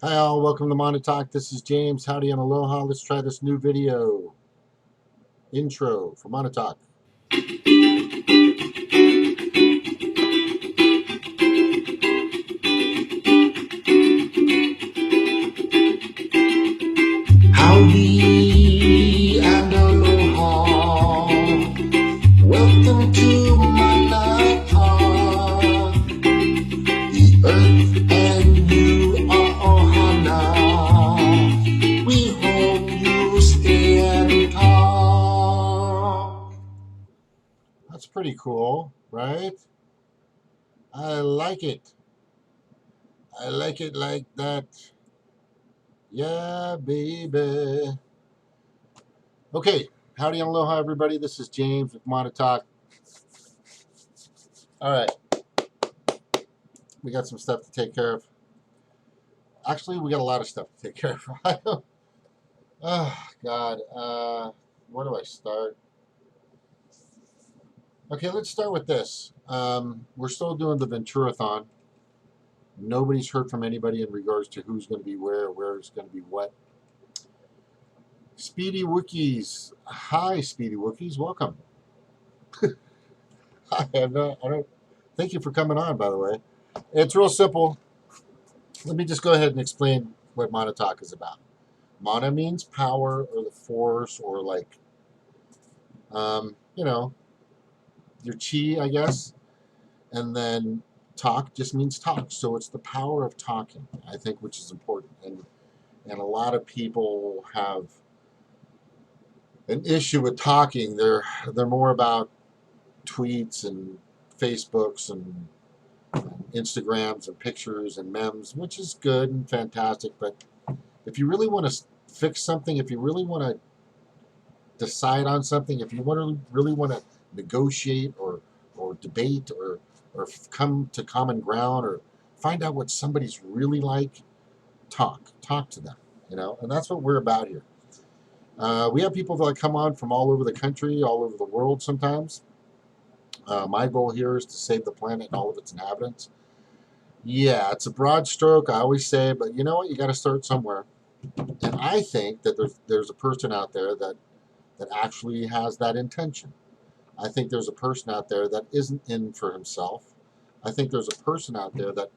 Hi all, welcome to Montauk. This is James. Howdy and aloha. Let's try this new video intro for Montauk. Howdy and aloha. Welcome to Montauk. The earth and you are ohana. We hope you stay and talk. That's pretty cool, right? I like it. I like it like that. Yeah, baby. Okay, howdy and aloha, everybody. This is James with Montauk. All right, we got some stuff to take care of. Actually, we got a lot of stuff to take care of. Oh, God. Where do I start? Okay, let's start with this. We're still doing the Ventura-thon. Nobody's heard from anybody in regards to who's going to be where it's going to be what. Speedy Wookiees. Hi, Speedy Wookiees. Welcome. I don't. Thank you for coming on, by the way. It's real simple. Let me just go ahead and explain what Montauk is about. Mana means power or the force or like, you know, your chi, I guess. And then talk just means talk. So it's the power of talking, I think, which is important. And a lot of people have an issue with talking. They're more about tweets and Facebooks and Instagrams and pictures and memes, which is good and fantastic. But if you really want to fix something, if you really want to decide on something, if you really want to negotiate or debate or come to common ground or find out what somebody's really like, talk to them, and that's what we're about here. We have people that come on from all over the country, all over the world sometimes. My goal here is to save the planet and all of its inhabitants. Yeah, it's a broad stroke, I always say, but you know what? You got to start somewhere. And I think that there's a person out there that actually has that intention. I think there's a person out there that isn't in for himself. I think there's a person out there that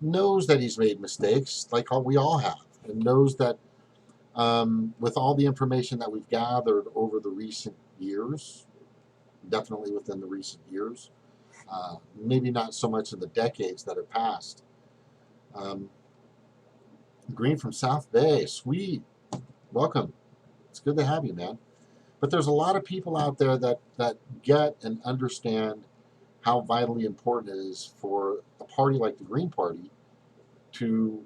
knows that he's made mistakes, like we all have, and knows that with all the information that we've gathered over the recent years, definitely within the recent years, maybe not so much in the decades that have passed. Green from South Bay, sweet, welcome. It's good to have you, man. But there's a lot of people out there that get and understand how vitally important it is for a party like the Green Party to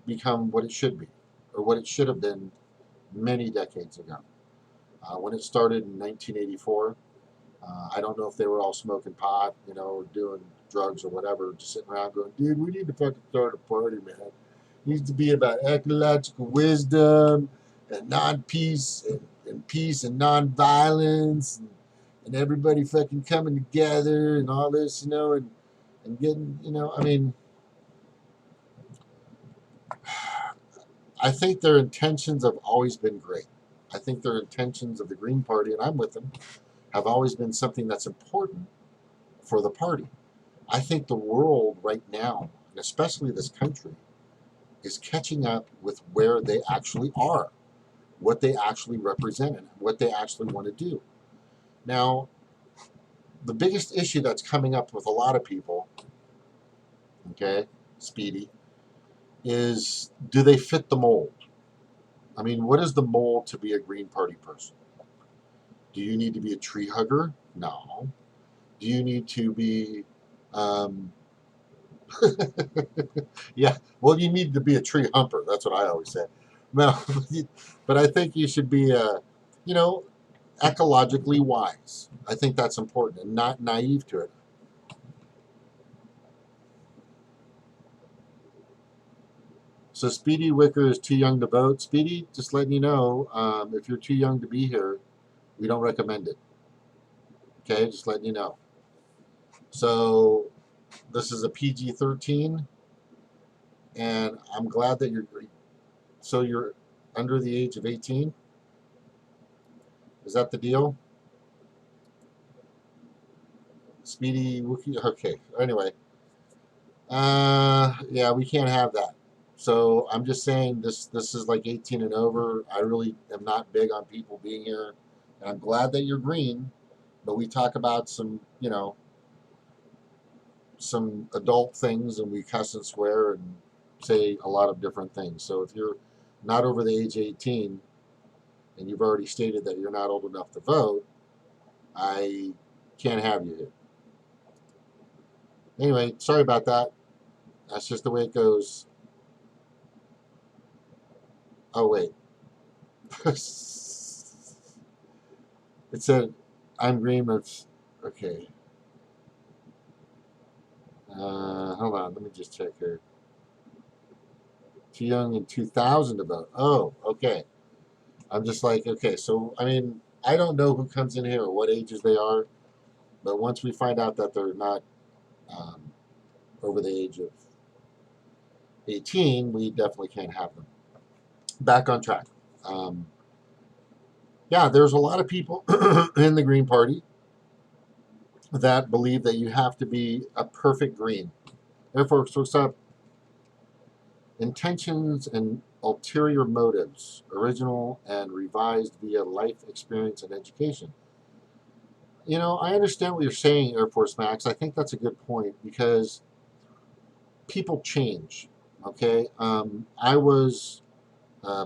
become what it should be, or what it should have been many decades ago. When it started in 1984, I don't know if they were all smoking pot, or doing drugs or whatever, just sitting around going, dude, we need to fucking start a party, man. It needs to be about ecological wisdom and non-peace and peace and non-violence and everybody fucking coming together and all this, and getting, I mean, I think their intentions have always been great. I think their intentions of the Green Party, and I'm with them, have always been something that's important for the party. I think the world right now, and especially this country, is catching up with where they actually are, what they actually represent, and what they actually want to do. Now, the biggest issue that's coming up with a lot of people, okay, Speedy, is do they fit the mold? I mean, what is the mold to be a Green Party person? Do you need to be a tree hugger? No. Do you need to be, um, yeah, well, you need to be a tree humper. That's what I always say. No, but I think you should be, you know, ecologically wise. I think that's important and not naive to it. So Speedy Wicker is too young to vote. Speedy, just letting you know, if you're too young to be here, we don't recommend it. Okay, just letting you know. So this is a PG-13. And I'm glad that you're under the age of 18. Is that the deal? Speedy Wookie. Okay. Anyway, yeah, we can't have that. So I'm just saying this is like 18 and over. I really am not big on people being here, and I'm glad that you're green. But we talk about some adult things, and we cuss and swear and say a lot of different things. So if you're not over the age of 18 and you've already stated that you're not old enough to vote, I can't have you here. Anyway, sorry about that. That's just the way it goes. Oh, wait. It said, I'm green. That's okay. Hold on. Let me just check here. Too young in 2000 to vote. Oh, okay. I'm just like, okay. So, I mean, I don't know who comes in here or what ages they are, but once we find out that they're not um, over the age of 18, we definitely can't have them. Back on track. Um, yeah, there's a lot of people in the Green Party that believe that you have to be a perfect green. Therefore, what's up? Intentions and ulterior motives, original and revised via life experience and education. I understand what you're saying, Air Force Max. I think that's a good point because people change. Okay. I was uh,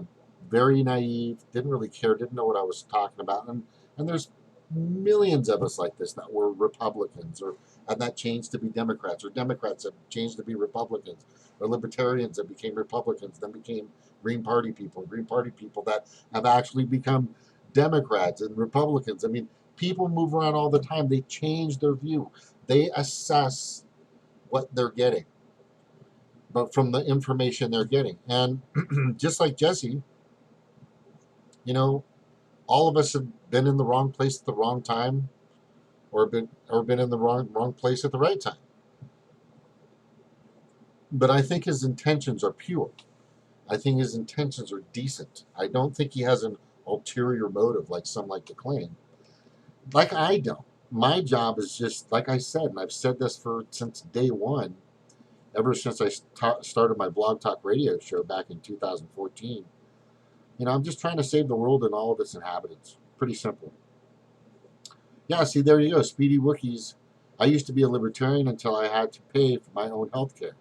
very naive, didn't really care, didn't know what I was talking about. And there's millions of us like this that were Republicans and that changed to be Democrats, or Democrats that changed to be Republicans, or libertarians that became Republicans, then became Green Party people that have actually become Democrats and Republicans. I mean, people move around all the time. They change their view. They assess what they're getting, but from the information they're getting. And just like Jesse, you know, all of us have been in the wrong place at the wrong time, or been in the wrong place at the right time. But I think his intentions are pure. I think his intentions are decent. I don't think he has an ulterior motive like some like to claim. Like I don't. My job is just like I said, and I've said this since day one, ever since I started my blog talk radio show back in 2014. I'm just trying to save the world and all of its inhabitants. Pretty simple. Yeah, see, there you go. Speedy Wookiees. I used to be a libertarian until I had to pay for my own health care.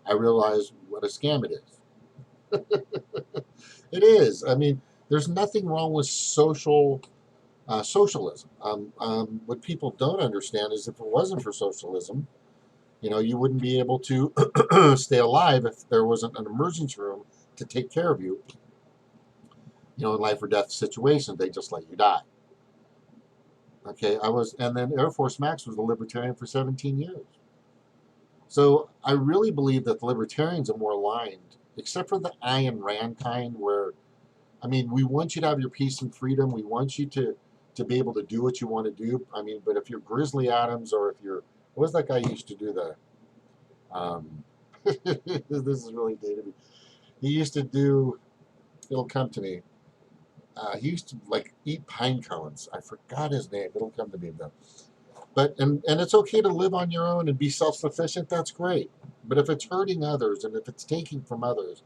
I realized what a scam it is. It is. I mean, there's nothing wrong with socialism. What people don't understand is if it wasn't for socialism, you wouldn't be able to stay alive if there wasn't an emergency room to take care of you. In life or death situations, they just let you die. Okay, and then Air Force Max was a libertarian for 17 years. So I really believe that the libertarians are more aligned, except for the Ayn Rand kind, where, I mean, we want you to have your peace and freedom. We want you to be able to do what you want to do. I mean, but if you're Grizzly Adams, or if you're, what was that guy who used to do this is really dated me. He used to do, it'll come to me. He used to like eat pine cones. I forgot his name. It'll come to me though. But and it's okay to live on your own and be self-sufficient. That's great. But if it's hurting others and if it's taking from others,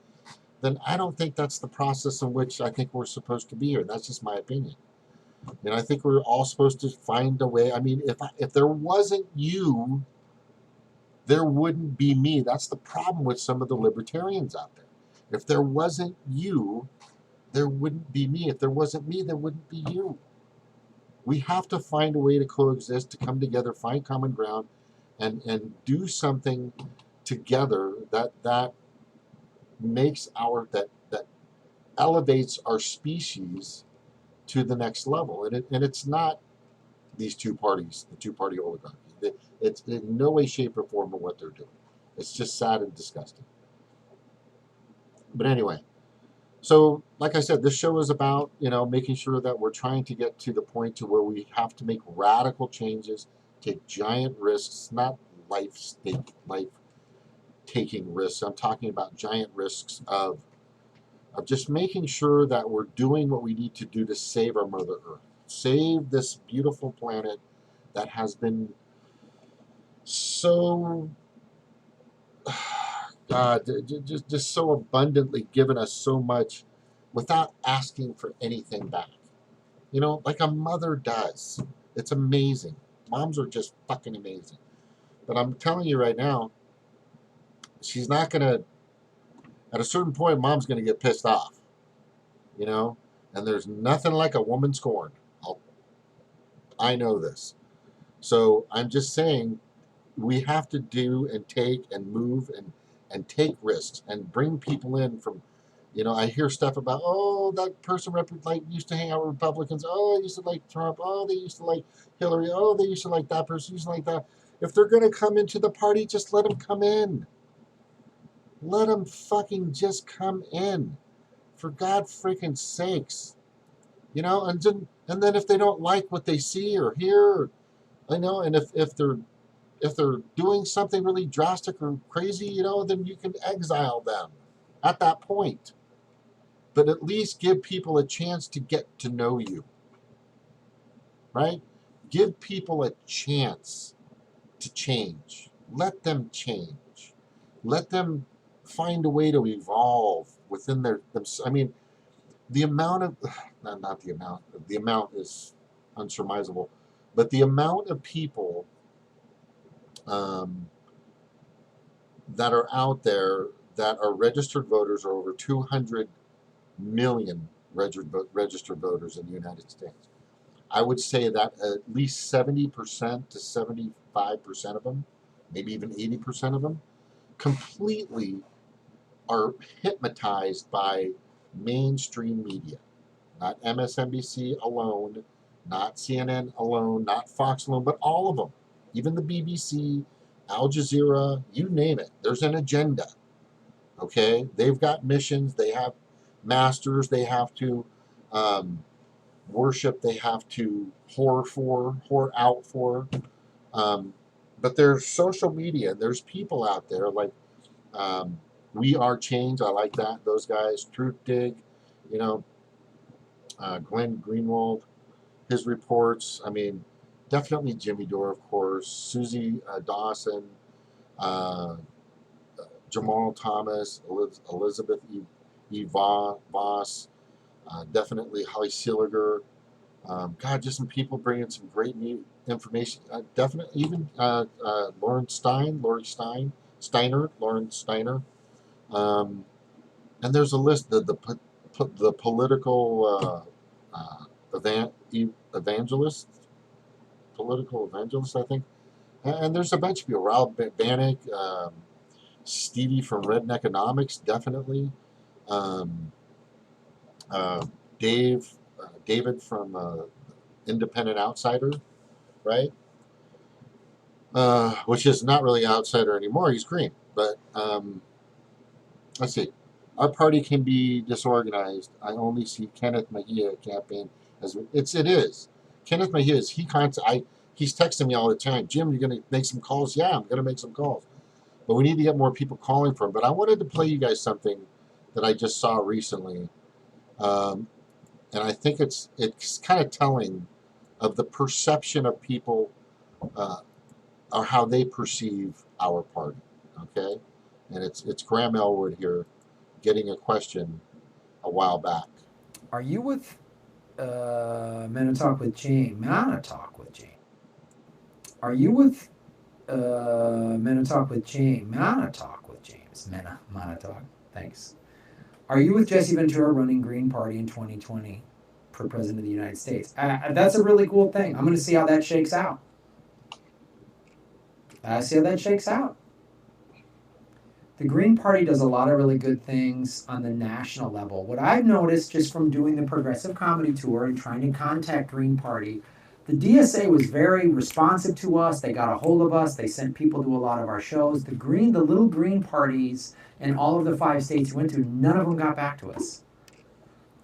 then I don't think that's the process in which I think we're supposed to be here. That's just my opinion. And I think we're all supposed to find a way. I mean, if there wasn't you, there wouldn't be me. That's the problem with some of the libertarians out there. If there wasn't you, there wouldn't be me. If there wasn't me, there wouldn't be you. We have to find a way to coexist, to come together, find common ground, and do something together that makes that elevates our species to the next level. And it's not these two parties, the two-party oligarchy. It's in no way, shape, or form of what they're doing. It's just sad and disgusting. But anyway, so like I said, this show is about making sure that we're trying to get to the point to where we have to make radical changes, take giant risks, not life taking risks. I'm talking about giant risks of just making sure that we're doing what we need to do to save our Mother Earth, save this beautiful planet that has been so, God, just so abundantly given us so much without asking for anything back. You know, like a mother does. It's amazing. Moms are just fucking amazing. But I'm telling you right now, she's not going to, at a certain point, mom's going to get pissed off, you know? And there's nothing like a woman scorned. I know this. So I'm just saying we have to do and take and move and take risks and bring people in from, you know, I hear stuff about, oh, that person used to hang out with Republicans. Oh, they used to like Trump. Oh, they used to like Hillary. Oh, they used to like that person. Used to like that. If they're going to come into the party, just let them come in. Let them fucking just come in. For God freaking sakes. You know, and then if they don't like what they see or hear, I know, and if they're doing something really drastic or crazy, you know, then you can exile them at that point. But at least give people a chance to get to know you, right? Give people a chance to change. Let them change. Let them find a way to evolve within them. I mean, the amount of, not the amount is unsurmisable, but the amount of people that are out there that are registered voters are over 200 million registered voters in the United States. I would say that at least 70% to 75% of them, maybe even 80% of them, completely are hypnotized by mainstream media. Not MSNBC alone, not CNN alone, not Fox alone, but all of them. Even the BBC, Al Jazeera, you name it. There's an agenda. Okay? They've got missions, they have masters, they have to worship, they have to whore out for. But there's social media, there's people out there like We Are Change, I like that, those guys, Truth Dig, you know, Glenn Greenwald, his reports, I mean, definitely Jimmy Dore, of course, Susie Dawson, uh, Jamal Thomas, Elizabeth Voss, definitely Holly Seeliger. God, just some people bringing some great new information. Definitely, even Lauren Steiner. Um, and there's a list. The political evangelist, I think. And there's a bunch of people. Rob Bannock, Stevie from Redneck Economics, definitely. Um, uh, David from Independent Outsider, right? Which is not really outsider anymore. He's green. But let's see. Our party can be disorganized. I only see Kenneth Mejia campaign as it is. Kenneth Mejia is he's texting me all the time. Jim, you're gonna make some calls? Yeah, I'm gonna make some calls. But we need to get more people calling for him. But I wanted to play you guys something that I just saw recently. Um, and I think it's kind of telling of the perception of people or how they perceive our party. Okay, and it's Graham Elwood here getting a question a while back. Are you with Men Talk with James? Mana Talk with James. Are you with Men Talk with James? Mana Talk with James. Mana Talk. Thanks. Are you with Jesse Ventura running Green Party in 2020 for President of the United States? That's a really cool thing. I'm going to see how that shakes out. The Green Party does a lot of really good things on the national level. What I've noticed just from doing the Progressive Comedy Tour and trying to contact Green Party, the DSA was very responsive to us. They got a hold of us. They sent people to a lot of our shows. The little Green parties in all of the 5 states we went to, none of them got back to us.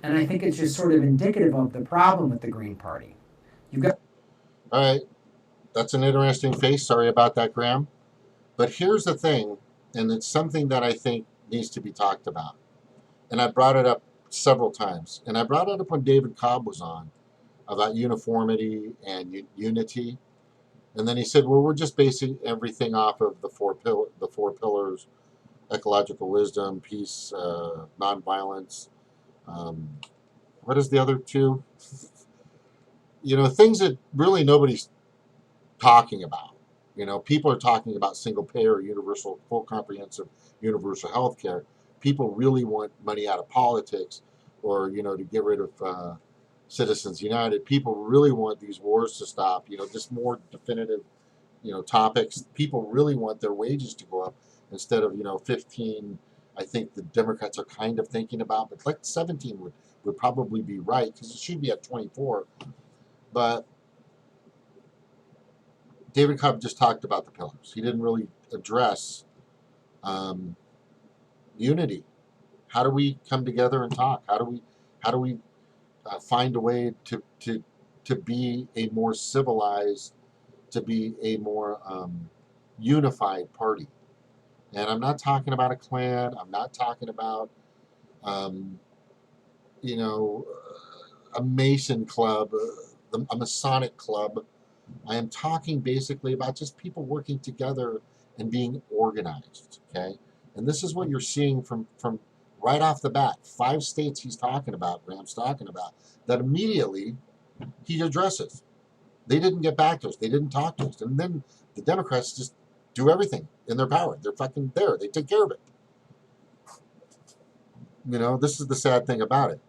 And I think it's just sort of indicative of the problem with the Green Party. All right, that's an interesting face. Sorry about that, Graham. But here's the thing. and it's something that I think needs to be talked about. And I brought it up several times, and I brought it up when David Cobb was on about uniformity and unity. And then he said, "Well, we're just basing everything off of the four pillars: ecological wisdom, peace, nonviolence. Um, what is the other two? Things that really nobody's talking about. People are talking about single payer, universal, full comprehensive, universal health care. People really want money out of politics, or to get rid of Citizens United. People really want these wars to stop. Just more definitive, topics. People really want their wages to go up instead of 15. I think the Democrats are kind of thinking about, but like 17 would probably be right because it should be at 24. But David Cobb just talked about the pillars. He didn't really address um, unity. How do we come together and talk? How do we find a way to be a more civilized, to be a more unified party? And I'm not talking about a clan. I'm not talking about um, you know a Mason club, a Masonic club. I am talking basically about just people working together and being organized. Okay, and this is what you're seeing from right off the bat. 5 states he's talking about, Graham's talking about, that immediately he addresses. They didn't get back to us. They didn't talk to us, and then the Democrats just do everything in their power. They're fucking there. They take care of it. This is the sad thing about it.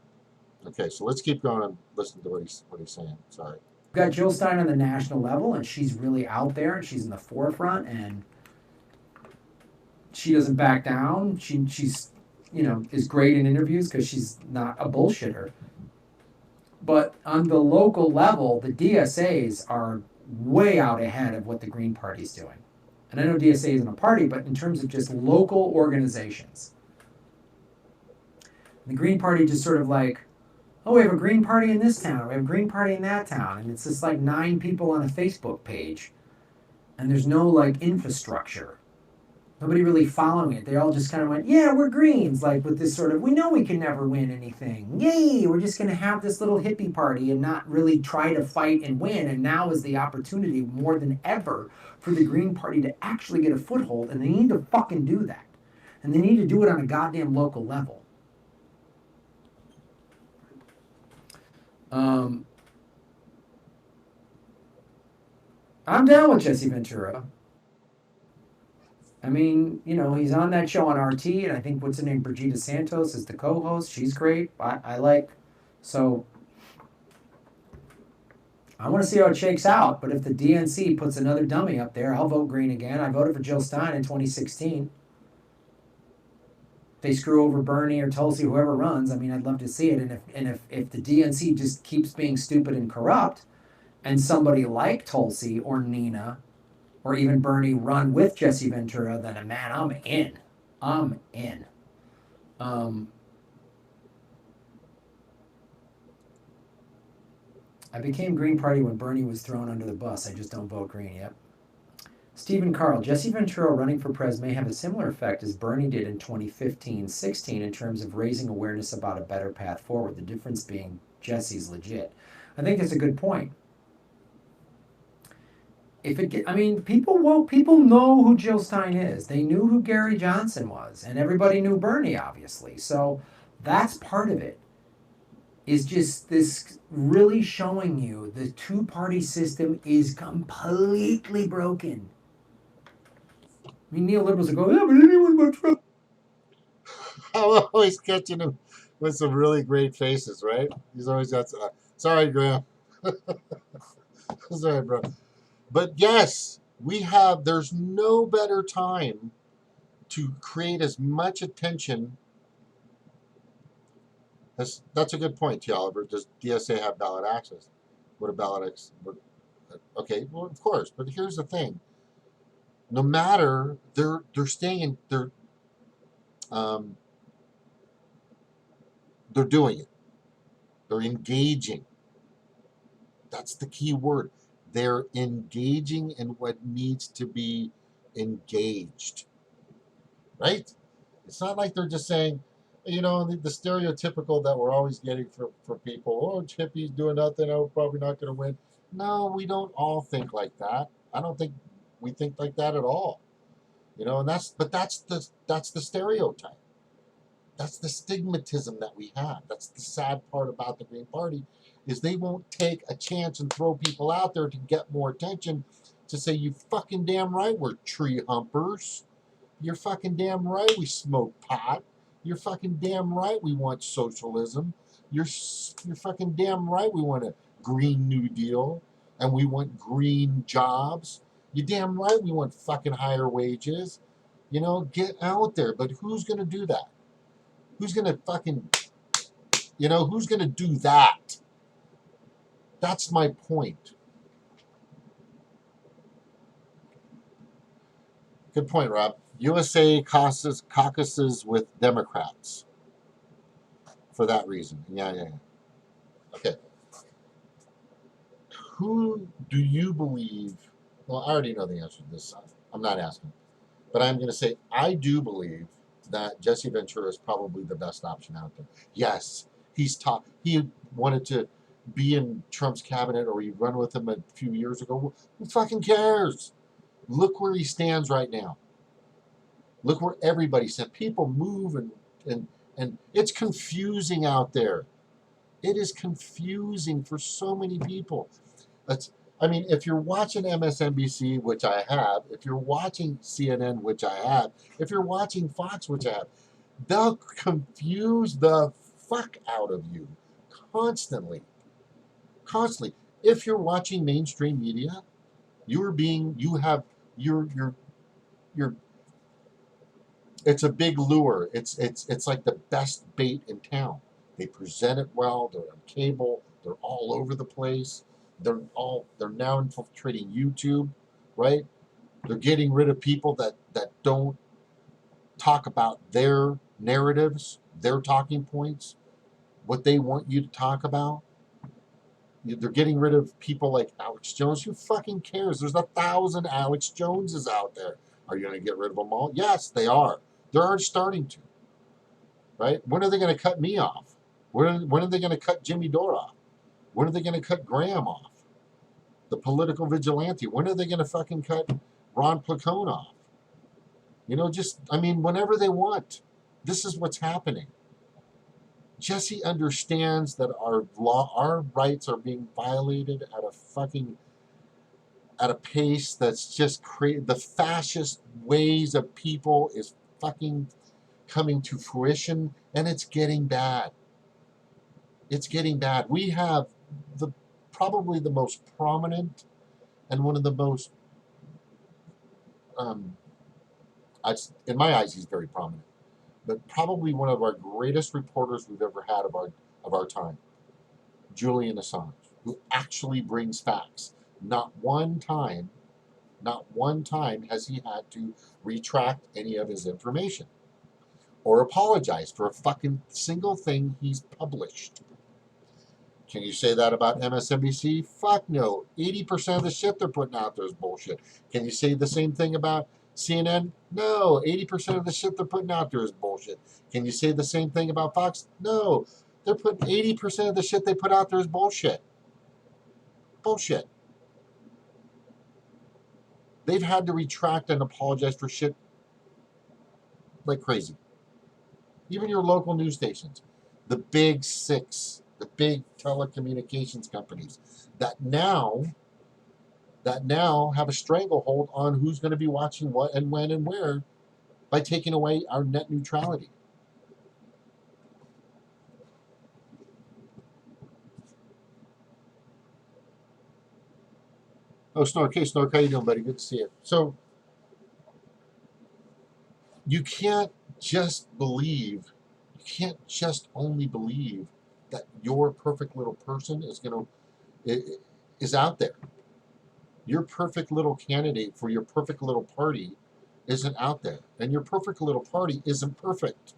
Okay, so let's keep going and listen to what he's saying. Sorry. We've got Jill Stein on the national level, and she's really out there, and she's in the forefront, and she doesn't back down. She's is great in interviews because she's not a bullshitter. But on the local level, the DSAs are way out ahead of what the Green Party's doing. And I know DSA isn't a party, but in terms of just local organizations, the Green Party just sort of like, oh, we have a Green Party in this town, we have a Green Party in that town, and it's just like 9 people on a Facebook page, and there's no like infrastructure. Nobody really following it. They all just kind of went, yeah, we're Greens, like with this sort of, we know we can never win anything. Yay, we're just going to have this little hippie party and not really try to fight and win. And now is the opportunity more than ever for the Green Party to actually get a foothold, and they need to fucking do that. And they need to do it on a goddamn local level. I'm down with Jesse Ventura. I mean, he's on that show on RT, and I think what's her name, Brigida Santos, is the co-host. She's great. I like. So I want to see how it shakes out. But if the DNC puts another dummy up there, I'll vote Green again. I voted for Jill Stein in 2016. If they screw over Bernie or Tulsi, whoever runs, I mean, I'd love to see it. And if the DNC just keeps being stupid and corrupt, and somebody like Tulsi or Nina or even Bernie run with Jesse Ventura, then man, I'm in. I'm in. I became Green Party when Bernie was thrown under the bus. I just don't vote Green. Yep. Stephen Carl, Jesse Ventura running for pres may have a similar effect as Bernie did in 2015-16 in terms of raising awareness about a better path forward. The difference being Jesse's legit. I think that's a good point. People know who Jill Stein is. They knew who Gary Johnson was, and everybody knew Bernie, obviously. So that's part of it. Is just this really showing you the two-party system is completely broken. I mean, neoliberals will go, yeah, but anyone but Trump. I'm always catching him with some really great faces, right? He's always got. Sorry, Graham. Sorry, bro. But yes, there's no better time to create as much attention. That's a good point, T. Oliver. Does DSA have ballot access? What a ballot access? Okay, well, of course. But here's the thing. No matter, they're staying in, they're doing it. They're engaging. That's the key word. They're engaging in what needs to be engaged. right? It's not like they're just saying, the stereotypical that we're always getting for people, oh, hippies doing nothing, oh, probably not going to win. No, we don't all think like that. I don't think we think like that at all. And that's the stereotype. That's the stigmatism that we have. That's the sad part about the Green Party, is they won't take a chance and throw people out there to get more attention, to say, you fucking damn right we're tree humpers. You're fucking damn right we smoke pot. You're fucking damn right we want socialism. You're fucking damn right we want a Green New Deal, and we want green jobs. You're damn right we want fucking higher wages. Get out there. But who's going to do that? Who's going to fucking, who's going to do that? That's my point. Good point, Rob. USA caucuses with Democrats for that reason. Yeah. Okay. Who do you believe? Well, I already know the answer to this. I'm not asking. But I'm going to say I do believe that Jesse Ventura is probably the best option out there. Yes, he wanted to be in Trump's cabinet, or he run with him a few years ago. Who fucking cares? Look where he stands right now. Look where everybody stands. People move, and it's confusing out there. It is confusing for so many people. If you're watching MSNBC, which I have, if you're watching CNN, which I have, if you're watching Fox, which I have, they'll confuse the fuck out of you constantly. Constantly. If you're watching mainstream media, you're it's a big lure. It's like the best bait in town. They present it well. They're on cable. They're all over the place. They're now infiltrating YouTube, right? They're getting rid of people that don't talk about their narratives, their talking points, what they want you to talk about. They're getting rid of people like Alex Jones. Who fucking cares? There's 1,000 Alex Joneses out there. Are you going to get rid of them all? Yes, they are. They're already starting to. Right? When are they going to cut me off? When are they going to cut Jimmy Dore off? When are they going to cut Graham off? The political vigilante. When are they going to fucking cut Ron Placone off? Whenever they want. This is what's happening. Jesse understands that our rights are being violated at a pace that's just crazy. The fascist ways of people is fucking coming to fruition, and it's getting bad. It's getting bad. We have probably the most prominent and one of the most, in my eyes, he's very prominent, but probably one of our greatest reporters we've ever had of our time, Julian Assange, who actually brings facts. Not one time has he had to retract any of his information or apologize for a fucking single thing he's published. Can you say that about MSNBC? Fuck no. 80% of the shit they're putting out there is bullshit. Can you say the same thing about CNN? No. 80% of the shit they're putting out there is bullshit. Can you say the same thing about Fox? No. They're putting 80% of the shit they put out there is bullshit. Bullshit. They've had to retract and apologize for shit like crazy. Even your local news stations, the big six, the big telecommunications companies that now have a stranglehold on who's going to be watching what and when and where by taking away our net neutrality. Oh, Snork. Hey, Snork, how you doing, buddy? Good to see you. So you can't just only believe that your perfect little person is out there. Your perfect little candidate for your perfect little party isn't out there, and your perfect little party isn't perfect.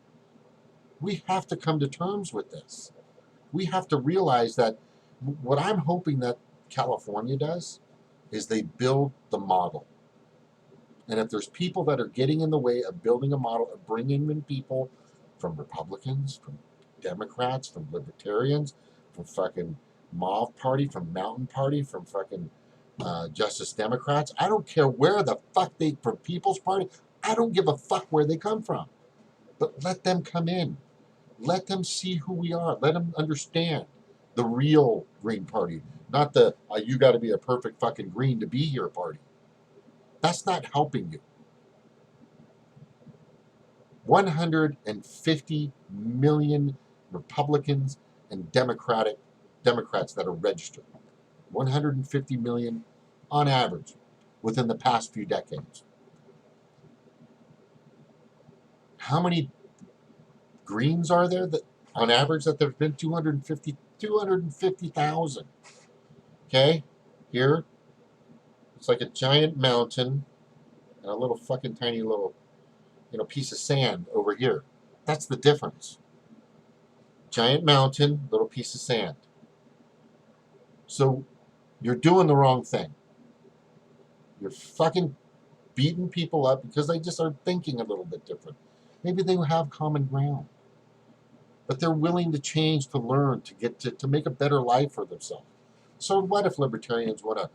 We have to come to terms with this. We have to realize that what I'm hoping that California does is they build the model. And if there's people that are getting in the way of building a model of bringing in people from Republicans, from Democrats, from Libertarians, from fucking Mauve Party, from Mountain Party, from fucking Justice Democrats, I don't care where the fuck they, from People's Party, I don't give a fuck where they come from. But let them come in. Let them see who we are. Let them understand the real Green Party, not the you got to be a perfect fucking green to be here party. That's not helping you. 150 million Republicans and Democrats that are registered. 150 million on average within the past few decades. How many Greens are there that on average that there have been 250,000? Okay, here it's like a giant mountain and a little fucking tiny little piece of sand over here. That's the difference. Giant mountain, little piece of sand. So you're doing the wrong thing. You're fucking beating people up because they just are thinking a little bit different. Maybe they have common ground, but they're willing to change, to learn, to get to make a better life for themselves. So what if libertarians want to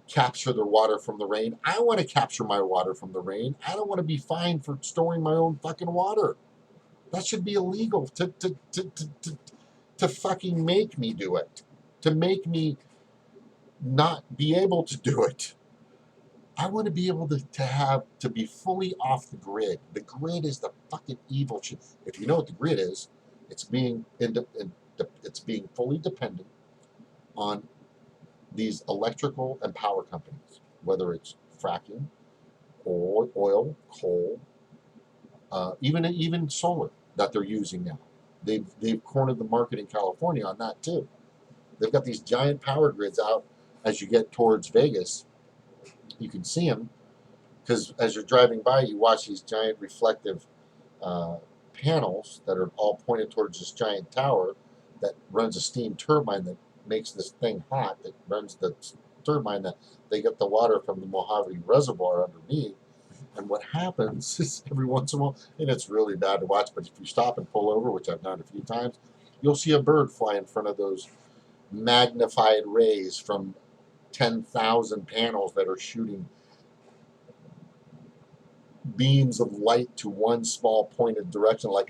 capture their water from the rain? I want to capture my water from the rain. I don't want to be fined for storing my own fucking water. That should be illegal to fucking make me do it, to make me not be able to do it. I want to be able to be fully off the grid. The grid is the fucking evil shit. If you know what the grid is, it's being fully dependent on these electrical and power companies, whether it's fracking, or oil, coal, even solar that they're using now. They've cornered the market in California on that too. They've got these giant power grids out as you get towards Vegas. You can see them because as you're driving by, you watch these giant reflective panels that are all pointed towards this giant tower that runs a steam turbine that makes this thing hot, that runs the turbine that they get the water from the Mojave Reservoir underneath. And what happens is every once in a while, and it's really bad to watch, but if you stop and pull over, which I've done a few times, you'll see a bird fly in front of those magnified rays from 10,000 panels that are shooting beams of light to one small pointed direction, like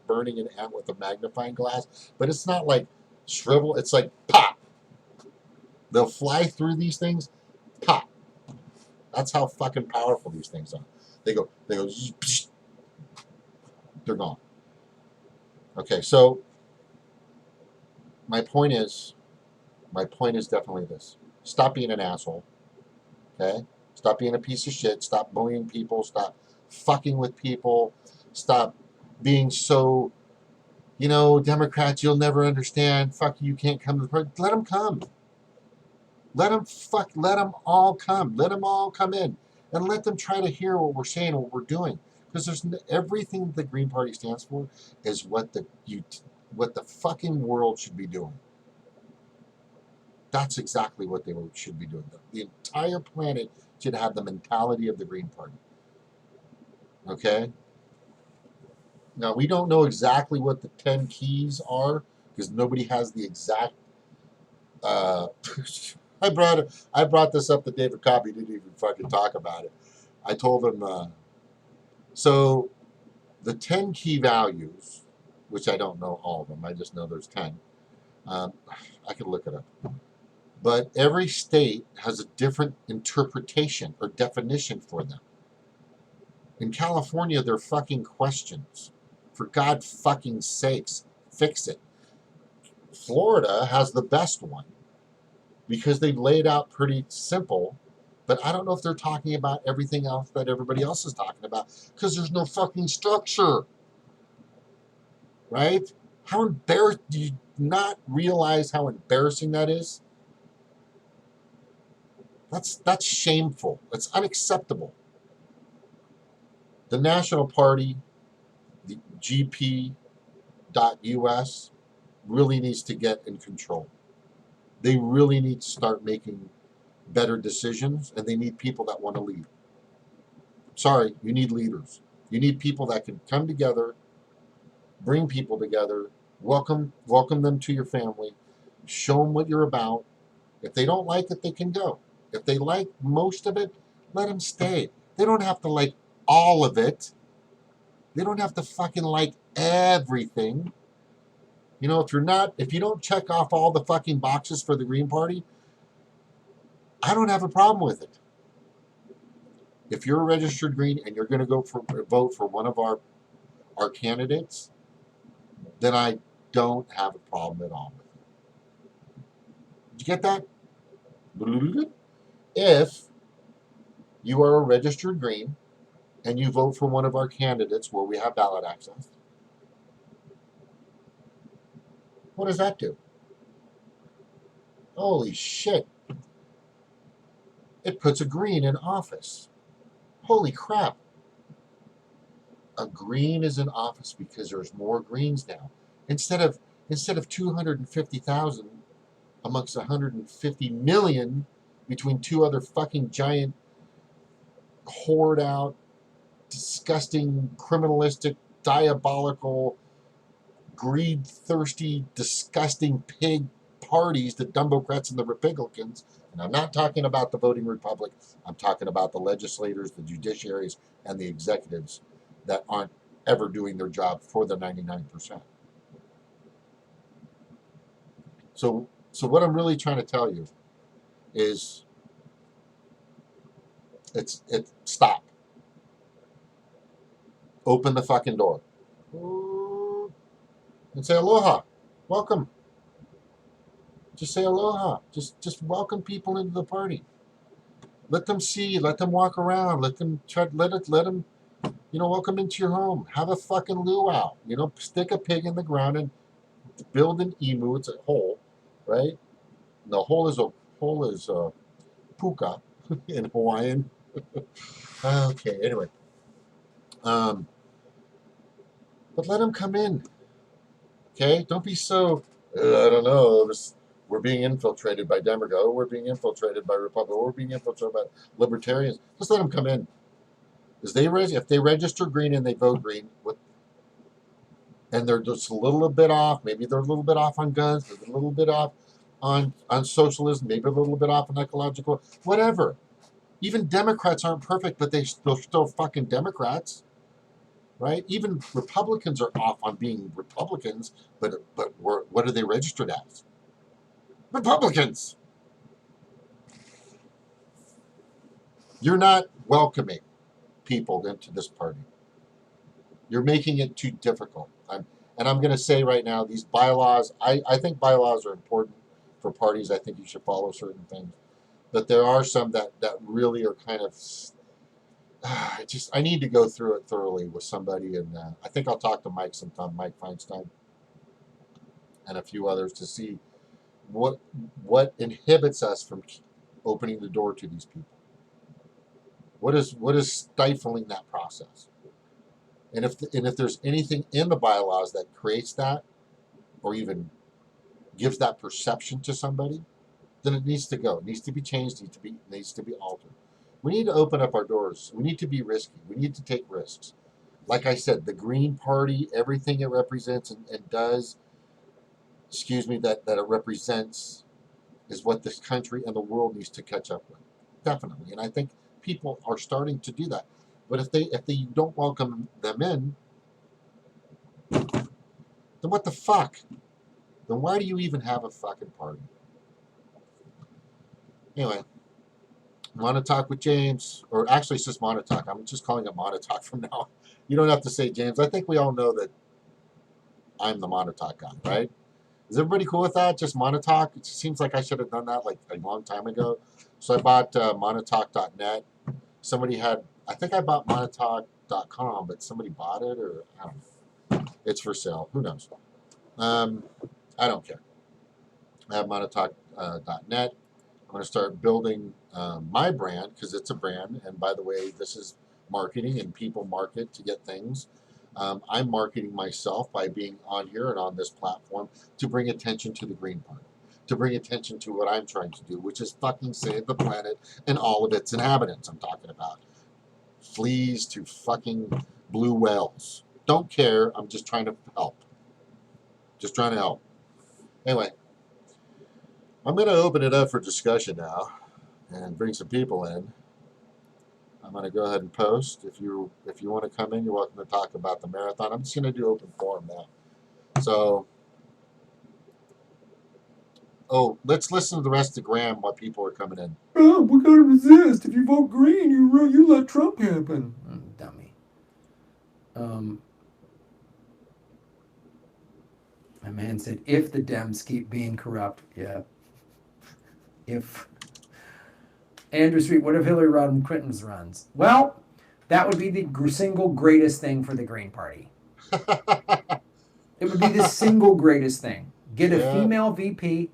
burning an ant with a magnifying glass. But it's not like shrivel. It's like pop. They'll fly through these things, pop. That's how fucking powerful these things are. They go, psh, they're gone. Okay, so my point is definitely this. Stop being an asshole. Okay? Stop being a piece of shit. Stop bullying people. Stop fucking with people. Stop being so, Democrats, you'll never understand. Fuck you, can't come to the party. Let them come. Let them all come. Let them all come in. And let them try to hear what we're saying, what we're doing. Because everything the Green Party stands for is what the fucking world should be doing. That's exactly what they should be doing. The entire planet should have the mentality of the Green Party. Okay? Now, we don't know exactly what the 10 keys are because nobody has the exact. I brought this up to David Cobb. He didn't even fucking talk about it. I told him, so the 10 key values, which I don't know all of them, I just know there's 10. I could look it up. But every state has a different interpretation or definition for them. In California, they're fucking questions. For God fucking sakes, fix it. Florida has the best one because they've laid out pretty simple, but I don't know if they're talking about everything else that everybody else is talking about because there's no fucking structure. Right? How embarrassed, do you not realize how embarrassing that is? That's shameful. That's unacceptable. The National Party, the GP.US, really needs to get in control. They really need to start making better decisions, and they need people that want to lead. Sorry, you need leaders. You need people that can come together, bring people together, welcome them to your family, show them what you're about. If they don't like it, they can go. If they like most of it, let them stay. They don't have to like all of it. They don't have to fucking like everything. You know, if you don't check off all the fucking boxes for the Green Party, I don't have a problem with it. If you're a registered Green and you're going to vote for one of our candidates, then I don't have a problem at all with it. Did you get that? If you are a registered Green and you vote for one of our candidates where we have ballot access, what does that do? Holy shit. It puts a Green in office. Holy crap. A Green is in office because there's more Greens now. Instead of 250,000 amongst 150 million between two other fucking giant, hoard out, disgusting, criminalistic, diabolical, greed thirsty, disgusting pig parties, the Democrats and the Republicans. And I'm not talking about the voting republic. I'm talking about the legislators, the judiciaries, and the executives that aren't ever doing their job for the 99%. So what I'm really trying to tell you is stop. Open the fucking door. And say aloha. Welcome. Just say aloha. Just welcome people into the party. Let them see, let them walk around, let them welcome into your home. Have a fucking luau. Stick a pig in the ground and build an emu. It's a hole, right? The hole is puka in Hawaiian. Okay, anyway. But let them come in. Okay? Don't be so, I don't know, we're being infiltrated by Democrats. Oh, we're being infiltrated by Republicans. We're being infiltrated by Libertarians. Just let them come in. If they register Green and they vote Green, and they're just a little bit off, maybe they're a little bit off on guns, maybe a little bit off on socialism, maybe a little bit off on ecological, whatever. Even Democrats aren't perfect, but they're still fucking Democrats, right? Even Republicans are off on being Republicans, but what are they registered as? Republicans. You're not welcoming people into this party. You're making it too difficult. I'm going to say right now, these bylaws, I think bylaws are important for parties. I think you should follow certain things. But there are some that really are kind of, I need to go through it thoroughly with somebody. And I think I'll talk to Mike sometime, Mike Feinstein, and a few others to see what inhibits us from opening the door to these people. What is stifling that process? And if there's anything in the bylaws that creates that, or even gives that perception to somebody, then it needs to go. It needs to be changed. Needs to be altered. We need to open up our doors. We need to be risky. We need to take risks. Like I said, the Green Party, everything it represents and does, that it represents, is what this country and the world needs to catch up with. Definitely. And I think people are starting to do that. But if they don't welcome them in, then what the fuck? Then why do you even have a fucking party? Anyway, Monotalk with James, or actually it's just Monotalk. I'm just calling it Monotalk from now on. You don't have to say James. I think we all know that I'm the Monotalk guy, right? Is everybody cool with that? Just Monotalk? It seems like I should have done that like a long time ago. So I bought monotalk.net. I think I bought monotalk.com, but somebody bought it, or I don't know. It's for sale. Who knows? I don't care. I have monotalk.net. I'm going to start building my brand, because it's a brand. And by the way, this is marketing, and people market to get things. I'm marketing myself by being on here and on this platform to bring attention to the Green Party, to bring attention to what I'm trying to do, which is fucking save the planet and all of its inhabitants. I'm talking about fleas to fucking blue whales. Don't care. I'm just trying to help. Just trying to help. Anyway, I'm going to open it up for discussion now and bring some people in. I'm going to go ahead and post. If you want to come in, you're welcome to talk about the marathon. I'm just going to do open forum now. So, let's listen to the rest of Graham while people are coming in. Oh, we got to resist. If you vote green, you let Trump happen. Dummy. My man said, if the Dems keep being corrupt, yeah. If Andrew Street, what if Hillary Rodham Clinton runs? Well, that would be the single greatest thing for the Green Party. It would be the single greatest thing. Get a female VP,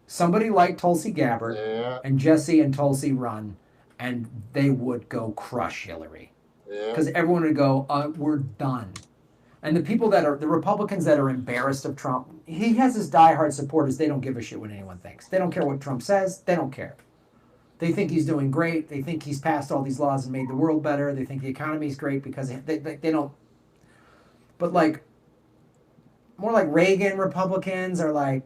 somebody like Tulsi Gabbard, and Jesse and Tulsi run, and they would go crush Hillary. Because everyone would go, we're done. And the people the Republicans that are embarrassed of Trump, he has his diehard supporters. They don't give a shit what anyone thinks. They don't care what Trump says. They don't care. They think he's doing great. They think he's passed all these laws and made the world better. They think the economy's great because they don't. But more like Reagan Republicans are like,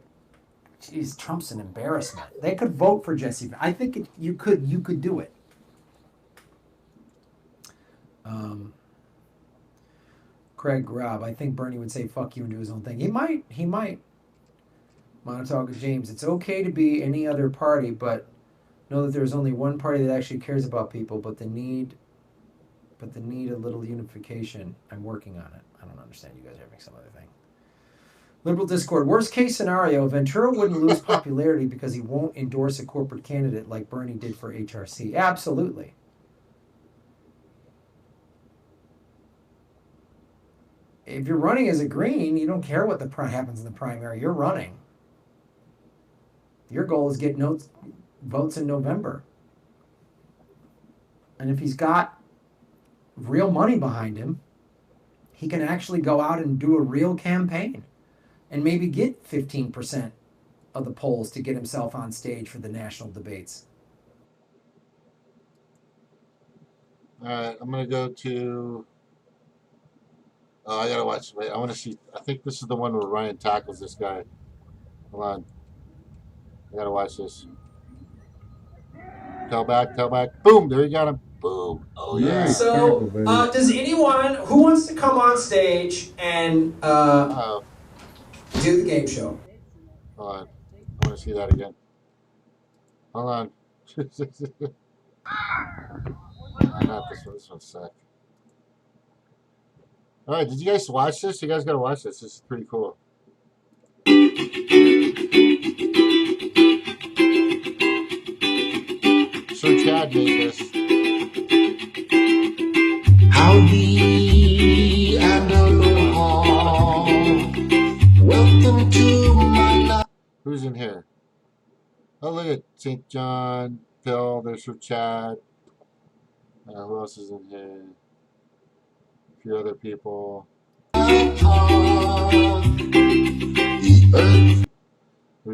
geez, Trump's an embarrassment. They could vote for Jesse. I think you could do it. Craig Robb, I think Bernie would say fuck you and do his own thing. He might. Montauk James, it's okay to be any other party, but know that there's only one party that actually cares about people, but the need a little unification. I'm working on it. I don't understand. You guys are having some other thing. Liberal Discord, worst case scenario, Ventura wouldn't lose popularity because he won't endorse a corporate candidate like Bernie did for HRC. Absolutely. If you're running as a green, you don't care what happens in the primary. You're running. Your goal is get votes in November. And if he's got real money behind him, he can actually go out and do a real campaign and maybe get 15% of the polls to get himself on stage for the national debates. All right, I'm going to go to... Oh, I gotta watch. Wait, I want to see. I think this is the one where Ryan tackles this guy. Hold on. I gotta watch this. Tell back. Boom! There you got him. Boom. Oh yeah. So, does anyone who wants to come on stage and do the game show? Hold on. I want to see that again. Hold on. Not this one. This one's sick. All right, did you guys watch this? You guys got to watch this. This is pretty cool. Sir Chad made this. Howdy and aloha. Welcome to my life. Who's in here? Oh, look at St. John, Phil. There's Sir Chad. Who else is in here? Few other people. Who's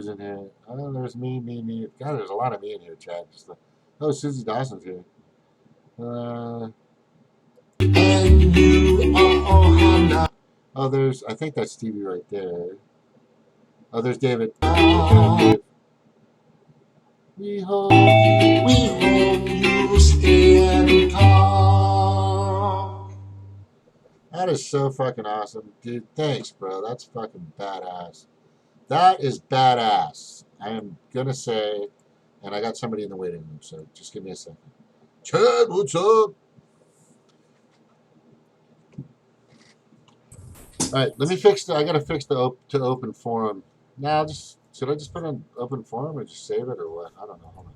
in here? Oh, there's me. God, there's a lot of me in here, Chad. Oh, Susie Dawson's here. Oh, I think that's Stevie right there. Oh, there's David. We hope you stand tall. That is so fucking awesome. Dude, thanks, bro. That's fucking badass. That is badass. I am going to say, and I got somebody in the waiting room, so just give me a second. Chad, what's up? All right, let me fix I got to fix the open forum. Now, should I just put on open forum or just save it or what? I don't know. Hold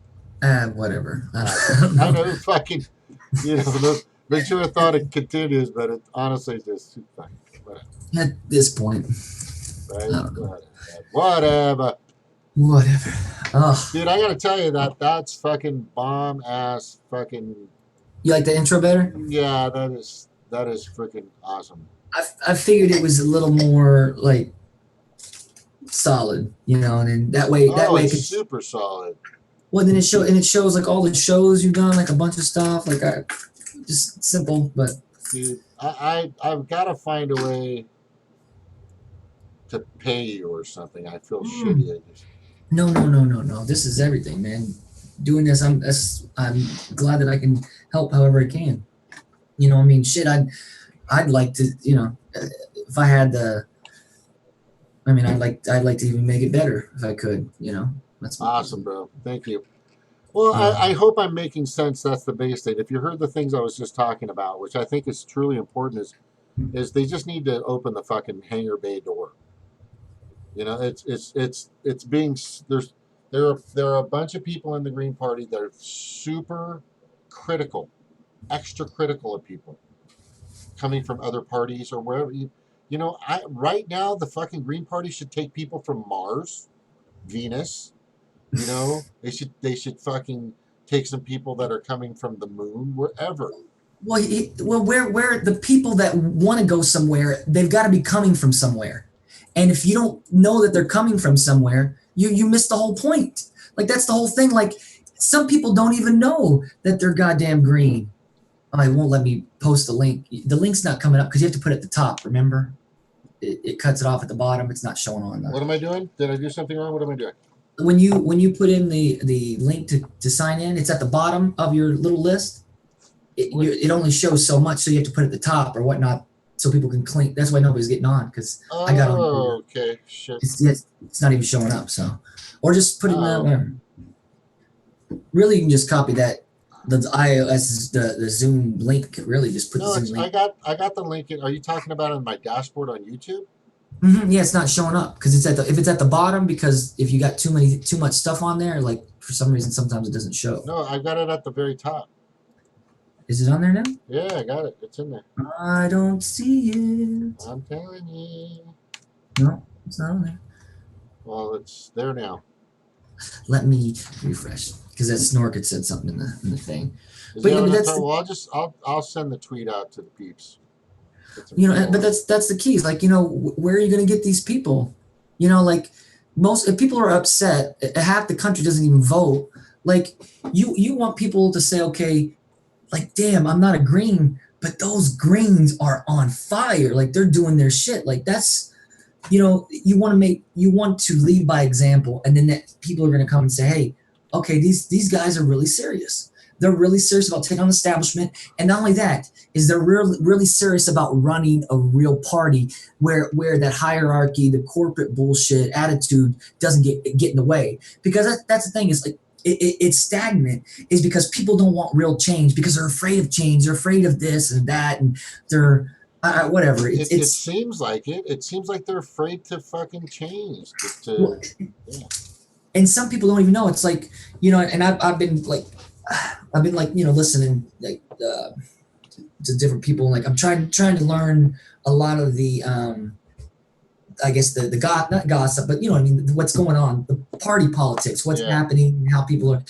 on. Whatever. I know fucking, the Ventura-thon it continues, but it honestly just fucking whatever. At this point. Right? Whatever. Oh. Dude, I gotta tell you that's fucking bomb ass fucking. You like the intro better? Yeah, that is freaking awesome. I figured it was a little more like solid, and then that way it's super solid. Well, then it shows like all the shows you've done, like a bunch of stuff. Like Just simple, but Dude, I've got to find a way to pay you or something. I feel shitty. I just, no. This is everything, man. Doing this, I'm glad that I can help however I can. You know, I mean, shit, I'd like to, you know, if I had the, I mean, I'd like to even make it better if I could, you know. That's awesome, bro. Thank you. Well, Yeah. I hope I'm making sense. That's the base state. If you heard the things I was just talking about, which I think is truly important, is they just need to open the fucking hangar bay door. You know, it's being there are a bunch of people in the Green Party that are super critical, extra critical of people coming from other parties or wherever you know. Right now the fucking Green Party should take people from Mars, Venus. You know, they should fucking take some people that are coming from the moon, wherever. Well, where the people that want to go somewhere, they've got to be coming from somewhere. And if you don't know that they're coming from somewhere, you miss the whole point. Like that's the whole thing. Like some people don't even know that they're goddamn green. Oh, it won't let me post the link. The link's not coming up because you have to put it at the top. Remember, it cuts it off at the bottom. It's not showing on. What am I doing? Did I do something wrong? What am I doing? When you put in the link to sign in, it's at the bottom of your little list. It only shows so much, so you have to put it at the top or whatnot, so people can click. That's why nobody's getting on because I got on. Oh, okay, shit. It's not even showing up. So, or just put it in the. Really, you can just copy that. The iOS the Zoom link. Really, just put the Zoom link. I got the link. Are you talking about it on my dashboard on YouTube? Mm-hmm. Yeah, it's not showing up because if it's at the bottom, because if you got too much stuff on there, like for some reason sometimes it doesn't show. No, I got it at the very top. Is it on there now? Yeah, I got it. It's in there. I don't see it. I'm telling you. No, it's not on there. Well, it's there now. Let me refresh because that Snork had said something in the thing. I'll send the tweet out to the peeps. You know, but that's the key. Like, you know, where are you going to get these people? You know, like if people are upset, half the country doesn't even vote. Like you want people to say, okay, like, damn, I'm not a green, but those greens are on fire. Like they're doing their shit. Like that's, you know, you want to lead by example. And then that people are going to come and say, hey, okay, these guys are really serious. They're really serious about taking on the establishment. And not only that, is they're really serious about running a real party where that hierarchy, the corporate bullshit attitude doesn't get in the way. Because that's the thing, is like it's stagnant, is because people don't want real change because they're afraid of change. They're afraid of this and that, and they're whatever. It seems like it. It seems like they're afraid to fucking change. Yeah. And some people don't even know. It's like, you know, and I've been like, you know, listening like to different people. Like I'm trying to learn a lot of the I guess the not gossip, but you know what I mean, what's going on, the party politics, what's happening, how people are.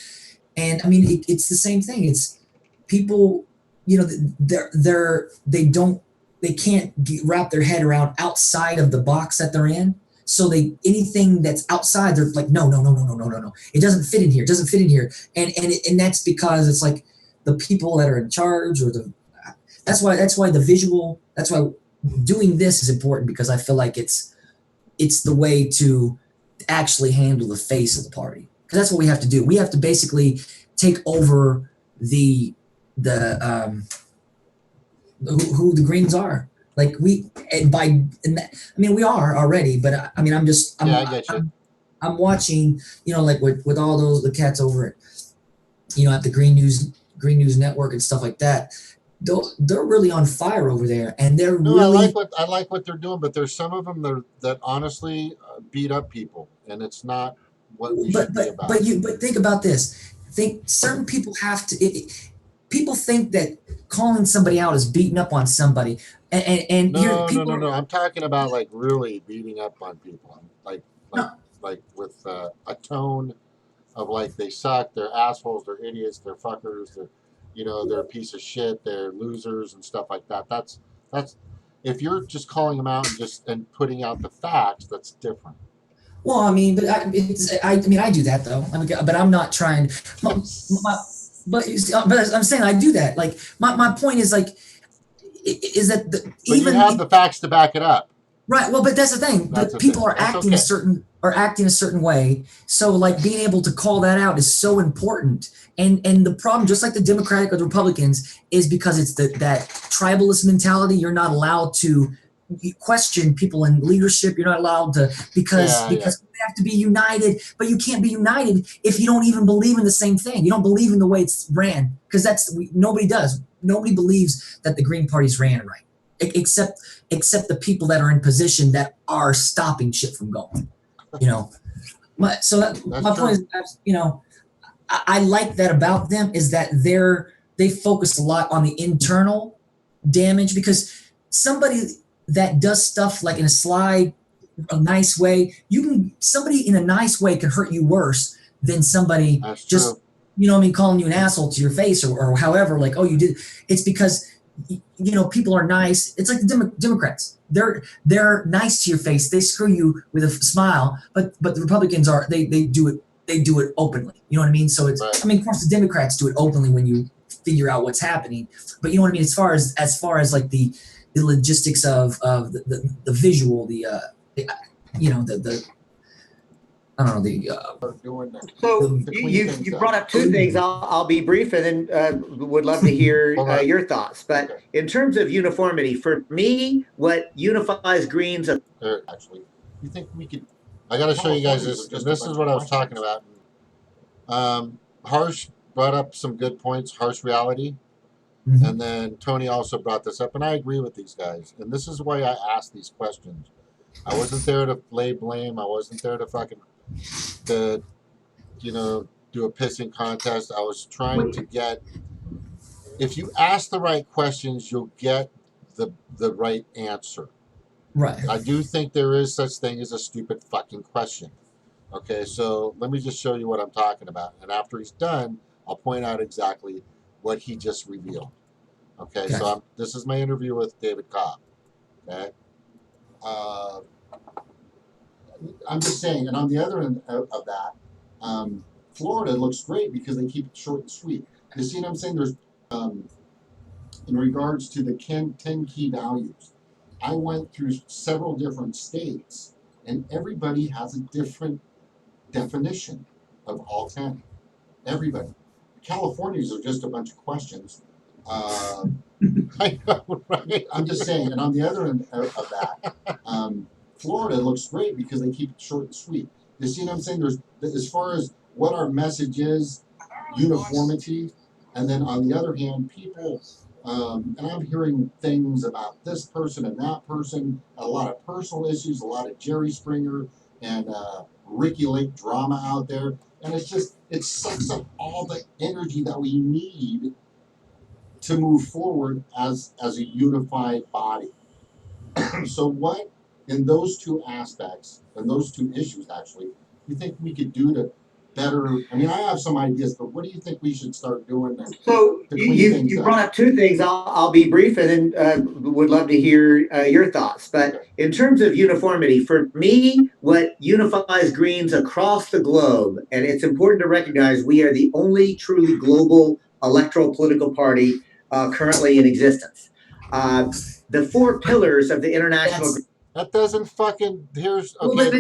And I mean, it's the same thing. It's people, you know, they can't wrap their head around outside of the box that they're in. So anything that's outside, they're like, no. It doesn't fit in here. It doesn't fit in here. And that's because it's like the people that are in charge, or that's why the visual, that's why doing this is important, because I feel like it's the way to actually handle the face of the party. Because that's what we have to do. We have to basically take over who the Greens are. Like we are already, but I mean, I get you. I'm watching, you know, like with all the cats over at, you know, at the Green News Network and stuff like that. They're really on fire over there, and they're really. I like what they're doing, but there's some of them that honestly beat up people, and it's not what we should be about. But think about this. Certain people have to. People think that calling somebody out is beating up on somebody, and no. I'm talking about like really beating up on people, like with a tone of like they suck, they're assholes, they're idiots, they're fuckers, they're a piece of shit, they're losers and stuff like that. That's if you're just calling them out and putting out the facts, that's different. Well, I mean, but I do that though. But I'm not trying. but I'm saying I do that. Like my point is like is that but you have the facts to back it up. Right. Well, but that's the thing. The people are acting a certain way. So like being able to call that out is so important. And the problem, just like the Democratic or the Republicans, is because it's that tribalist mentality. You're not allowed to question people in leadership. You're not allowed to because we have to be united. But you can't be united if you don't even believe in the same thing. You don't believe in the way it's ran, because nobody does. Nobody believes that the Green Party's ran right, except the people that are in position that are stopping shit from going. My point is, I like that about them, is that they focus a lot on the internal damage, because somebody that does stuff like in a nice way, somebody in a nice way can hurt you worse than somebody just, calling you an asshole to your face or however, like, oh, you did. It's because, people are nice. It's like the Democrats. They're nice to your face. They screw you with a smile, but the Republicans they do it openly. You know what I mean? So it's, of course the Democrats do it openly when you figure out what's happening, but you know what I mean? As far as like the logistics of the visual, the I don't know, So you brought up two things. I'll be brief, and then would love to hear your thoughts. But in terms of uniformity, for me, what unifies Greens? Actually, you think we could? I got to show you guys this. This is what I was talking about. Harsh brought up some good points. Harsh reality. Mm-hmm. And then Tony also brought this up, and I agree with these guys. And this is why I asked these questions. I wasn't there to lay blame. I wasn't there to do a pissing contest. I was trying to get, if you ask the right questions, you'll get the right answer. Right. I do think there is such thing as a stupid fucking question. Okay, so let me just show you what I'm talking about. And after he's done, I'll point out exactly what he just revealed. Okay. So this is my interview with David Cobb. Okay. I'm just saying, and on the other end of that, Florida looks great because they keep it short and sweet. You see what I'm saying? There's, in regards to the 10 key values, I went through several different states, and everybody has a different definition of all 10. Everybody. Californians are just a bunch of questions. I know, right? I'm just saying, and on the other end of that, Florida looks great because they keep it short and sweet. You see what I'm saying? There's, as far as what our message is, uniformity, and then on the other hand, people, and I'm hearing things about this person and that person, a lot of personal issues, a lot of Jerry Springer and Ricky Lake drama out there, and it's just, it sucks up all the energy that we need to move forward as a unified body. So what, in those two aspects, and those two issues actually, you think we could do to better, I mean, I have some ideas, but what do you think we should start doing? So you brought up two things. I'll be brief, and then would love to hear your thoughts. But in terms of uniformity, for me, what unifies Greens across the globe, and it's important to recognize we are the only truly global electoral political party currently in existence. The four pillars of the international. That doesn't fucking, here's, okay. Well, but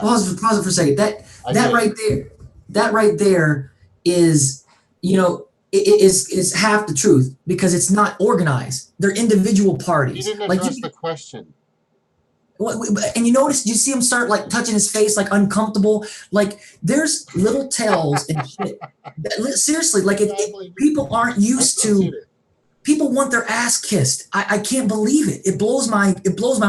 pause it for a second. That right there is, is half the truth, because it's not organized. They're individual parties. You didn't address the question. And you see him start like touching his face, like uncomfortable. Like there's little tells and shit. Seriously, like people aren't used to. People want their ass kissed. I can't believe it. It blows my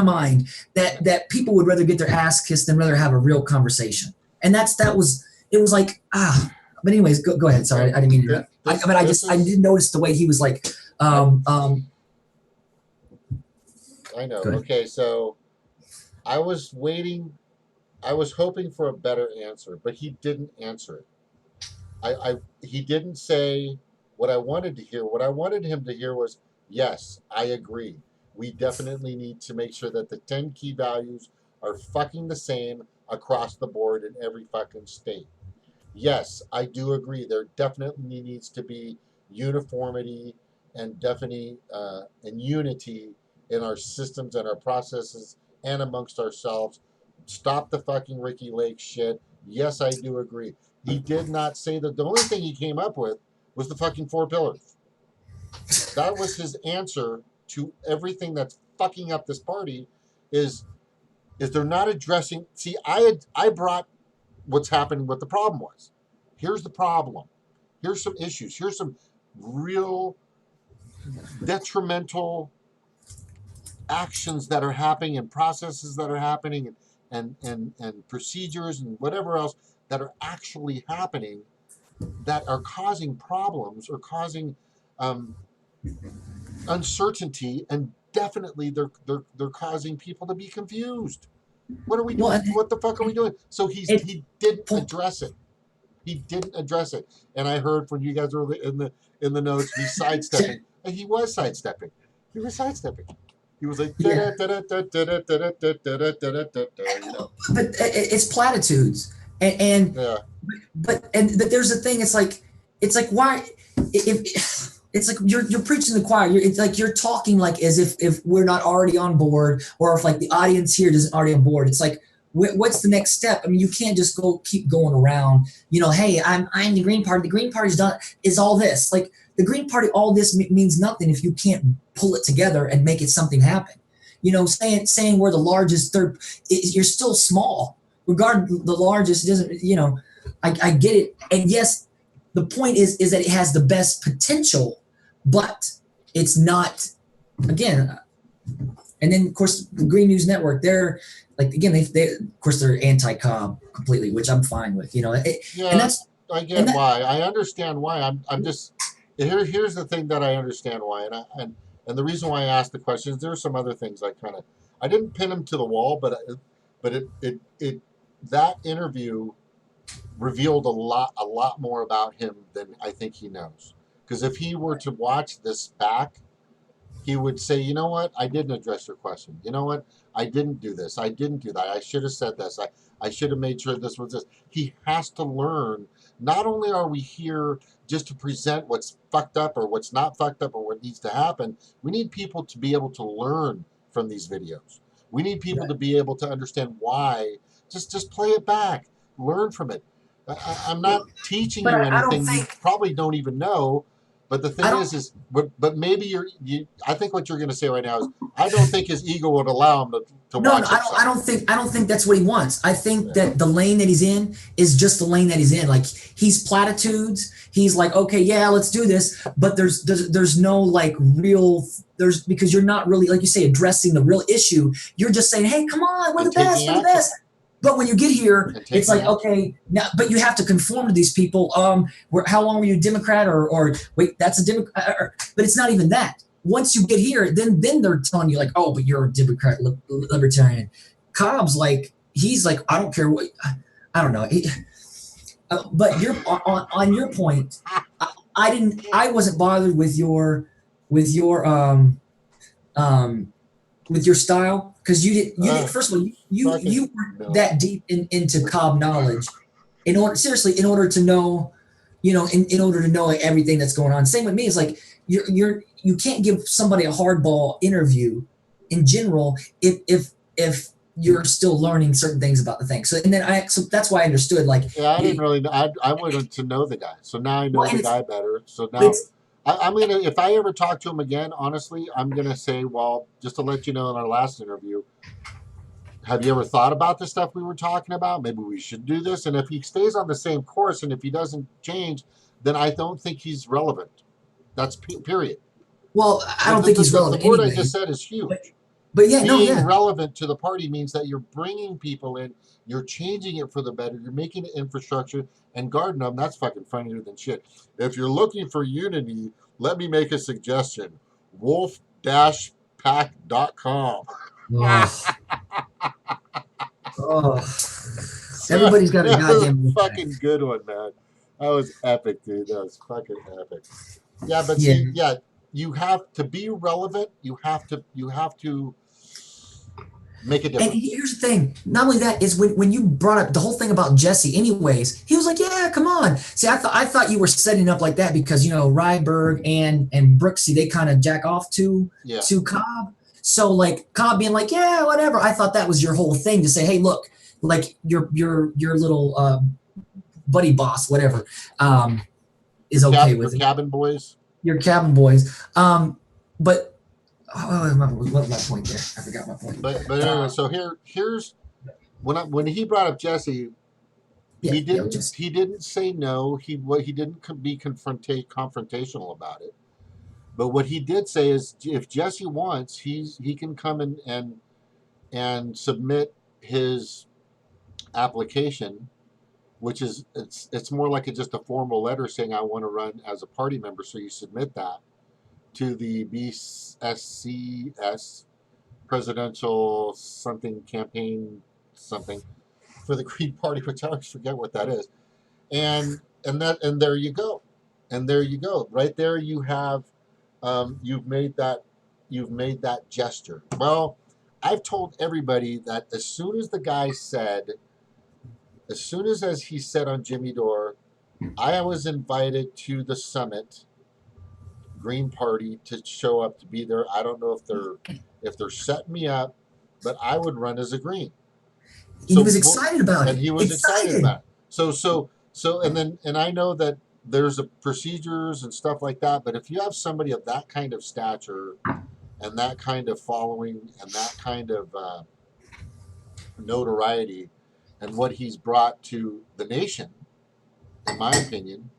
mind that people would rather get their ass kissed than rather have a real conversation. And it was like. But anyways, go ahead. Sorry, I didn't mean to. I did notice the way he was like. I know. Okay, so I was waiting. I was hoping for a better answer, but he didn't answer it. He didn't say what I wanted to hear. What I wanted him to hear was, yes, I agree. We definitely need to make sure that the 10 key values are fucking the same across the board in every fucking state. yes, I do agree. There definitely needs to be uniformity and definitely and unity in our systems and our processes and amongst ourselves. Stop the fucking Ricky Lake shit. Yes, I do agree. He did not say that. The only thing he came up with was the fucking four pillars. That was his answer to everything that's fucking up this party. Is they're not addressing. See, I brought what's happening. What the problem was. Here's the problem. Here's some issues. Here's some real detrimental actions that are happening and processes that are happening and procedures and whatever else that are actually happening that are causing problems or causing um, uncertainty, and definitely they're causing people to be confused. What are we doing? Well, What the fuck are we doing? So it, he didn't address it. He didn't address it. And I heard when you guys were in the notes, he's sidestepping. And he was sidestepping. He was sidestepping. He was like, yeah. you know. But it's platitudes, and Yeah. but there's the thing. It's like why if it's like you're preaching the choir. It's like you're talking like as if we're not already on board, or if like the audience here isn't already on board. It's like what's the next step? I mean, you can't just keep going around. Hey, I'm the Green Party. The Green Party's done is all this. Like the Green Party, all this means nothing if you can't pull it together and make it something happen. Saying we're the largest third, you're still small. Regarding the largest doesn't. I get it, and yes, the point is that it has the best potential, but it's not. Again, and then of course the Green News Network, they're like again they of course they're anti-cob completely, which I'm fine with. Yeah, and that's I get why. I understand why. I'm just here's the thing that I understand why, and the reason why I asked the questions. There are some other things I didn't pin him to the wall, but it that interview revealed a lot more about him than I think he knows. Because if he were to watch this back, he would say, you know what, I didn't address your question. You know what, I didn't do this. I didn't do that. I should have said this. I should have made sure this was this. He has to learn. Not only are we here just to present what's fucked up or what's not fucked up or what needs to happen, we need people to be able to learn from these videos. We need people to be able to understand why. Just play it back. Learn from it. I'm not teaching but you I don't anything you think probably don't even know. But the thing is but maybe I think what you're going to say right now is I don't think his ego would allow him to no, watch himself. I don't think that's what he wants. I think that the lane that he's in is just the lane that he's in. Like he's platitudes. He's like, okay, yeah, let's do this. But there's no like real because you're not really, like you say, addressing the real issue. You're just saying, hey, come on, we're the best, we're the best. But when you get here, it's like, okay, now, but you have to conform to these people. How long were you a Democrat or wait, that's a Democrat? But it's not even that. Once you get here, then they're telling you like, oh, but you're a Democrat, libertarian. Cobb's like, he's like, I don't care what, I don't know. But you're on your point. I wasn't bothered with your style because you didn't. First of all, you weren't that deep into Cobb knowledge. In order to know, in order to know everything that's going on. Same with me. It's like you can't give somebody a hardball interview in general if you're still learning certain things about the thing. So that's why I understood. Like, yeah, I didn't really know. I wanted to know the guy, so now I know the guy better. So now I'm gonna, if I ever talk to him again, honestly, I'm gonna say, well, just to let you know, in our last interview, have you ever thought about the stuff we were talking about? Maybe we should do this. And if he stays on the same course, and if he doesn't change, then I don't think he's relevant. That's period. Well, I don't think he's relevant. The word anyway. I just said is huge. But yeah, being relevant to the party means that you're bringing people in, you're changing it for the better, you're making it infrastructure, and guarding them. That's fucking funnier than shit. If you're looking for unity, let me make a suggestion: wolf-pack.com. Everybody's got a goddamn fucking good one, man. That was epic, dude. That was fucking epic. Yeah, but see, you have to be relevant. You have to Make a And difference. here's the thing. Not only that is when you brought up the whole thing about Jesse anyways, he was like, yeah, come on. See, I thought you were setting up like that because, Ryberg and Brooksy, they kind of jack off to Cobb. So like Cobb being like, yeah, whatever. I thought that was your whole thing to say, hey, look, like your little buddy boss, whatever, is okay with your it. cabin boys. Your cabin boys. But what was my point there? I forgot my point. But anyway, so here's when he brought up Jesse, he didn't say no. He didn't be confrontational about it. But what he did say is, if Jesse wants, he can come in and submit his application, which is it's more like just a formal letter saying I want to run as a party member. So you submit that to the PCSC presidential something campaign something for the Green Party, which I always forget what that is, and there you go, right there you have you've made that gesture. Well, I've told everybody that as soon as he said on Jimmy Dore, I was invited to the summit, Green Party, to show up to be there. I don't know if they're setting me up, but I would run as a Green. He was excited about it. And he was excited about it. So and I know that there's procedures and stuff like that, but if you have somebody of that kind of stature and that kind of following and that kind of notoriety and what he's brought to the nation, in my opinion,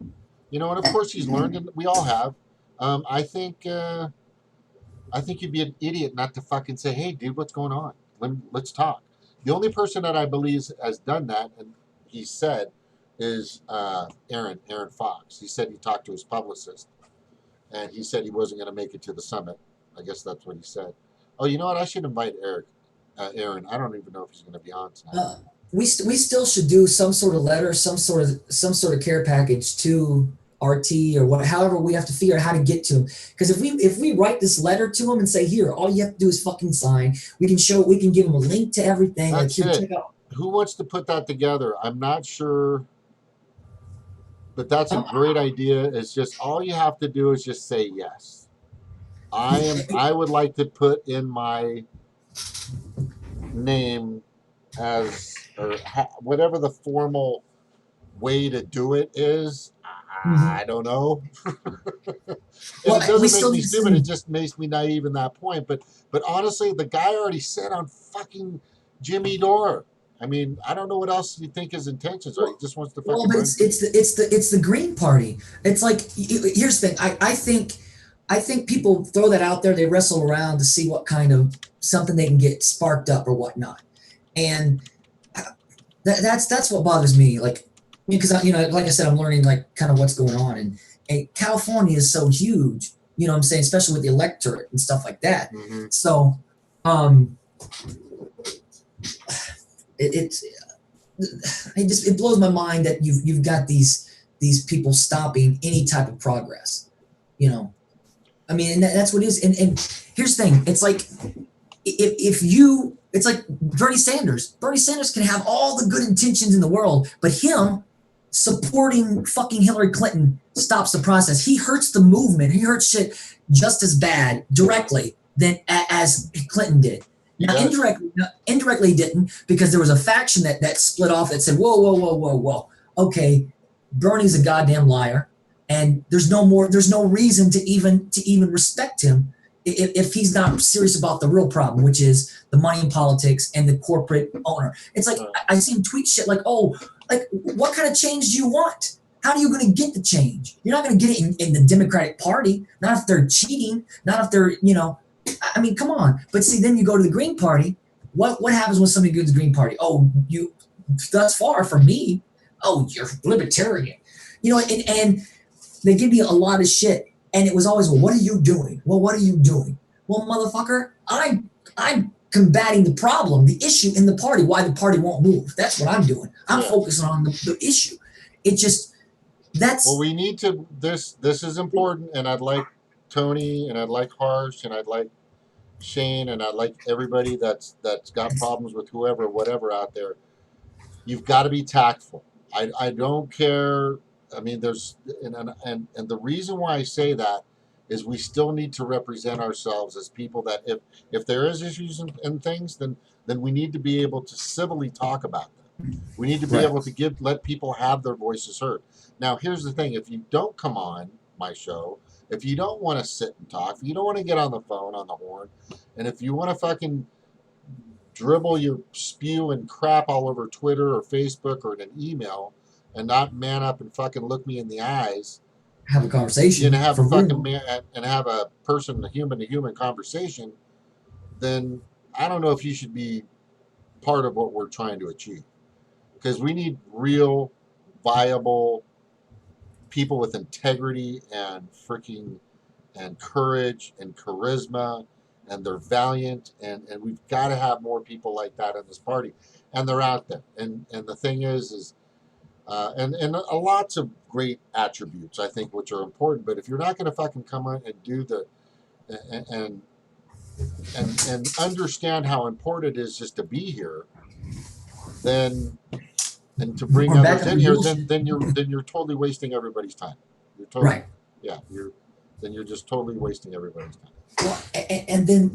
and of course he's learned, and we all have. I think you'd be an idiot not to fucking say, "Hey, dude, what's going on? Let's talk." The only person that I believe has done that, and he said, is Erin Fox. He said he talked to his publicist, and he said he wasn't going to make it to the summit. I guess that's what he said. Oh, you know what? I should invite Erin. I don't even know if he's going to be on tonight. We still should do some sort of letter, some sort of care package to RT or however we have to figure out how to get to him. Because if we write this letter to him and say, here, all you have to do is fucking sign, we can give him a link to everything. That's like, here, it. check out. Who wants to put that together? I'm not sure, but that's a great idea. It's just all you have to do is just say yes. I would like to put in my name as, or whatever the formal way to do it is. I don't know. It doesn't make me stupid. It just makes me naive in that point. But honestly, the guy already said on fucking Jimmy Dore. I mean, I don't know what else you think his intentions are. He just wants to fucking. Well, but it's the Green Party. It's like, here's the thing. I think people throw that out there. They wrestle around to see what kind of something they can get sparked up or whatnot, and that's what bothers me. Like, because like I said, I'm learning like kind of what's going on, and California is so huge. You know what I'm saying, especially with the electorate and stuff like that. Mm-hmm. So, it blows my mind that you've got these people stopping any type of progress. I mean, and that's what it is. And here's the thing: it's like it's like Bernie Sanders. Bernie Sanders can have all the good intentions in the world, but him supporting fucking Hillary Clinton stops the process. He hurts the movement. He hurts shit just as bad directly than as Clinton did. Now, indirectly he didn't, because there was a faction that split off that said, whoa. Okay, Bernie's a goddamn liar, and there's no reason to even respect him if he's not serious about the real problem, which is the money in politics and the corporate owner. It's like, I see him tweet shit like, what kind of change do you want? How are you going to get the change? You're not going to get it in the Democratic Party, not if they're cheating, not if they're, I mean, come on. But see, then you go to the Green Party. What happens when somebody goes to the Green Party? Oh, you, thus far from me. Oh, you're libertarian. And they give you a lot of shit. And it was always, well, what are you doing? Well, what are you doing? Well, motherfucker, I'm combating the problem, the issue in the party, why the party won't move. That's what I'm doing. I'm focusing on the issue. It just, that's. Well, we need to, this is important, and I'd like Tony, and I'd like Harsh, and I'd like Shane, and I like everybody that's got problems with whoever, whatever out there. You've got to be tactful. I don't care. I mean, there's and the reason why I say that is we still need to represent ourselves as people that if there is issues and things, then we need to be able to civilly talk about them. We need to be able to let people have their voices heard. Now, here's the thing: if you don't come on my show, if you don't want to sit and talk, if you don't want to get on the phone on the horn, and if you want to fucking dribble your spew and crap all over Twitter or Facebook or in an email, and not man up and fucking look me in the eyes, have a conversation, and have a fucking real. and have a person, a human to human conversation, then I don't know if you should be part of what we're trying to achieve, because we need real, viable people with integrity and freaking and courage and charisma, and they're valiant, and we've got to have more people like that in this party, and they're out there. And the thing is and lots of great attributes, I think, which are important. But if you're not going to fucking come on and do the and and understand how important it is just to be here, then and to bring others in here, then you're totally wasting everybody's time. You're totally you're just totally wasting everybody's time. Well, and then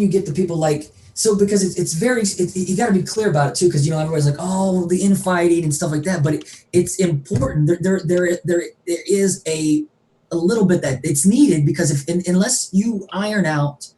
you get the people like, so because it's very, you got to be clear about it too, because everybody's like, oh, the infighting and stuff like that, but it's important. There is a little bit that it's needed, because unless you iron out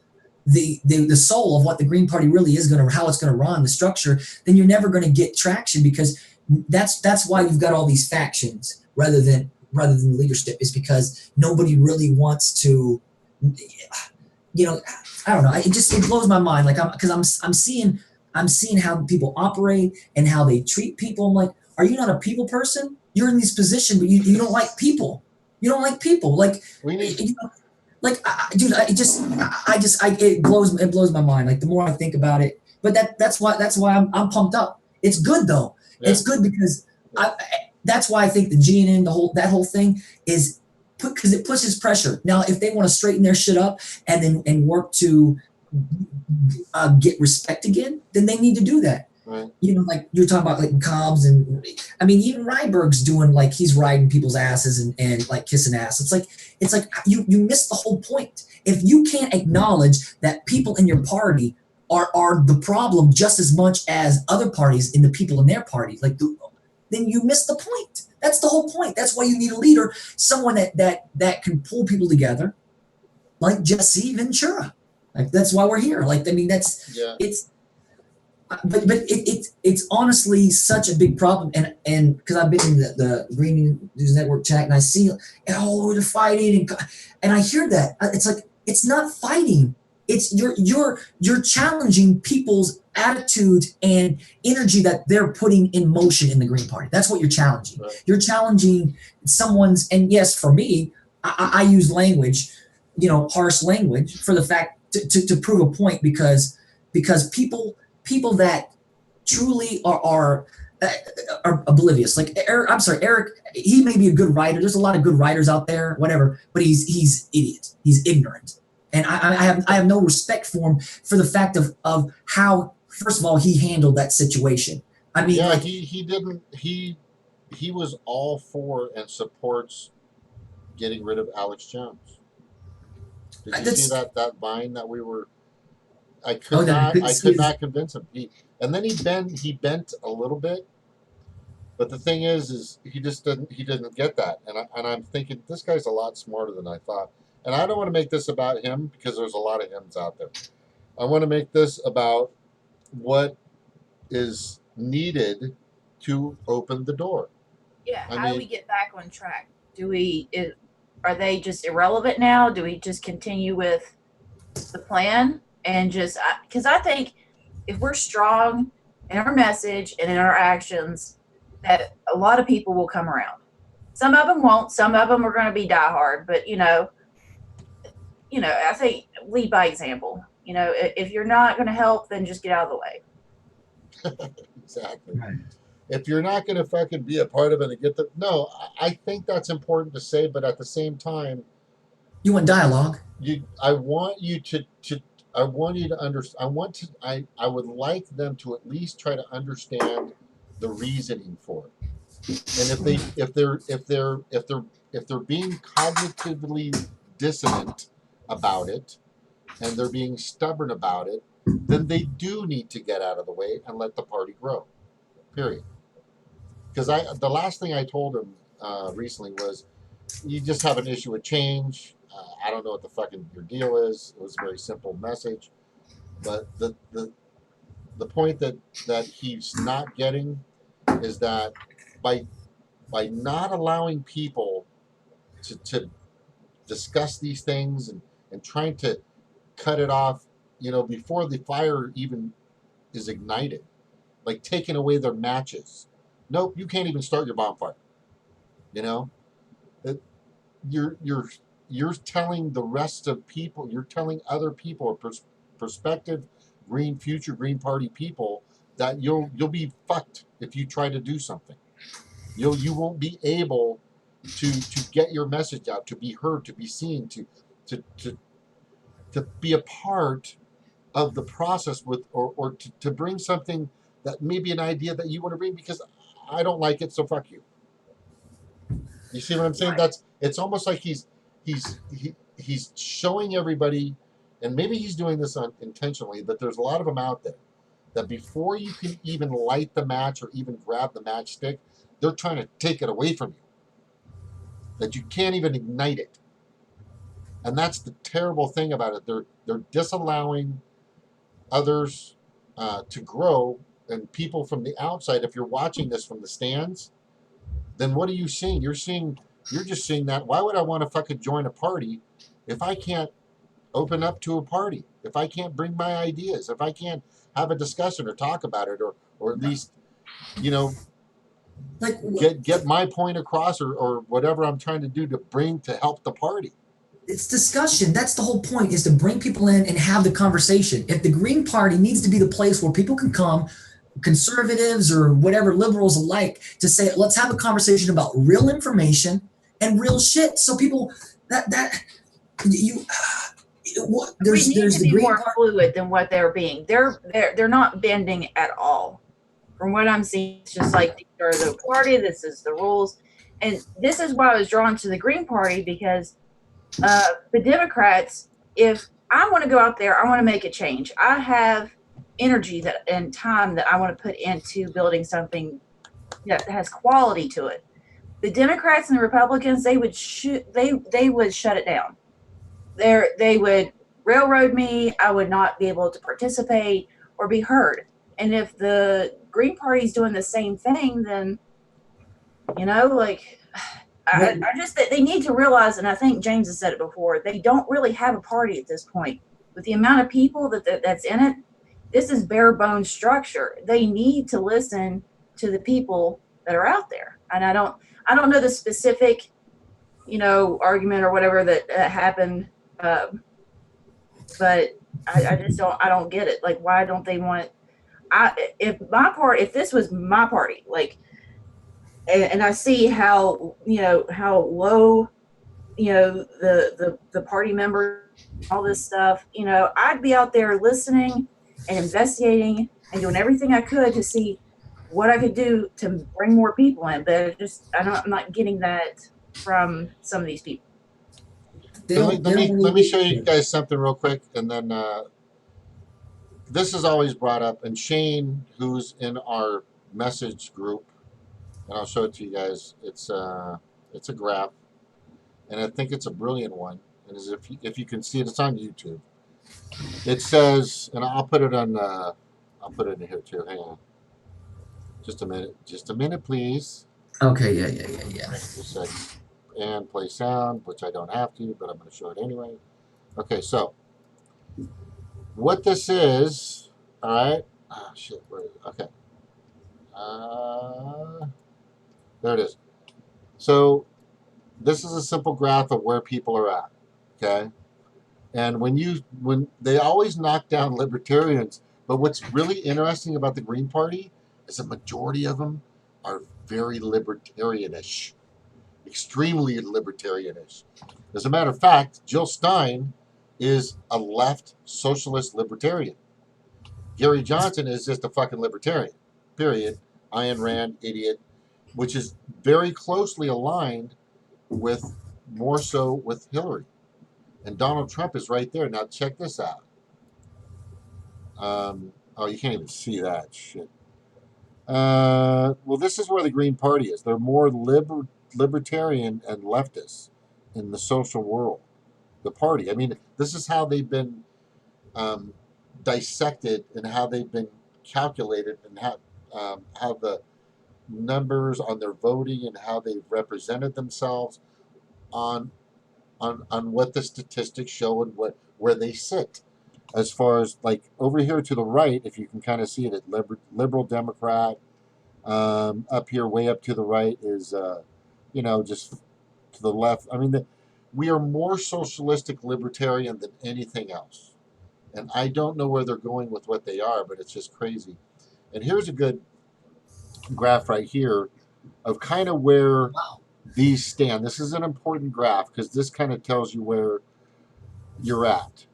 the soul of what the Green Party really is how it's going to run the structure, then you're never going to get traction, because that's why you've got all these factions rather than leadership, is because nobody really wants to. I don't know. It blows my mind. Like I'm seeing how people operate and how they treat people. I'm like, are you not a people person? You're in this position, but you don't like people. You don't like people. Like we need. Dude, it blows my mind. Like the more I think about it, but that's why I'm pumped up. It's good though. Yeah. It's good because that's why I think the GNN, that whole thing is. Because it pushes pressure. Now, if they want to straighten their shit up and work to get respect again, then they need to do that. Right. Like you're talking about like Cobbs, and I mean even Ryberg's doing, like, he's riding people's asses and like kissing ass. It's like you miss the whole point. If you can't acknowledge that people in your party are the problem just as much as other parties in the people in their party, then you miss the point. That's the whole point. That's why you need a leader, someone that can pull people together, like Jesse Ventura. Like that's why we're here. Like I mean, it's honestly such a big problem. And because I've been in the Green News Network chat, and I see all over the fighting, and I hear that it's like it's not fighting. It's you're challenging people's attitude and energy that they're putting in motion in the Green Party. That's what you're challenging. Right. You're challenging someone's, and yes, for me, I use language, harsh language, for the fact to prove a point, because people that truly are oblivious. Like Eric, he may be a good writer. There's a lot of good writers out there, whatever, but he's idiot. He's ignorant. And I have no respect for him for the fact of how, first of all, he handled that situation. I mean, yeah, he was all for and supports getting rid of Alex Jones. Did you see that vine that we were? I could not convince him. He bent a little bit, but the thing is he didn't get that, and I'm thinking this guy's a lot smarter than I thought. And I don't want to make this about him, because there's a lot of hims out there. I want to make this about what is needed to open the door. Yeah, how do we get back on track? Are they just irrelevant now? Do we just continue with the plan and because I think if we're strong in our message and in our actions, that a lot of people will come around. Some of them won't. Some of them are going to be diehard, but I think lead by example. If you're not going to help, then just get out of the way. Exactly. Right. If you're not going to fucking be a part of it and I think that's important to say, but at the same time, you want dialogue. I want you to I want you to understand. I would like them to at least try to understand the reasoning for it. And if they're being cognitively dissonant about it, and they're being stubborn about it, then they do need to get out of the way and let the party grow. Period. Because the last thing I told him recently was, you just have an issue with change. I don't know what the fucking your deal is. It was a very simple message, but the point that he's not getting is that by not allowing people to discuss these things and trying to cut it off, before the fire even is ignited, like taking away their matches. Nope, you can't even start your bonfire. You know, It- you're telling the rest of people, you're telling other people, prospective future Green Party people, that you'll be fucked if you try to do something. You won't be able to get your message out, to be heard, to be seen, to to to be a part of the process with, or to bring something that may be an idea that you want to bring, because I don't like it, so fuck you. You see what I'm saying? Right. It's almost like he's showing everybody, and maybe he's doing this intentionally, that there's a lot of them out there that before you can even light the match or even grab the matchstick, they're trying to take it away from you. That you can't even ignite it. And that's the terrible thing about it. They're disallowing others to grow, and people from the outside. If you're watching this from the stands, then what are you seeing? You're just seeing that. Why would I want to fucking join a party if I can't open up to a party? If I can't bring my ideas? If I can't have a discussion or talk about it, or at least, Like, get my point across, or whatever I'm trying to do to help the party. it's discussion. That's the whole point, is to bring people in and have the conversation. If the Green Party needs to be the place where people can come, conservatives or whatever, liberals alike, to say, let's have a conversation about real information and real shit. So people that you there's We need to the be Green more Party. fluid than what they're being. They're not bending at all. From what I'm seeing, it's just like, these are the party. This is the rules, and this is why I was drawn to the Green Party, because the Democrats, if I want to go out there, I want to make a change. I have energy and time that I want to put into building something that has quality to it. The Democrats and the Republicans, they would they would shut it down. They would railroad me. I would not be able to participate or be heard. And if the Green Party is doing the same thing, then like, I just, they need to realize, and I think James has said it before, they don't really have a party at this point. With the amount of people that's in it, this is bare bones structure. They need to listen to the people that are out there. And I don't know the specific, argument or whatever that happened, but I just don't get it. Like, why don't they want? If this was my party, like, and I see how how low the party members, all this stuff, I'd be out there listening and investigating and doing everything I could to see what I could do to bring more people in. But I'm not getting that from some of these people. Let me show you guys something real quick, and then this is always brought up. And Shane, who's in our message group, and I'll show it to you guys. It's a graph, and I think it's a brilliant one. And as if you can see it, it's on YouTube. It says, and I'll put it on. I'll put it in here too. Hang on, just a minute, please. Okay, yeah. Just a second. And play sound, which I don't have to, but I'm going to show it anyway. Okay, so what this is, all right. Oh shit, where is it? Okay. There it is. So this is a simple graph of where people are at. Okay. And when they always knock down libertarians, but what's really interesting about the Green Party is a majority of them are very libertarianish, extremely libertarianish. As a matter of fact, Jill Stein is a left socialist libertarian. Gary Johnson is just a fucking libertarian, period. Ayn Rand, idiot, which is very closely aligned with, more so with Hillary. And Donald Trump is right there. Now check this out. Oh, you can't even see that shit. Well, this is where the Green Party is. They're more libertarian and leftist in the social world. The party. I mean, this is how they've been dissected and how they've been calculated, and how the numbers on their voting and how they've represented themselves on what the statistics show and where they sit. As far as like over here to the right, if you can kind of see it, liberal Democrat. Up here, way up to the right is, just to the left. I mean, we are more socialistic libertarian than anything else. And I don't know where they're going with what they are, but it's just crazy. And here's a good graph right here of kind of where these stand. This is an important graph because this kind of tells you where you're at.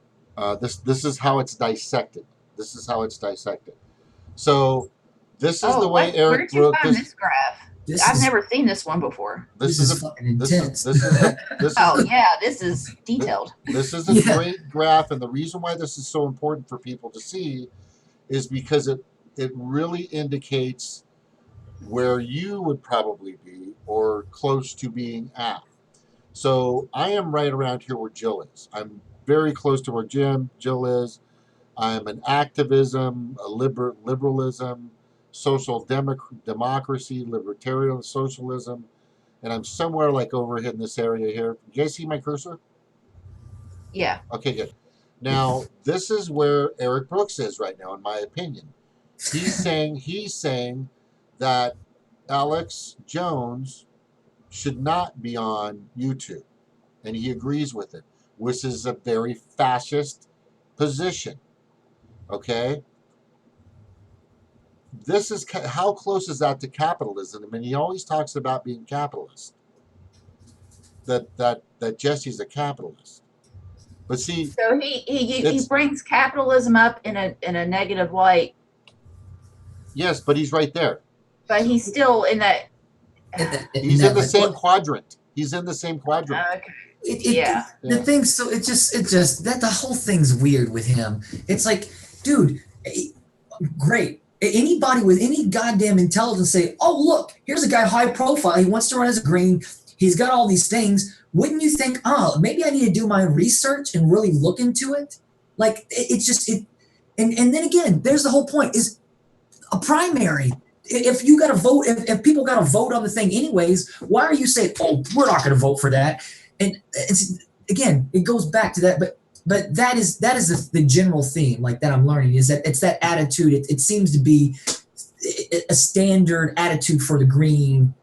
This is how it's dissected. This is how it's dissected. So this is the way where Eric did you broke find this. this graph? I've never seen this one before. This is fucking intense. Oh yeah, this is detailed. This is a great graph, and the reason why this is so important for people to see is because it really indicates where you would probably be or close to being at. So I am right around here where Jill is. I'm very close to where Jill is. I'm an activism, a liberalism, social democracy, libertarian socialism, and I'm somewhere like over here in this area here. You guys see my cursor? Yeah. Okay, good. Now, this is where Eric Brooks is right now, in my opinion. He's saying that Alex Jones should not be on YouTube, and he agrees with it, which is a very fascist position. Okay? This is how close is that to capitalism? I mean, he always talks about being capitalist. That Jesse's a capitalist. But see, so he brings capitalism up in a negative light. Yes, but he's right there. But he's still in that. He's in the same quadrant. He's in the same quadrant. Okay. The thing, so it just that the whole thing's weird with him. It's like, dude, great. Anybody with any goddamn intelligence say, oh, look, here's a guy high profile. He wants to run as a green. He's got all these things. Wouldn't you think, oh, maybe I need to do my research and really look into it? Like, it's just, and then again, there's the whole point is a primary. If you got to vote, if people got to vote on the thing anyways, why are you saying, oh, we're not going to vote for that? And it's, again, it goes back to that, but that is the general theme, like that I'm learning, is that it's that attitude. It seems to be a standard attitude for the green,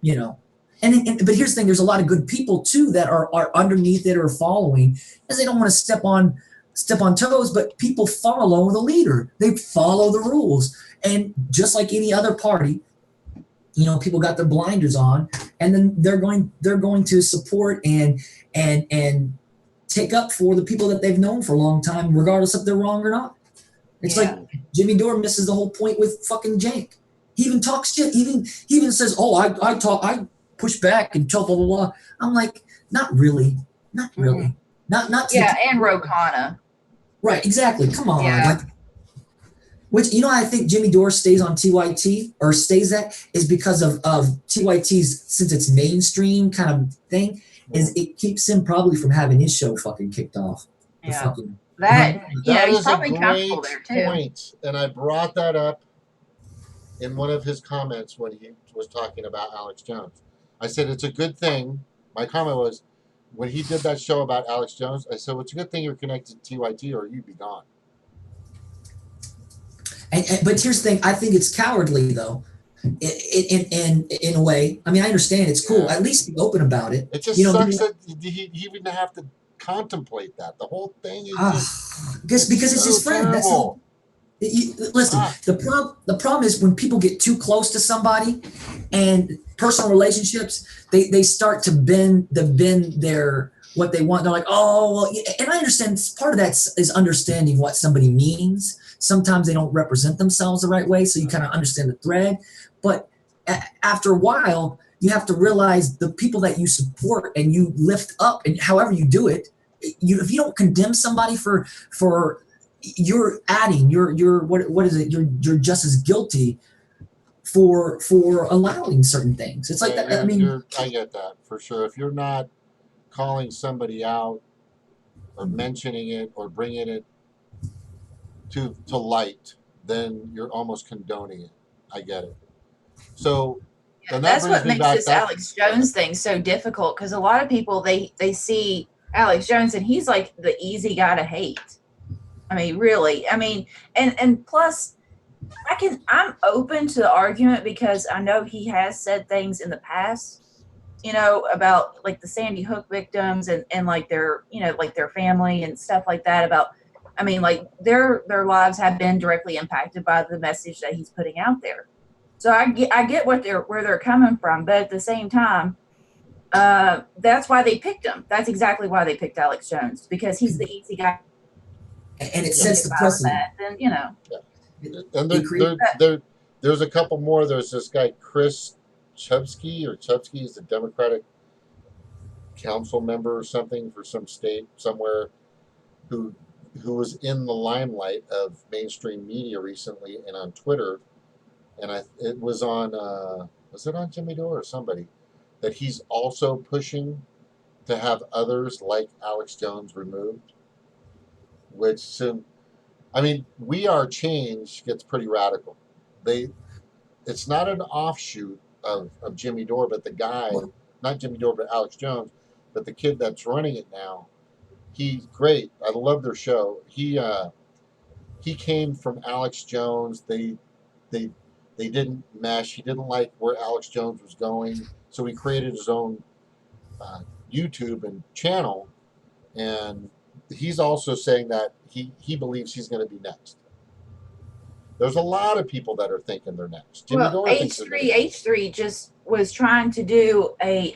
you know. But here's the thing: there's a lot of good people too that are underneath it or following, as they don't want to step on toes. But people follow the leader; they follow the rules, and just like any other party, you know, people got their blinders on, and then they're going to support and take up for the people that they've known for a long time, regardless if they're wrong or not. It's like Jimmy Dore misses the whole point with fucking Jank. He even talks shit. He even says, "Oh, I push back and blah blah blah." I'm like, not really. Mm-hmm. Not. And Rokana. Right. Exactly. Come on. Yeah. Like, which, you know, I think Jimmy Dore stays on TYT or stays at is because of TYT's, since it's mainstream kind of thing, is it keeps him probably from having his show fucking kicked off. Yeah. He's probably comfortable there too. Point, and I brought that up in one of his comments when he was talking about Alex Jones. I said it's a good thing. My comment was, when he did that show about Alex Jones, I said, well, it's a good thing you're connected to TYT or you'd be gone. But here's the thing: I think it's cowardly, though. In a way, I mean, I understand it's cool. At least be open about it. It just sucks that he even have to contemplate that. The whole thing is because it's his friend. Terrible. Listen, the problem is when people get too close to somebody, and personal relationships, they start to bend their what they want. They're like, oh, well, yeah. And I understand part of that is understanding what somebody means. Sometimes they don't represent themselves the right way, so you kind of understand the thread. But after a while, you have to realize the people that you support and you lift up, and however you do it, if you don't condemn somebody for you're adding, what is it? You're just as guilty for allowing certain things. It's like that. I mean, I get that for sure. If you're not calling somebody out or mentioning it or bringing it to light, then you're almost condoning it. I get it. So yeah, that's what makes this Alex Jones thing so difficult, because a lot of people they see Alex Jones and he's like the easy guy to hate. I mean, really. I mean, and plus I'm open to the argument because I know he has said things in the past, you know, about like the Sandy Hook victims and like their, you know, like their family and stuff like that about, I mean, like their lives have been directly impacted by the message that he's putting out there. So I get where they're coming from, but at the same time, that's why they picked him. That's exactly why they picked Alex Jones, because he's the easy guy. And it sets the precedent. Then, you know. Yeah. And there's a couple more. There's this guy Chris Chubsky is a Democratic council member or something for some state somewhere, who was in the limelight of mainstream media recently and on Twitter, and it was on was it on Jimmy Dore or somebody, that he's also pushing to have others like Alex Jones removed, which I mean, We Are Change gets pretty radical. It's not an offshoot of Jimmy Dore, but the guy, not Jimmy Dore, but Alex Jones, but the kid that's running it now, he's great. I love their show. He came from Alex Jones. They didn't mesh. He didn't like where Alex Jones was going, so he created his own YouTube and channel, and he's also saying that he believes he's going to be next. There's a lot of people that are thinking they're next. Jimmy Dore H3 just was trying to do a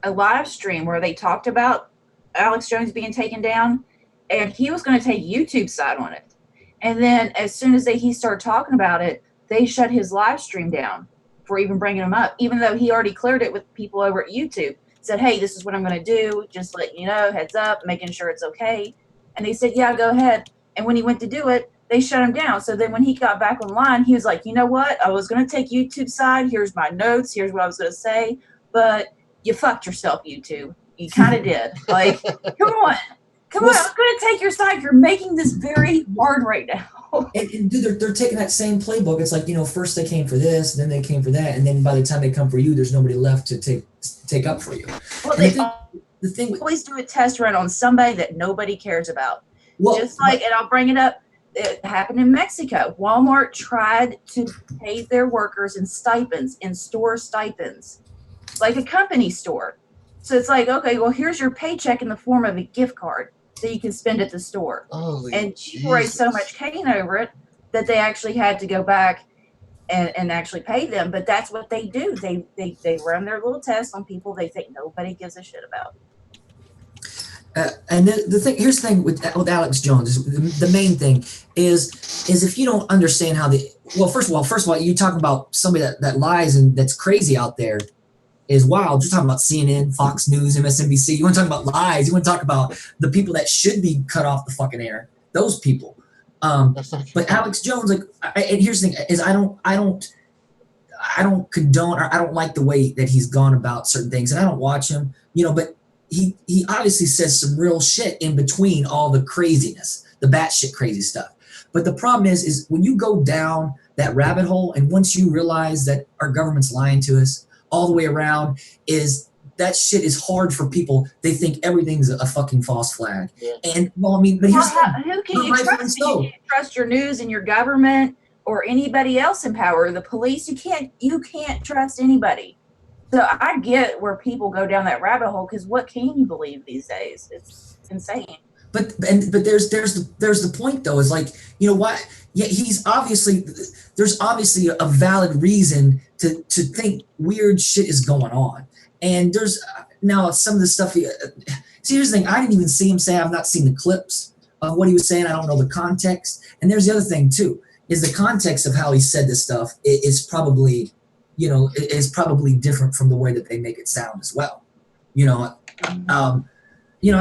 live stream where they talked about Alex Jones being taken down, and he was going to take YouTube's side on it. And then as soon as he started talking about it, they shut his live stream down for even bringing him up, even though he already cleared it with people over at YouTube. Said, hey, this is what I'm going to do. Just letting you know, heads up, making sure it's okay. And they said, yeah, go ahead. And when he went to do it, they shut him down. So then when he got back online, he was like, you know what? I was going to take YouTube's side. Here's my notes. Here's what I was going to say. But you fucked yourself, YouTube. You kind of did. Like, come on. Come on. I was going to take your side. You're making this very hard right now. And dude, they're taking that same playbook. It's like, you know, first they came for this, and then they came for that. And then by the time they come for you, there's nobody left to take up for you. Well, the thing always do a test run on somebody that nobody cares about. Well, just like, and I'll bring it up, it happened in Mexico. Walmart tried to pay their workers in stipends, in store stipends, like a company store. So it's like, okay, well, here's your paycheck in the form of a gift card that you can spend at the store. And people raised so much cane over it that they actually had to go back and actually pay them. But that's what they do. They run their little tests on people they think nobody gives a shit about. And here's the thing with Alex Jones. The main thing is if you don't understand how first of all, you talk about somebody that lies and that's crazy out there is wild. You're talking about CNN, Fox News, MSNBC. You want to talk about lies. You want to talk about the people that should be cut off the fucking air. Those people. But Alex Jones, like, and here's the thing: is I don't condone, or I don't like the way that he's gone about certain things, and I don't watch him, you know. But he obviously says some real shit in between all the craziness, the batshit crazy stuff. But the problem is when you go down that rabbit hole, and once you realize that our government's lying to us all the way around, is that shit is hard for people. They think everything's a fucking false flag. Yeah. And well, I mean, but here's who can you trust? You can't trust your news and your government or anybody else in power, the police. You can't trust anybody. So I get where people go down that rabbit hole, because what can you believe these days? It's insane. But there's the point though, is like, you know what? Yeah, there's obviously a valid reason to think weird shit is going on. And now some of the stuff. See, here's the thing. I didn't even see him say. I've not seen the clips of what he was saying. I don't know the context. And there's the other thing too. Is the context of how he said this stuff is probably, is probably different from the way that they make it sound as well. I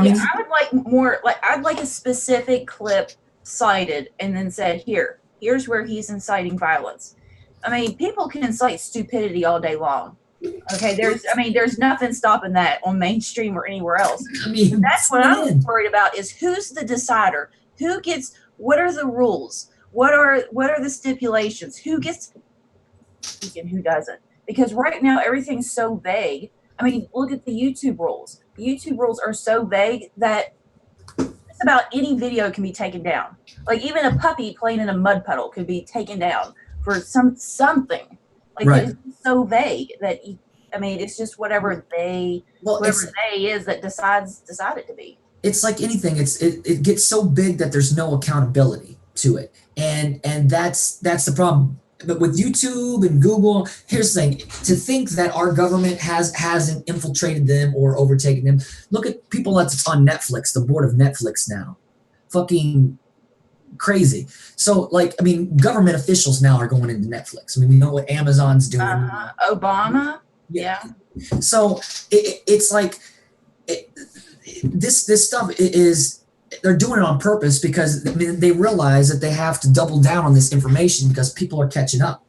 mean, I would like more. I'd like a specific clip cited and then said, here's where he's inciting violence. I mean, people can incite stupidity all day long. Okay, there's nothing stopping that on mainstream or anywhere else. I mean, that's what I'm worried about is who's the decider? Who gets, what are the rules? What are the stipulations? Who gets and who doesn't? Because right now everything's so vague. I mean, look at the YouTube rules. The YouTube rules are so vague that just about any video can be taken down. Like even a puppy playing in a mud puddle could be taken down for something. Like right. It's so vague that it's just whatever they is that decided to be. It's like anything. It gets so big that there's no accountability to it, and that's the problem. But with YouTube and Google, here's the thing: to think that our government hasn't infiltrated them or overtaken them. Look at people that's on Netflix, the board of Netflix now, fucking crazy. So government officials now are going into Netflix. I mean, we know what Amazon's doing. Obama. Yeah. So it's like this stuff is. They're doing it on purpose because they realize that they have to double down on this information because people are catching up,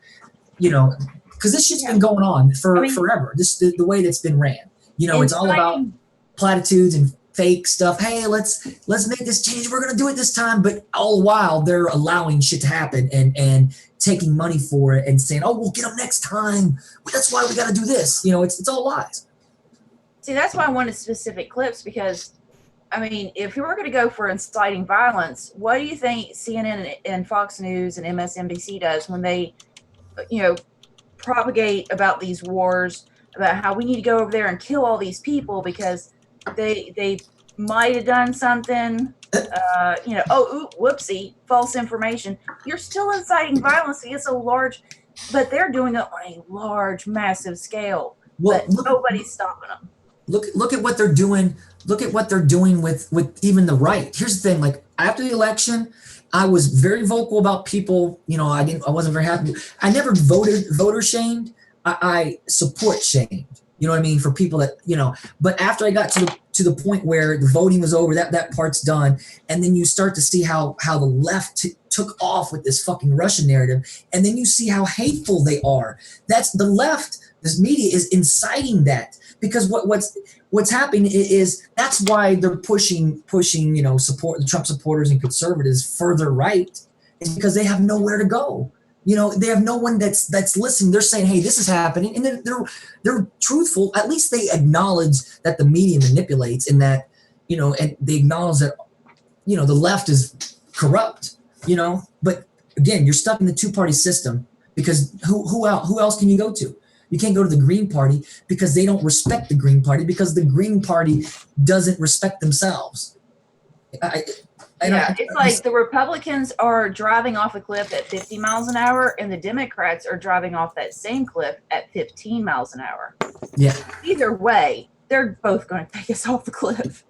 because this shit's been going on forever. This the way that's been ran. It's all about platitudes and fake stuff. Hey, let's make this change. We're gonna do it this time, but all the while they're allowing shit to happen and taking money for it and saying, "Oh, we'll get them next time. That's why we got to do this." It's all lies. See, that's why I wanted specific clips because. I mean, if you were going to go for inciting violence, what do you think CNN and Fox News and MSNBC does when they, propagate about these wars, about how we need to go over there and kill all these people because they might have done something, whoopsie, false information. You're still inciting violence against but they're doing it on a large, massive scale. But nobody's stopping them. Look at what they're doing. Look at what they're doing with even the right. Here's the thing, after the election, I was very vocal about people, I wasn't very happy. I never voter shamed. I support shamed. You know what I mean? For people that, but after I got to the point where the voting was over, that part's done. And then you start to see how the left took off with this fucking Russian narrative. And then you see how hateful they are. That's the left. This media is inciting that. Because what's happening is that's why they're pushing support the Trump supporters and conservatives further right is because they have nowhere to go. They have no one that's listening. They're saying, hey, this is happening, and they're truthful. At least they acknowledge that the media manipulates and that and they acknowledge that the left is corrupt. But again, you're stuck in the two-party system because who else can you go to? You can't go to the Green Party because they don't respect the Green Party because the Green Party doesn't respect themselves. It's like the Republicans are driving off a cliff at 50 miles an hour and the Democrats are driving off that same cliff at 15 miles an hour. Yeah. Either way, they're both going to take us off the cliff.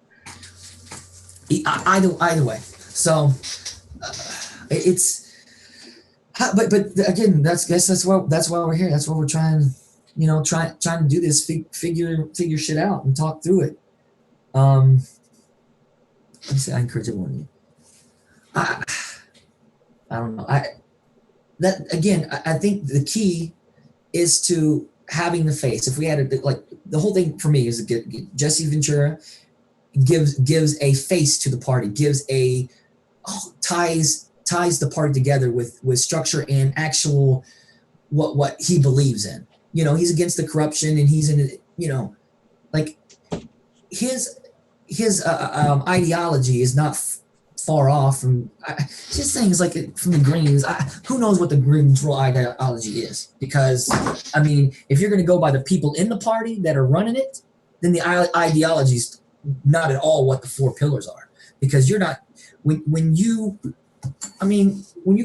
Either way. So but again, that's why we're here. That's why we're trying to do this, figure shit out and talk through it. I encourage everyone. I don't know. I think the key is to having the face. If we had the whole thing for me is to get Jesse Ventura gives a face to the party, ties the party together with structure and actual what he believes in. He's against the corruption and he's in his ideology is not far off from just things from the Greens. Who knows what the Greens' real ideology is? Because if you're going to go by the people in the party that are running it, then the ideology is not at all what the four pillars are. Because you're not when you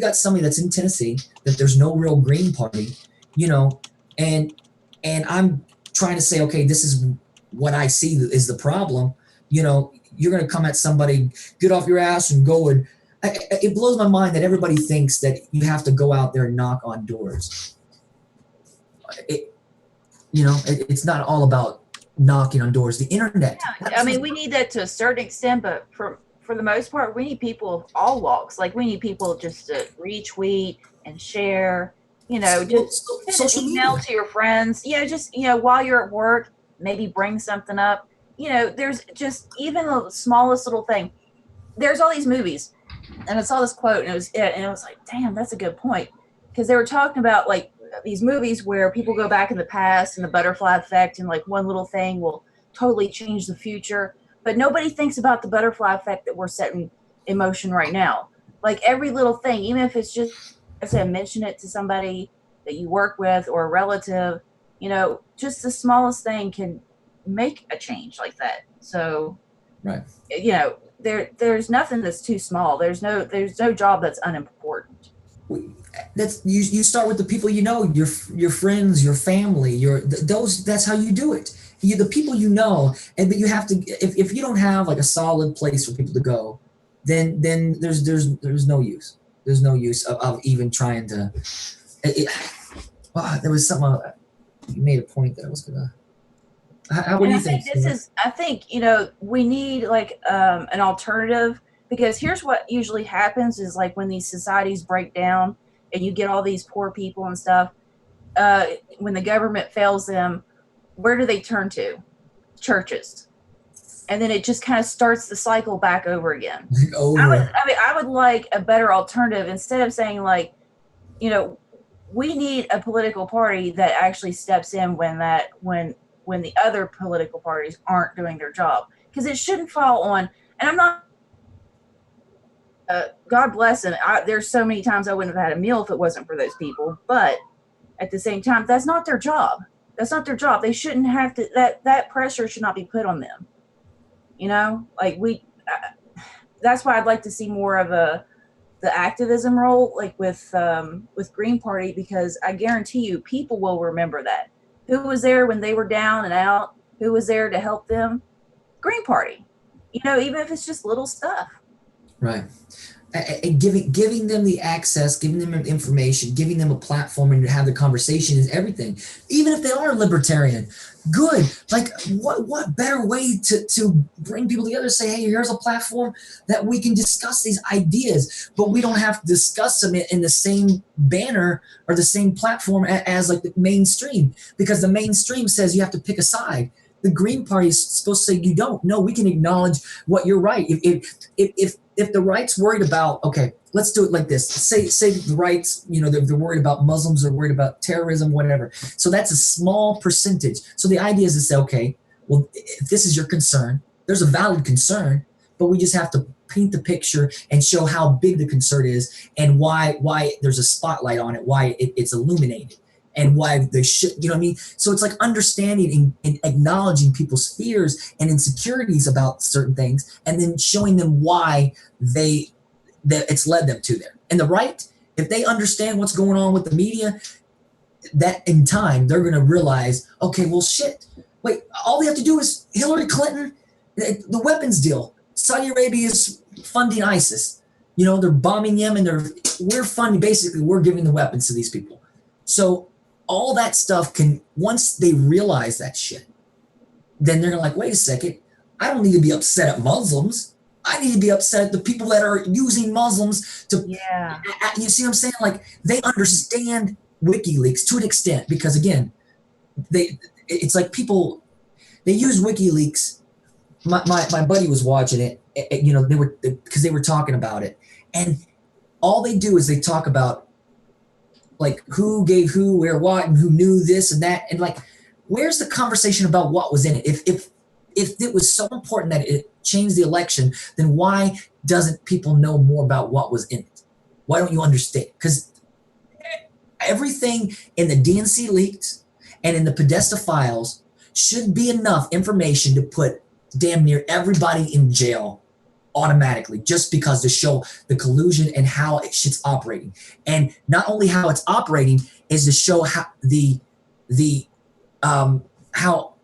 got somebody that's in Tennessee that there's no real Green Party, and I'm trying to say, okay, this is what I see is the problem. You know, you're going to come at somebody, get off your ass and go, and it blows my mind that everybody thinks that you have to go out there and knock on doors. It's not all about knocking on doors. The internet. Yeah, I mean, we need that to a certain extent, but for the most part, we need people of all walks. Like, we need people just to retweet and share. Just send an email to your friends. Just while you're at work, maybe bring something up. There's just even the smallest little thing. There's all these movies, and I saw this quote, and it was like, damn, that's a good point, because they were talking about like these movies where people go back in the past and the butterfly effect, and like one little thing will totally change the future, but nobody thinks about the butterfly effect that we're setting in motion right now. Like every little thing, even if it's just, I said, mention it to somebody that you work with or a relative, just the smallest thing can make a change like that. So, right. There's nothing that's too small. There's no job that's unimportant. That's you start with the people your friends, your family, that's how you do it. The people but you have to, if you don't have like a solid place for people to go, then there's no use. There's no use of even trying to. There was something you made a point that I was gonna. What do you think? I think we need like an alternative, because here's what usually happens is like when these societies break down and you get all these poor people and stuff, when the government fails them, where do they turn to? Churches. And then it just kind of starts the cycle back over again. I would like a better alternative, instead of saying like, we need a political party that actually steps in when the other political parties aren't doing their job, because it shouldn't fall on. And I'm not. God bless them. There's so many times I wouldn't have had a meal if it wasn't for those people. But at the same time, that's not their job. That's not their job. They shouldn't have to. That pressure should not be put on them. That's why I'd like to see more of the activism role, like with Green Party, because I guarantee you, people will remember that. Who was there when they were down and out? Who was there to help them? Green Party. Even if it's just little stuff. Right. And giving them the access, giving them information, giving them a platform and to have the conversation is everything. Even if they are libertarian, good. Like what better way to bring people together, say, hey, here's a platform that we can discuss these ideas, but we don't have to discuss them in the same banner or the same platform as like the mainstream, because the mainstream says you have to pick a side. The Green Party is supposed to say you don't. No, we can acknowledge what you're right. If the right's worried about, okay, let's do it like this. Say the right's, they're worried about Muslims, they're worried about terrorism, whatever. So that's a small percentage. So the idea is to say, okay, well, if this is your concern, there's a valid concern, but we just have to paint the picture and show how big the concern is and why there's a spotlight on it, why it's illuminated. And why they should, you know what I mean? So it's like understanding and acknowledging people's fears and insecurities about certain things, and then showing them why that it's led them to there. And the right, if they understand what's going on with the media, that in time they're going to realize, okay, well, shit. Wait, all they have to do is Hillary Clinton, the weapons deal. Saudi Arabia is funding ISIS. They're bombing Yemen. We're funding. Basically, we're giving the weapons to these people. So all that stuff can, once they realize that shit, then they're like, wait a second, I don't need to be upset at Muslims. I need to be upset at the people that are using Muslims to, you see what I'm saying? Like, they understand WikiLeaks to an extent, because again, it's like people, they use WikiLeaks. My buddy was watching it, because they were talking about it. And all they do is they talk about like who gave who, where, what, and who knew this and that. And like, where's the conversation about what was in it? If it was so important that it changed the election, then why doesn't people know more about what was in it? Why don't you understand? Because everything in the DNC leaks and in the Podesta files should be enough information to put damn near everybody in jail automatically, just because to show the collusion and how shit's operating. And not only how it's operating, is to show how how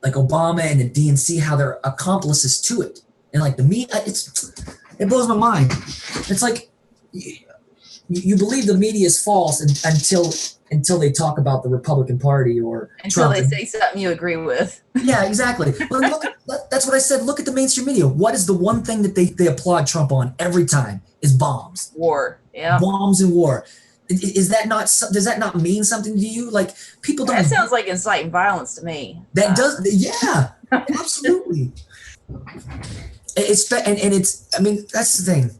like Obama and the DNC, how they're accomplices to it. And like the media, it blows my mind. It's like you believe the media is false until they talk about the Republican Party or until Trump. They say something you agree with. Yeah, exactly. But that's what I said. Look at the mainstream media. What is the one thing that they applaud Trump on every time is bombs. War. Yeah. Bombs and war. Is that not? Does that not mean something to you? Like people don't. That sounds like inciting violence to me. That does. Yeah, absolutely. It's and it's. I mean, that's the thing.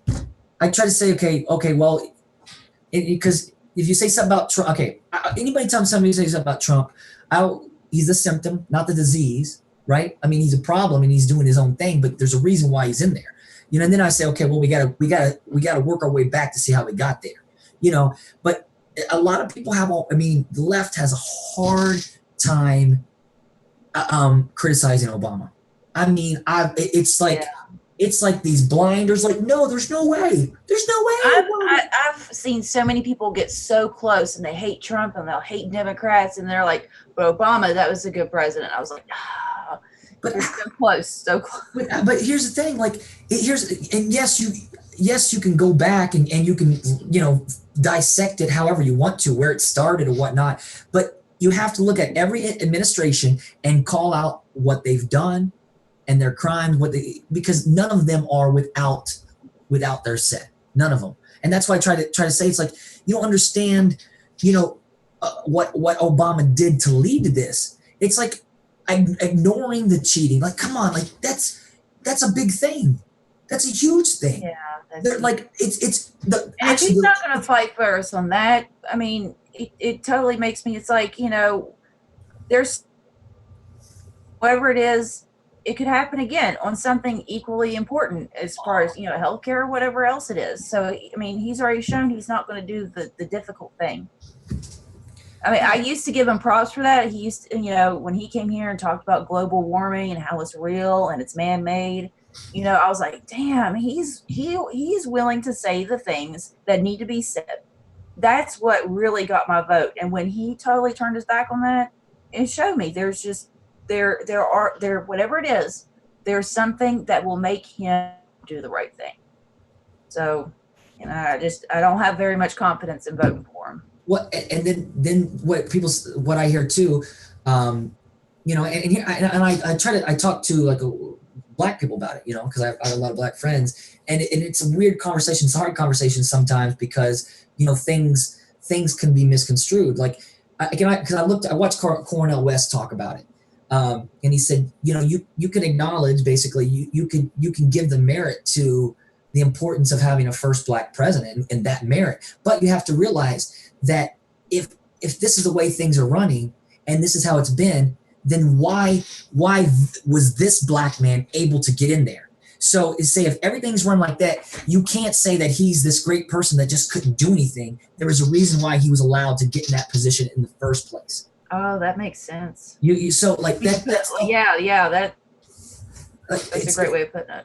I try to say, okay, well, because if you say something about Trump, okay, anybody tell somebody say something about Trump, he's a symptom, not the disease, right? I mean, he's a problem and he's doing his own thing, but there's a reason why he's in there, you know. And then I say, okay, well, we gotta work our way back to see how we got there, you know. But a lot of people the left has a hard time criticizing Obama. I mean, it's like these blinders, like, no, there's no way. There's no way. I've seen so many people get so close and they hate Trump and they'll hate Democrats and they're like, but Obama, that was a good president. I was like, but you're so close, so close. But here's the thing, like, yes, you can go back and you can, you know, dissect it however you want to, where it started or whatnot. But you have to look at every administration and call out what they've done and their crimes, because none of them are without their set. None of them. And that's why I try to say, it's like, you don't understand, you know, what Obama did to lead to this. It's like ignoring the cheating. Like, come on, like that's a big thing. That's a huge thing. Yeah. They're like, it's the. And if he's not going to fight for us on that, I mean, it totally makes me. It's like, you know, there's whatever it is. It could happen again on something equally important as far as, you know, healthcare or whatever else it is. So, I mean, he's already shown he's not going to do the difficult thing. I mean, I used to give him props for that. He used to, you know, when he came here and talked about global warming and how it's real and it's man-made, you know, I was like, damn, he's willing to say the things that need to be said. That's what really got my vote. And when he totally turned his back on that, it showed me there's just, there whatever it is, there's something that will make him do the right thing. So, you know, I don't have very much confidence in voting for him. What, and then what I hear too, you know, and I talk to like black people about it, you know, because I have a lot of black friends, and it's a weird conversation. It's a hard conversation sometimes because, you know, things can be misconstrued. Like, I watched Cornel West talk about it. And he said, you know, you can acknowledge, basically, you can give the merit to the importance of having a first black president and that merit, but you have to realize that if this is the way things are running and this is how it's been, then why was this black man able to get in there? So say if everything's run like that, you can't say that he's this great person that just couldn't do anything. There was a reason why he was allowed to get in that position in the first place. Oh, that makes sense. You so like that. Yeah. That's a great way of putting it.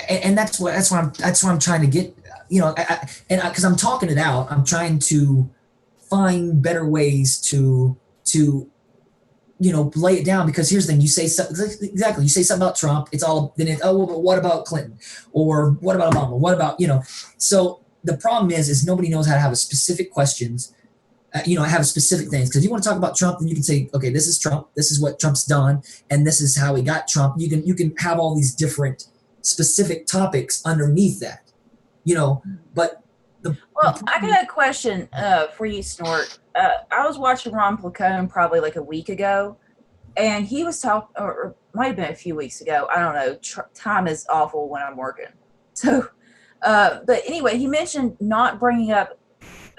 And that's what I'm trying to get. You know, because I'm talking it out. I'm trying to find better ways to you know, lay it down, because here's the thing: you say something about Trump, it's all then well, but what about Clinton, or what about Obama, what about, you know? So the problem is nobody knows how to have a specific questions. You know, have specific things, because you want to talk about Trump, then you can say, okay, this is Trump, this is what Trump's done, and this is how he got Trump. You can have all these different specific topics underneath that, you know. But I got a question for you, Snort. I was watching Ron Placone probably like a week ago, and he was talking, or might have been a few weeks ago. I don't know. Time is awful when I'm working. So, but anyway, he mentioned not bringing up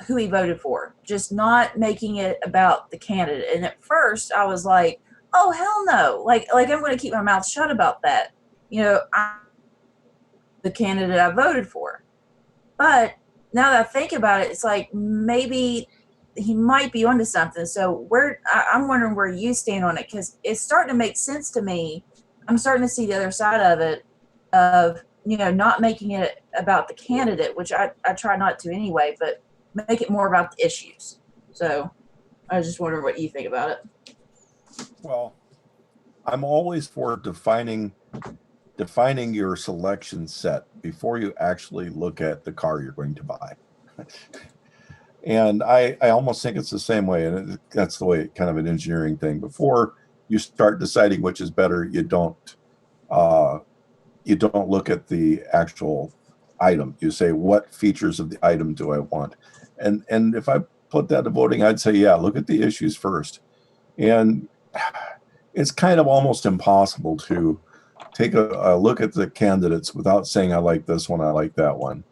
who he voted for, just not making it about the candidate. And at first I was like, oh, hell no. Like I'm going to keep my mouth shut about that. You know, I'm the candidate I voted for. But now that I think about it, it's like maybe he might be onto something. So I'm wondering where you stand on it, because it's starting to make sense to me. I'm starting to see the other side of it, of, you know, not making it about the candidate, which I try not to anyway, but make it more about the issues. So I was just wondering what you think about it. Well, I'm always for defining your selection set before you actually look at the car you're going to buy. And I almost think it's the same way, and that's the way, kind of an engineering thing. Before you start deciding which is better, you don't look at the actual item. You say, what features of the item do I want? And if I put that to voting, I'd say, yeah, look at the issues first. And it's kind of almost impossible to take a look at the candidates without saying, I like this one, I like that one.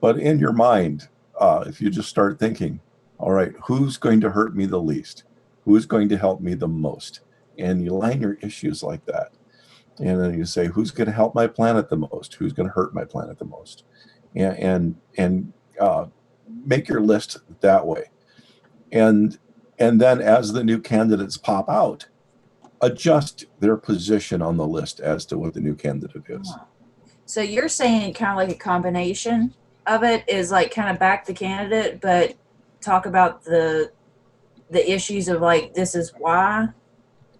But in your mind, if you just start thinking, all right, who's going to hurt me the least? Who's going to help me the most? And you line your issues like that. And then you say, who's going to help my planet the most? Who's going to hurt my planet the most? And make your list that way. And then as the new candidates pop out, adjust their position on the list as to what the new candidate is. So you're saying kind of like a combination of it is like kind of back the candidate, but talk about the issues of like, this is why.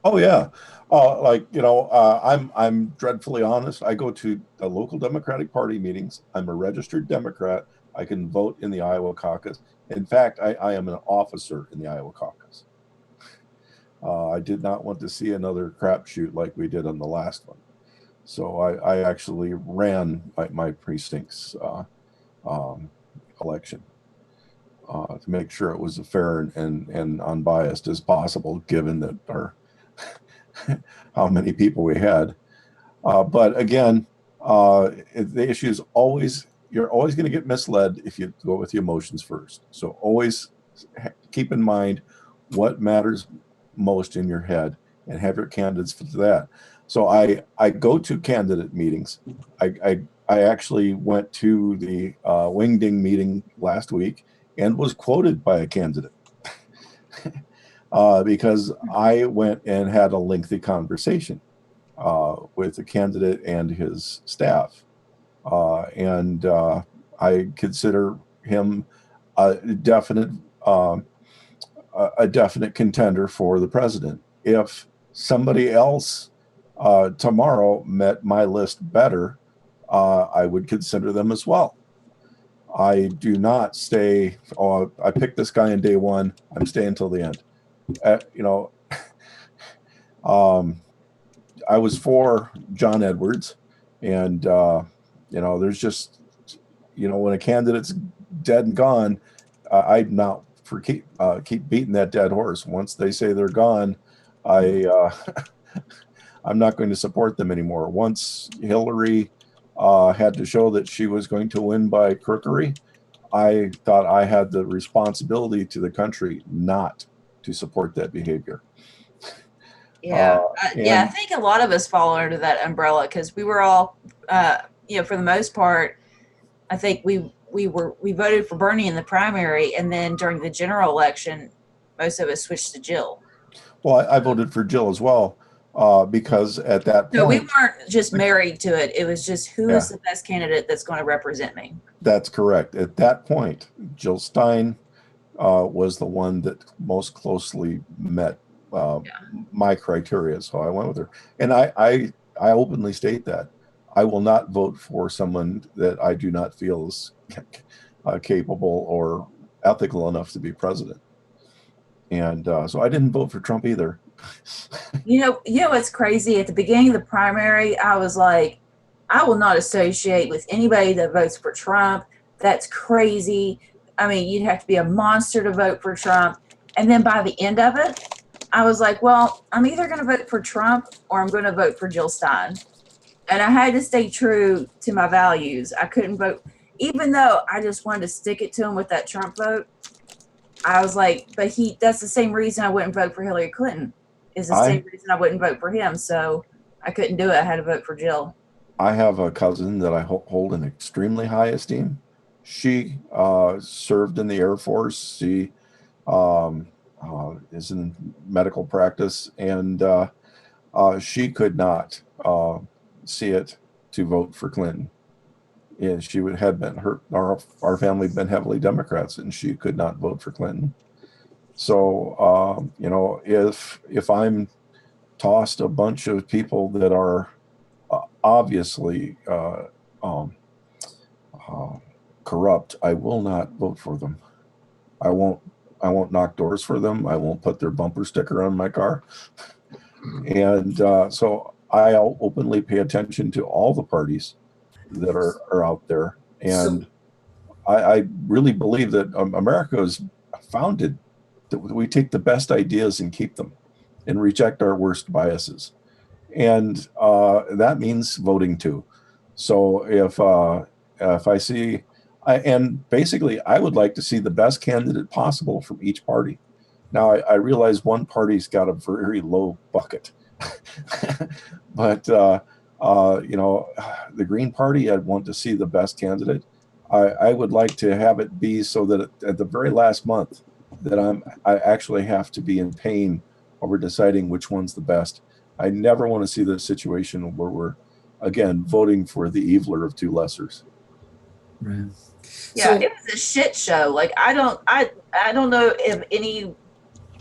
Oh yeah. I'm dreadfully honest. I go to the local Democratic Party meetings. I'm a registered Democrat. I can vote in the Iowa caucus. In fact, I am an officer in the Iowa caucus. I did not want to see another crapshoot like we did on the last one. So I actually ran my precinct's election to make sure it was as fair and unbiased as possible, given that how many people we had. But again, the issue is you're always going to get misled if you go with the emotions first. So always keep in mind what matters most in your head and have your candidates for that. So I go to candidate meetings. I actually went to the Wingding meeting last week and was quoted by a candidate because I went and had a lengthy conversation with the candidate and his staff. And I consider him a definite contender for the president. If somebody else tomorrow met my list better, I would consider them as well. I do not stay, I picked this guy on day one, I'm staying till the end. I was for John Edwards, and there's just, when a candidate's dead and gone, I'm not for keep beating that dead horse. Once they say they're gone, I'm not going to support them anymore. Once Hillary had to show that she was going to win by crookery, I thought I had the responsibility to the country not to support that behavior. Yeah, I think a lot of us fall under that umbrella because we were all, for the most part, I think we voted for Bernie in the primary, and then during the general election, most of us switched to Jill. Well, I voted for Jill as well because at that point, so we weren't just married to it. It was just who is the best candidate that's going to represent me. That's correct. At that point, Jill Stein was the one that most closely met my criteria, so I went with her. And I openly state that I will not vote for someone that I do not feel is capable or ethical enough to be president. And so I didn't vote for Trump either. You know what's crazy? At the beginning of the primary, I was like, I will not associate with anybody that votes for Trump. That's crazy. I mean, you'd have to be a monster to vote for Trump. And then by the end of it, I was like, well, I'm either going to vote for Trump or I'm going to vote for Jill Stein. And I had to stay true to my values. I couldn't vote, even though I just wanted to stick it to him with that Trump vote. I was like, but that's the same reason I wouldn't vote for Hillary Clinton. Is the same reason I wouldn't vote for him. So I couldn't do it. I had to vote for Jill. I have a cousin that I hold in extremely high esteem. She served in the Air Force. She is in medical practice, and she could not see it to vote for Clinton. And she had been our family had been heavily Democrats, and she could not vote for Clinton. So if I'm tossed a bunch of people that are obviously corrupt, I will not vote for them. I won't knock doors for them. I won't put their bumper sticker on my car. And so I'll openly pay attention to all the parties that are out there. And I really believe that America is founded that we take the best ideas and keep them and reject our worst biases. And that means voting too. So if I see, and basically I would like to see the best candidate possible from each party. Now I realize one party's got a very low bucket, but you know, the Green Party, I'd want to see the best candidate. I would like to have it be so that at the very last month that I actually have to be in pain over deciding which one's the best. I never want to see the situation where we're again voting for the eviler of two lessers. Right. Yeah, it was a shit show. Like I don't know if any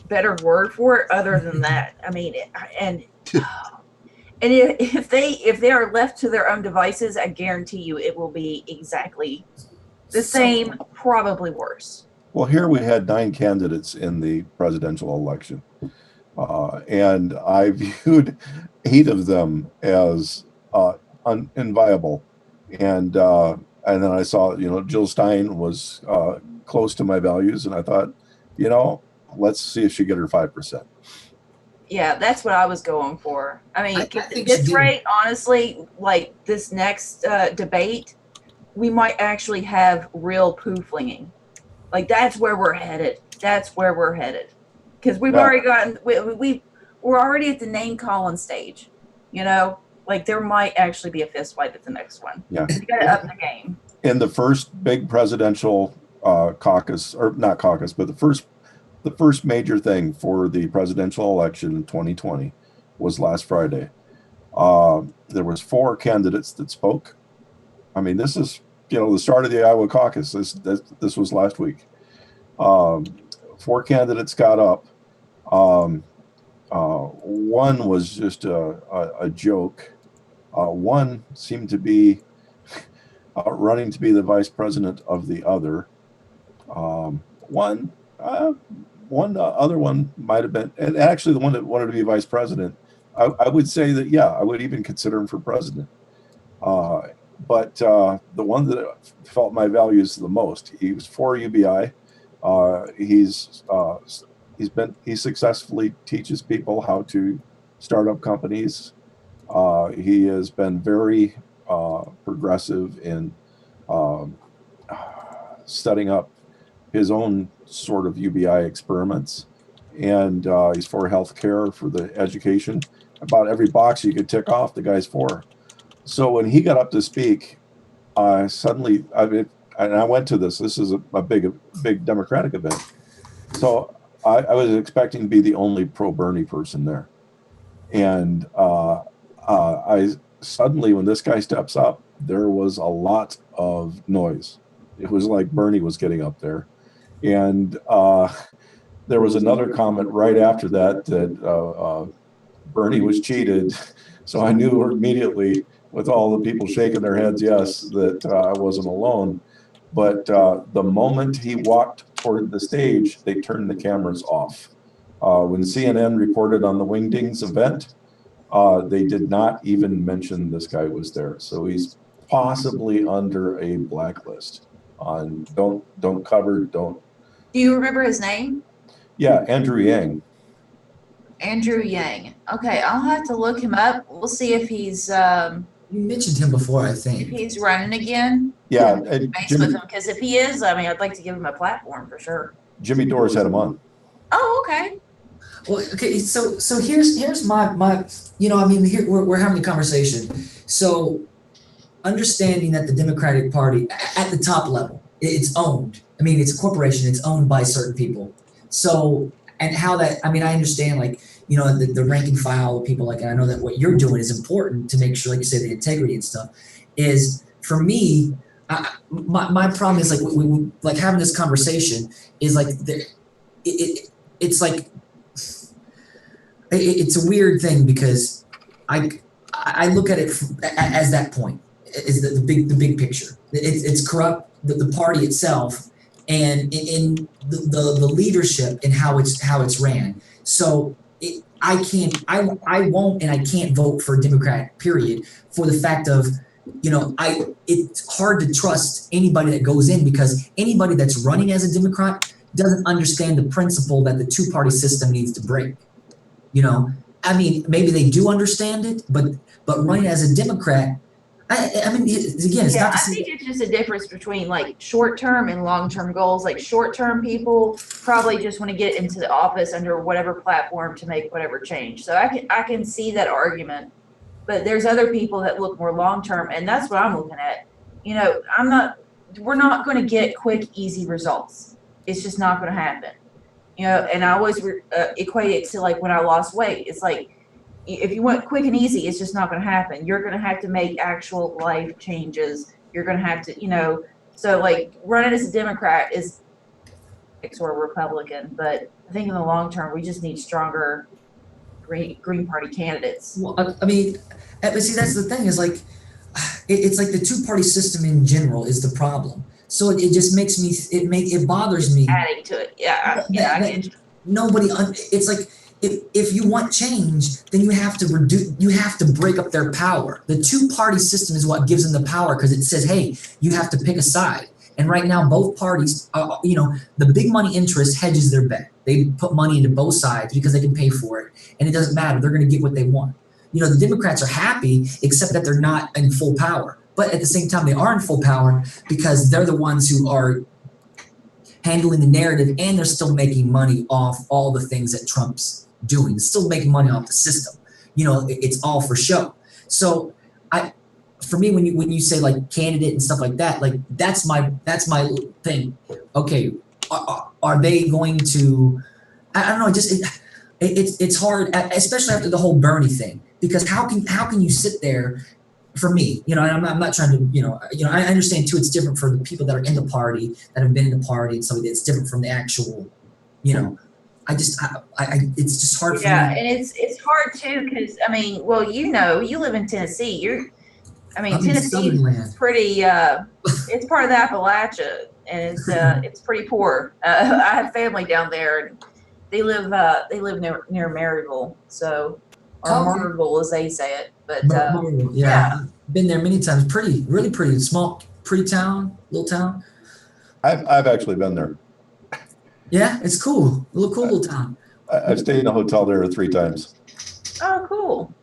better word for it other than that. I mean, and if they are left to their own devices, I guarantee you it will be exactly the same, probably worse. Well, here we had 9 candidates in the presidential election, and I viewed 8 of them as inviable, and then I saw, you know, Jill Stein was close to my values, and I thought, you know, let's see if she get her 5%. Yeah, that's what I was going for. I mean, I at think this she rate, honestly, like this next debate, we might actually have real poo flinging. Like that's where we're headed. That's where we're headed. Because we've already gotten, we're already at the name calling stage. You know, like there might actually be a fist fight at the next one. Yeah, you got to up the game. In the first big presidential caucus, or not caucus, but the first major thing for the presidential election in 2020 was last Friday. There was 4 candidates that spoke. I mean, this is, you know, the start of the Iowa caucus. This was last week. 4 candidates got up. One was just a joke. One seemed to be running to be the vice president of the other. One other one might have been, and actually the one that wanted to be vice president, I would say that, yeah, I would even consider him for president. But the one that felt my values the most, he was for UBI. He successfully teaches people how to start up companies. He has been very progressive in setting up his own sort of UBI experiments, and he's for healthcare, for the education. About every box you could tick off, the guy's for. So when he got up to speak, suddenly, and I went to this. This is a big Democratic event, so I was expecting to be the only pro-Bernie person there, and I suddenly, when this guy steps up, there was a lot of noise. It was like Bernie was getting up there, and there was another comment right after that Bernie was cheated. So I knew immediately, with all the people shaking their heads, yes, that I wasn't alone. But the moment he walked toward the stage, they turned the cameras off. When CNN reported on the Wingdings event, they did not even mention this guy was there. So he's possibly under a blacklist on don't cover, don't. Do you remember his name? Yeah, Andrew Yang. Andrew Yang. Okay, I'll have to look him up. We'll see if he's You mentioned him before, I if think. he's running again. Yeah, Base with him, because if he is, I mean, I'd like to give him a platform for sure. Jimmy Dore's had him on. Oh, okay. Well, okay, so here's my you know, I mean, here we're having a conversation. So understanding that the Democratic Party at the top level, it's owned. I mean, it's a corporation, it's owned by certain people. So, and how that, I mean, I understand, like, you know, the rank and file of people, like, and I know that what you're doing is important to make sure, like you say, the integrity and stuff is, for me, my problem is, like, we like having this conversation is like, it's like, it's a weird thing because I look at it as that point is the big picture. It's corrupt the party itself and in the leadership and how it's ran. So I won't and I can't vote for a Democrat, period, for the fact of, it's hard to trust anybody that goes in because anybody that's running as a Democrat doesn't understand the principle that the two-party system needs to break. I mean, maybe they do understand it, but running as a Democrat, I mean, again, it's not. I think it's just a difference between like short-term and long-term goals. Like short-term people probably just want to get into the office under whatever platform to make whatever change. So I can see that argument, but there's other people that look more long-term, and that's what I'm looking at. We're not going to get quick, easy results. It's just not going to happen. And I always equate it to like when I lost weight. It's like, if you want quick and easy, it's just not going to happen. You're going to have to make actual life changes. You're going to have to, so like running as a Democrat is or a Republican, but I think in the long term, we just need stronger Green Party candidates. Well, I mean, but see, that's the thing is like, it's like the two-party system in general is the problem. So it just makes me, it bothers me. Adding to it. Yeah. Nobody, it's like, if you want change, then you have to break up their power. The two-party system is what gives them the power because it says, hey, you have to pick a side. And right now, both parties, the big money interest hedges their bet. They put money into both sides because they can pay for it. And it doesn't matter. They're going to get what they want. The Democrats are happy, except that they're not in full power. But at the same time, they are in full power because they're the ones who are handling the narrative and they're still making money off all the things that Trump's doing. It's still making money off the system. It's all for show. So for me, when you say like candidate and stuff like that, like that's my thing. Okay, are they going to? I don't know. It's hard, especially after the whole Bernie thing, because how can you sit there? For me, and I'm not trying to, I understand too. It's different for the people that are in the party that have been in the party, and so it's different from the actual, it's just hard for me. Yeah, and it's hard too because you live in Tennessee. Tennessee is pretty. It's part of the Appalachia, and it's pretty poor. I have family down there, and they live near Maryville, so or Maryville as they say it. But yeah, been there many times. Really pretty small, pretty town, little town. I've actually been there. Yeah, it's cool. Cool little town. I've stayed in a hotel there 3 times. Oh, cool.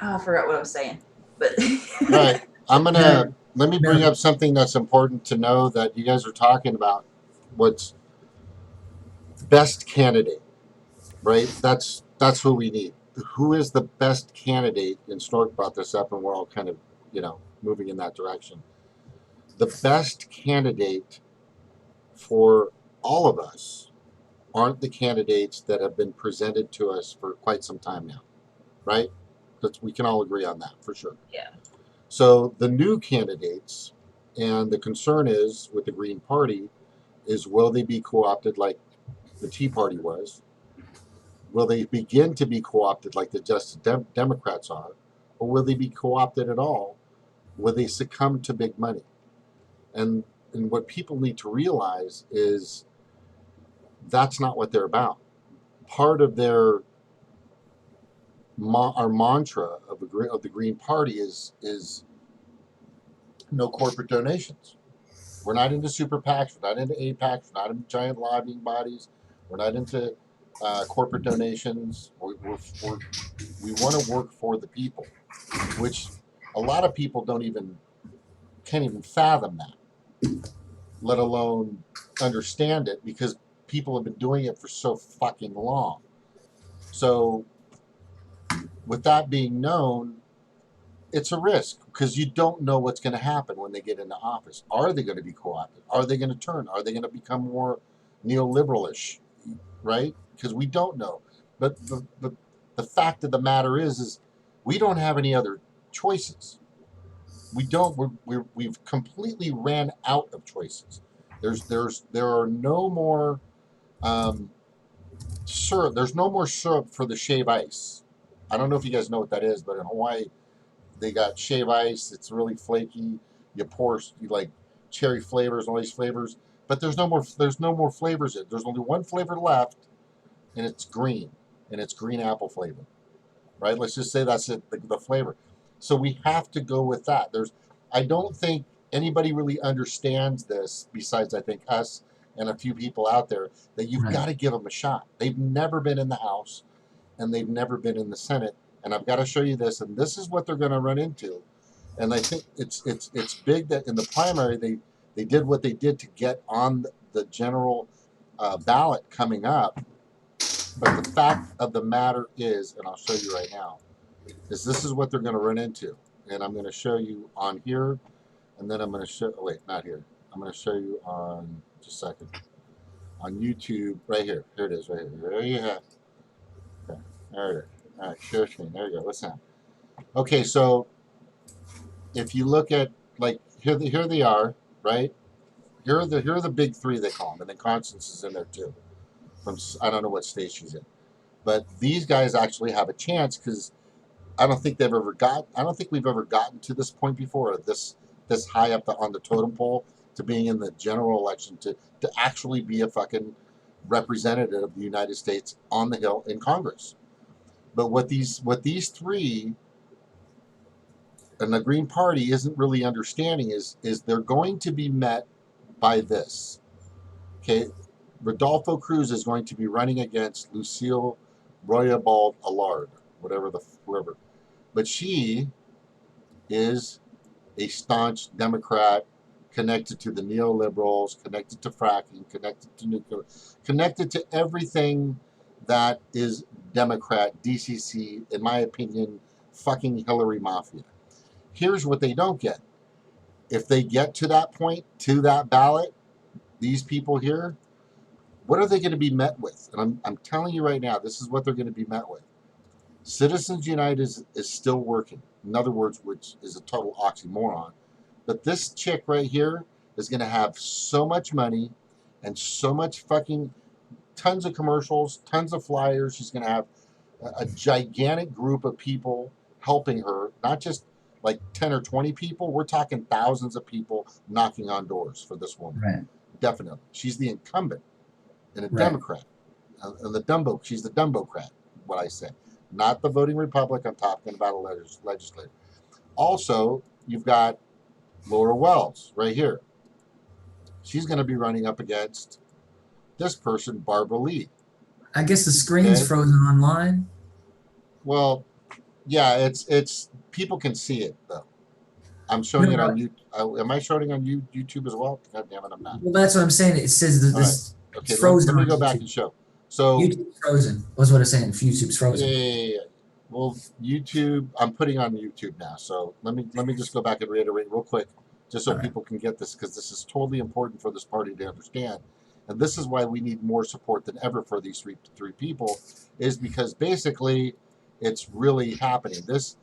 Oh, I forgot what I was saying. But all right, let me bring up something that's important to know that you guys are talking about. What's best candidate, right? That's who we need. Who is the best candidate? And Stork brought this up, and we're all kind of, moving in that direction. The best candidate for all of us aren't the candidates that have been presented to us for quite some time now, right? We can all agree on that for sure. Yeah. So the new candidates, and the concern is with the Green Party, is will they be co-opted like the Tea Party was? Will they begin to be co-opted like the Justice Democrats are? Or will they be co-opted at all? Will they succumb to big money? And what people need to realize is that's not what they're about. Part of our mantra of the Green Party is no corporate donations. We're not into super PACs. We're not into APACs. We're not into giant lobbying bodies. We're not into corporate donations. We want to work for the people, which a lot of people can't even fathom that, let alone understand it, because people have been doing it for so fucking long. So with that being known, it's a risk because you don't know what's going to happen when they get into office. Are they going to be co-opted? Are they going to turn? Are they going to become more neoliberal-ish, right? Because we don't know. But the fact of the matter is we don't have any other choices. We don't. We've completely ran out of choices. There are no more syrup. There's no more syrup for the shave ice. I don't know if you guys know what that is, but in Hawaii, they got shave ice. It's really flaky. You like cherry flavors, all these flavors, but there's no more. There's no more flavors. There's only one flavor left, and it's green, and it's green apple flavor. Right? Let's just say that's it, the flavor. So we have to go with that. I don't think anybody really understands this besides I think us and a few people out there that you've Right. got to give them a shot. They've never been in the House and they've never been in the Senate, and I've got to show you this, and this is what they're going to run into. And I think it's big that in the primary they did what they did to get on the general ballot coming up. But the fact of the matter is, and I'll show you right now, is this is what they're going to run into. And I'm going to show you on here, and then I'm going to show, oh, wait, not here. I'm going to show you on, just a second, on YouTube, right here. Here it is, right here. There you have. Okay, there it is. All right, share screen. There you go. Listen. Okay, so if you look at, like, here they are, right? Here are the big three, they call them, and then Constance is in there too. From, I don't know what state she's in, but these guys actually have a chance because I don't think we've ever gotten to this point before, or this high up on the totem pole, to being in the general election, to actually be a fucking representative of the United States on the Hill in Congress. But what these three and the Green Party isn't really understanding is they're going to be met by this. Okay, Rodolfo Cruz is going to be running against Lucille Royabald Allard, whoever. But she is a staunch Democrat, connected to the neoliberals, connected to fracking, connected to nuclear, connected to everything that is Democrat, DCC, in my opinion, fucking Hillary Mafia. Here's what they don't get. If they get to that point, to that ballot, these people here, what are they going to be met with? And I'm telling you right now, this is what they're going to be met with. Citizens United is still working. In other words, which is a total oxymoron. But this chick right here is going to have so much money and so much fucking tons of commercials, tons of flyers. She's going to have a gigantic group of people helping her, not just like 10 or 20 people. We're talking thousands of people knocking on doors for this woman. Right. Definitely. She's the incumbent and a Right. Democrat. And she's the Dumbocrat, what I say. Not the voting Republic. I'm talking about a legislator. Also, you've got Laura Wells right here. She's going to be running up against this person, Barbara Lee. I guess the screen's Okay. frozen online. Well, yeah, it's people can see it though. I'm showing it on YouTube. Am I showing it on YouTube as well? God damn it, I'm not. Well, that's what I'm saying. It says that this Okay, it's frozen. let me on go back YouTube. and show. So YouTube's frozen. Was what I'm saying. YouTube's frozen. yeah. Well, YouTube, I'm putting on YouTube now. So let me just go back and reiterate real quick, just so All right. people can get this, because this is totally important for this party to understand. And this is why we need more support than ever for these three people, is because basically it's really happening. This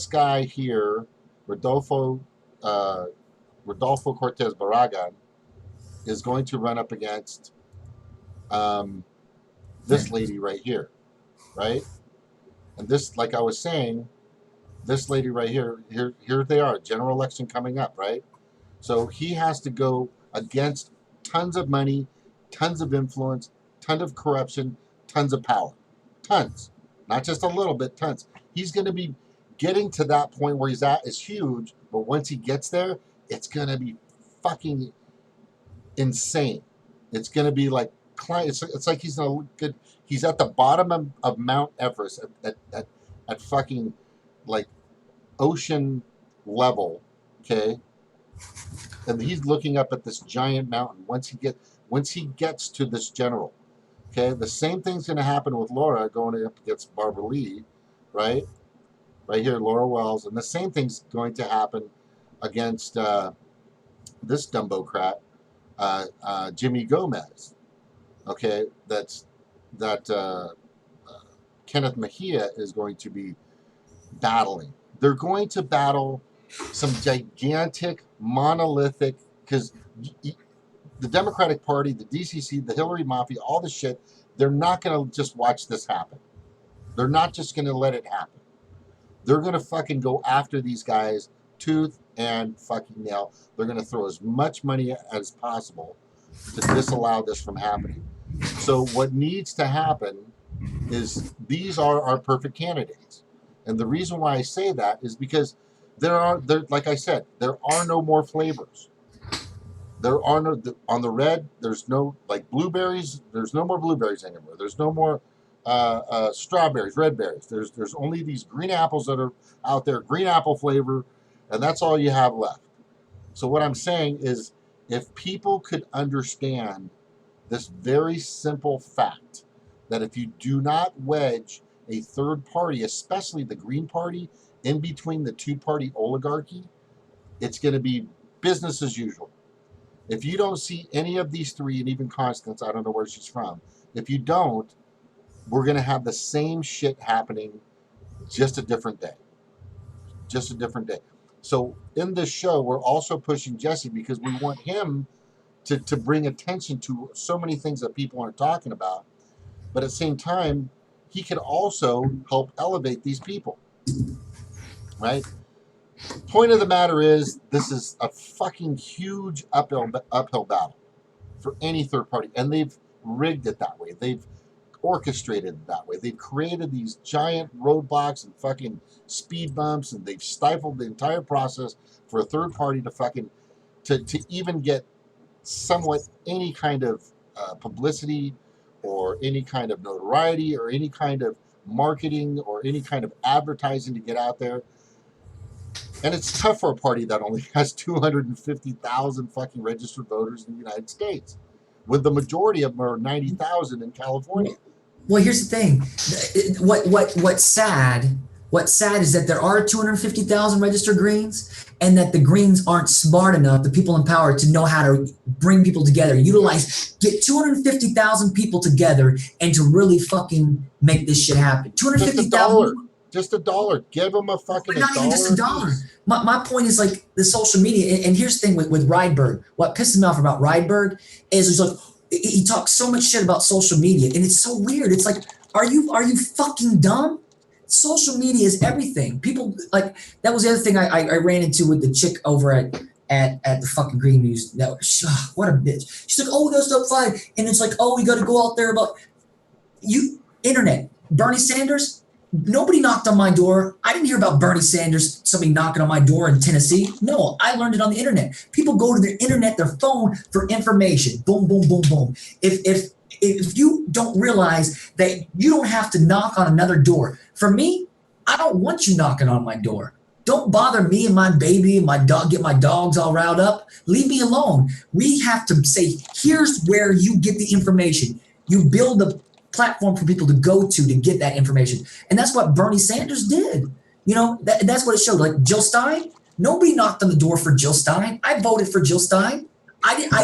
guy here, Rodolfo Cortez Barragan, is going to run up against this lady right here, right? And this, like I was saying, this lady right here they are, general election coming up, right? So he has to go against tons of money, tons of influence, tons of corruption, tons of power. Tons. Not just a little bit, tons. He's going to be getting to that point where he's at is huge, but once he gets there, it's going to be fucking insane. It's going to be like, it's like he's at the bottom of Mount Everest at fucking like ocean level, okay? And he's looking up at this giant mountain. Once he gets to this general, okay, the same thing's going to happen with Laura going up against Barbara Lee, right? Right here, Laura Wells, and the same thing's going to happen against this Dumbocrat, Jimmy Gomez. Okay, that Kenneth Mejia is going to be battling. They're going to battle some gigantic, monolithic, because the Democratic Party, the DCC, the Hillary Mafia, all the shit, they're not going to just watch this happen. They're not just going to let it happen. They're going to fucking go after these guys tooth and fucking nail. They're going to throw as much money as possible to disallow this from happening. So what needs to happen is these are our perfect candidates. And the reason why I say that is because like I said, there are no more flavors. There are no, on the red, there's no, like blueberries, there's no more blueberries anymore. There's no more strawberries, red berries. There's only these green apples that are out there, green apple flavor, and that's all you have left. So what I'm saying is, if people could understand this very simple fact, that if you do not wedge a third party, especially the Green Party, in between the two-party oligarchy, it's going to be business as usual. If you don't see any of these three, and even Constance, I don't know where she's from, if you don't, we're going to have the same shit happening, just a different day. Just a different day. So in this show, we're also pushing Jesse because we want him to bring attention to so many things that people aren't talking about. But at the same time, he could also help elevate these people. Right? Point of the matter is, this is a fucking huge uphill battle for any third party. And they've rigged it that way. They've orchestrated it that way. They've created these giant roadblocks and fucking speed bumps, and they've stifled the entire process for a third party to fucking to even get somewhat any kind of publicity or any kind of notoriety or any kind of marketing or any kind of advertising to get out there. And it's tough for a party that only has 250,000 fucking registered voters in the United States, when the majority of them are 90,000 in California. Well, here's the thing. What's sad is that there are 250,000 registered Greens, and that the Greens aren't smart enough, the people in power, to know how to bring people together, get 250,000 people together and to really fucking make this shit happen. 250,000. Just $1. Give them a fucking But not even just $1. My point is, like, the social media, and here's the thing with Rydberg. What pisses me off about Rydberg is he's like, he talks so much shit about social media, and it's so weird. It's like, are you fucking dumb? Social media is everything. People, like, that was the other thing I ran into with the chick over at the fucking Green News Network. What a bitch. She's like, oh, that's not fine. And it's like, oh, we got to go out there about you. Internet. Bernie Sanders. Nobody knocked on my door. I didn't hear about Bernie Sanders, somebody knocking on my door in Tennessee. No, I learned it on the internet. People go to their internet, their phone, for information. Boom, boom, boom, boom. If you don't realize that you don't have to knock on another door. For me, I don't want you knocking on my door. Don't bother me and my baby and my dog, get my dogs all riled up. Leave me alone. We have to say, here's where you get the information. You build a platform for people to go to get that information. And that's what Bernie Sanders did. You know, that's what it showed. Like Jill Stein, nobody knocked on the door for Jill Stein. I voted for Jill Stein.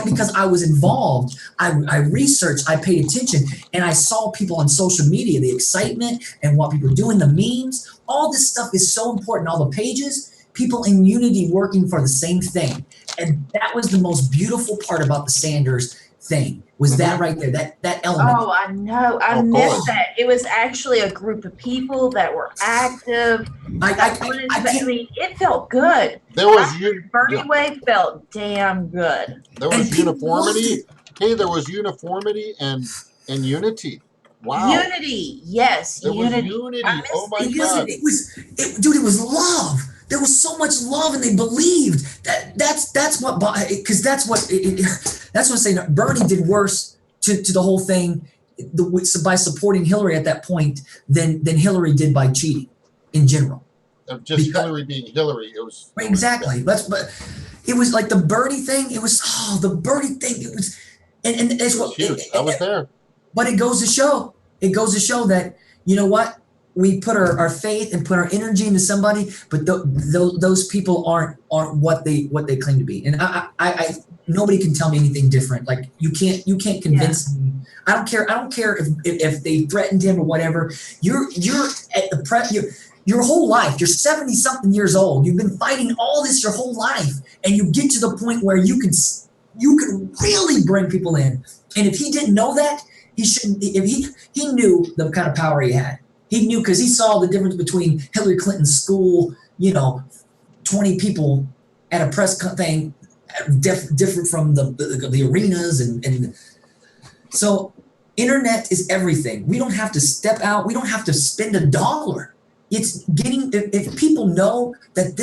Because I was involved. I researched, I paid attention, and I saw people on social media, the excitement and what people were doing, the memes. All this stuff is so important. All the pages, people in unity working for the same thing. And that was the most beautiful part about the Sanders thing, was that right there, that element. Oh, I know. I missed that. It was actually a group of people that were active. I mean, it felt good. There was Bernie Way felt damn good. There was uniformity. Hey, there was uniformity and unity. Wow. Unity, yes. There was unity. Oh my God. It was love. There was so much love, and they believed that's what I'm saying. Bernie did worse to the whole thing by supporting Hillary at that point than Hillary did by cheating in general. Hillary being Hillary, it was exactly. But it was like the Bernie thing. It was the Bernie thing. It was, and that's what I was there. But it goes to show that, you know what, we put our faith and put our energy into somebody, but those people aren't what they claim to be. And I nobody can tell me anything different. Like you can't convince me. I don't care if they threatened him or whatever. You're at the your whole life. You're 70-something years old. You've been fighting all this your whole life, and you get to the point where you can you could really bring people in. And if he didn't know that, he shouldn't. If he knew the kind of power he had. He knew because he saw the difference between Hillary Clinton's school, 20 people at a press thing, different from the arenas and so internet is everything. We don't have to step out. We don't have to spend $1. It's getting, if people know that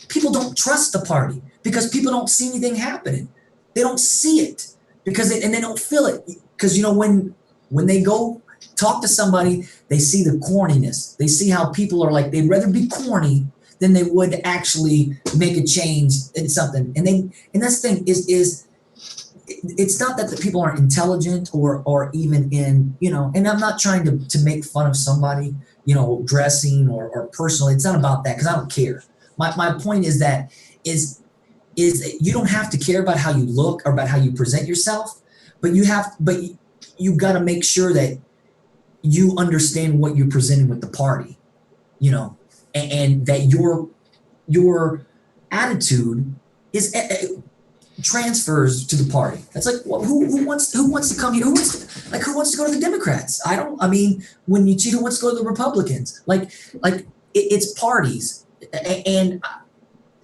people don't trust the party because people don't see anything happening. They don't see it because they don't feel it. Because, when they go talk to somebody, they see the corniness. They see how people are like, they'd rather be corny than they would actually make a change in something. And that's the thing is it's not that the people aren't intelligent or even in, and I'm not trying to make fun of somebody, dressing or personally. It's not about that because I don't care. My point is that is you don't have to care about how you look or about how you present yourself, but you got to make sure that you understand what you're presenting with the party, and that your attitude is transfers to the party. That's like, who wants to come here? Who wants to go to the Democrats? When you cheat, who wants to go to the Republicans? It's parties. And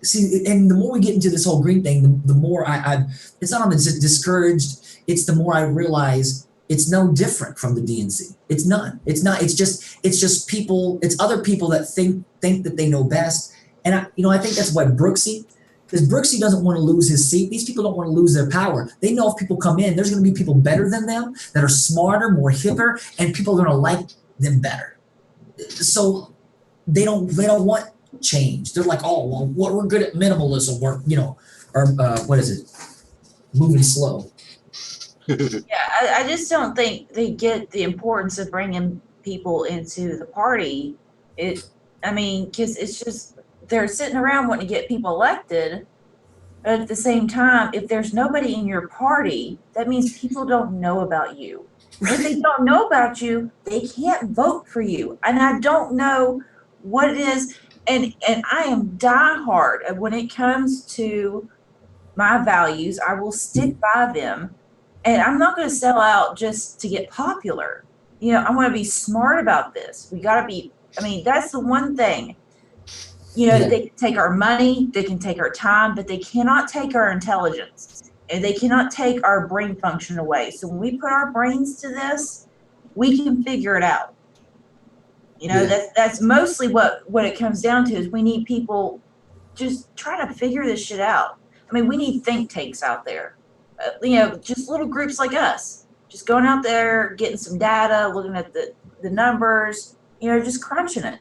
see, and the more we get into this whole green thing, the more it's not I'm discouraged. It's the more I realize it's no different from the DNC. It's none. It's not. It's just people. It's other people that think that they know best. And I think that's why Brooksy. Because Brooksy doesn't want to lose his seat. These people don't want to lose their power. They know if people come in, there's going to be people better than them that are smarter, more hipper, and people are going to like them better. So they don't want change. They're like, oh, well, we're good at minimalism. We're, what is it? Moving slow. Yeah, I just don't think they get the importance of bringing people into the party. Because it's just, they're sitting around wanting to get people elected. But at the same time, if there's nobody in your party, that means people don't know about you. Right. If they don't know about you, they can't vote for you. And I don't know what it is. And I am diehard when it comes to my values. I will stick by them. And I'm not going to sell out just to get popular. I want to be smart about this. We got to be, that's the one thing. They can take our money, they can take our time, but they cannot take our intelligence and they cannot take our brain function away. So when we put our brains to this, we can figure it out. That's mostly what it comes down to is we need people just trying to figure this shit out. We need think tanks out there, just little groups like us, just going out there, getting some data, looking at the numbers, just crunching it.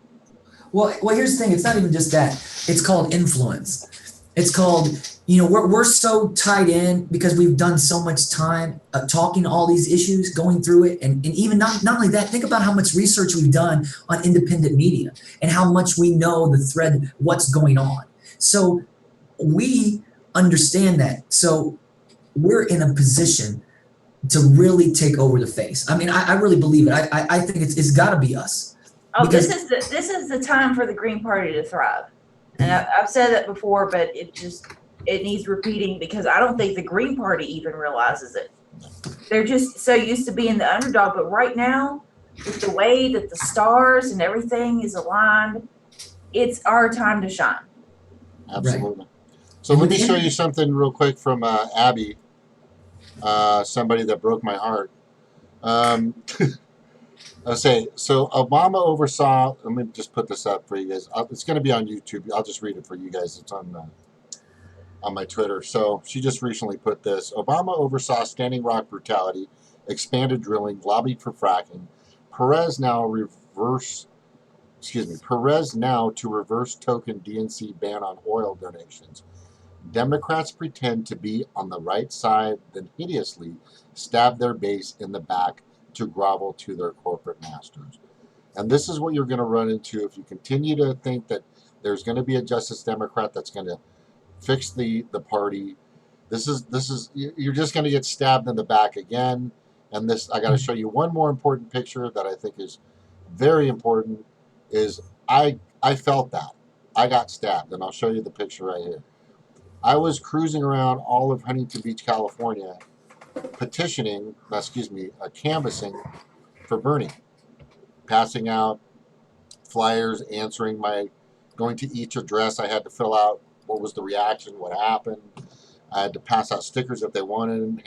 Well, here's the thing. It's not even just that. It's called influence. It's called, we're so tied in because we've done so much time talking all these issues, going through it. And even not only that, think about how much research we've done on independent media and how much we know the thread, what's going on. So we understand that. So we're in a position to really take over the face. I really believe it. I think it's got to be us. Oh, this is the time for the Green Party to thrive. And I've said that before, but it needs repeating because I don't think the Green Party even realizes it. They're just so used to being the underdog. But right now, with the way that the stars and everything is aligned, it's our time to shine. Absolutely. Right. So let me show you something real quick from Abby, somebody that broke my heart. I'll say, so Obama oversaw, let me just put this up for you guys. It's going to be on YouTube. I'll just read it for you guys. It's on my Twitter. So she just recently put this. Obama oversaw Standing Rock brutality, expanded drilling, lobbied for fracking. Perez now to reverse token DNC ban on oil donations. Democrats pretend to be on the right side, then hideously stab their base in the back to grovel to their corporate masters. And this is what you're going to run into if you continue to think that there's going to be a Justice Democrat that's going to fix the party. This is you're just going to get stabbed in the back again. And this, I got to show you one more important picture that I think is very important. Is I felt that I got stabbed, and I'll show you the picture right here. I was cruising around all of Huntington Beach, California, canvassing for Bernie, passing out flyers, going to each address. I had to fill out what was the reaction, what happened. I had to pass out stickers if they wanted,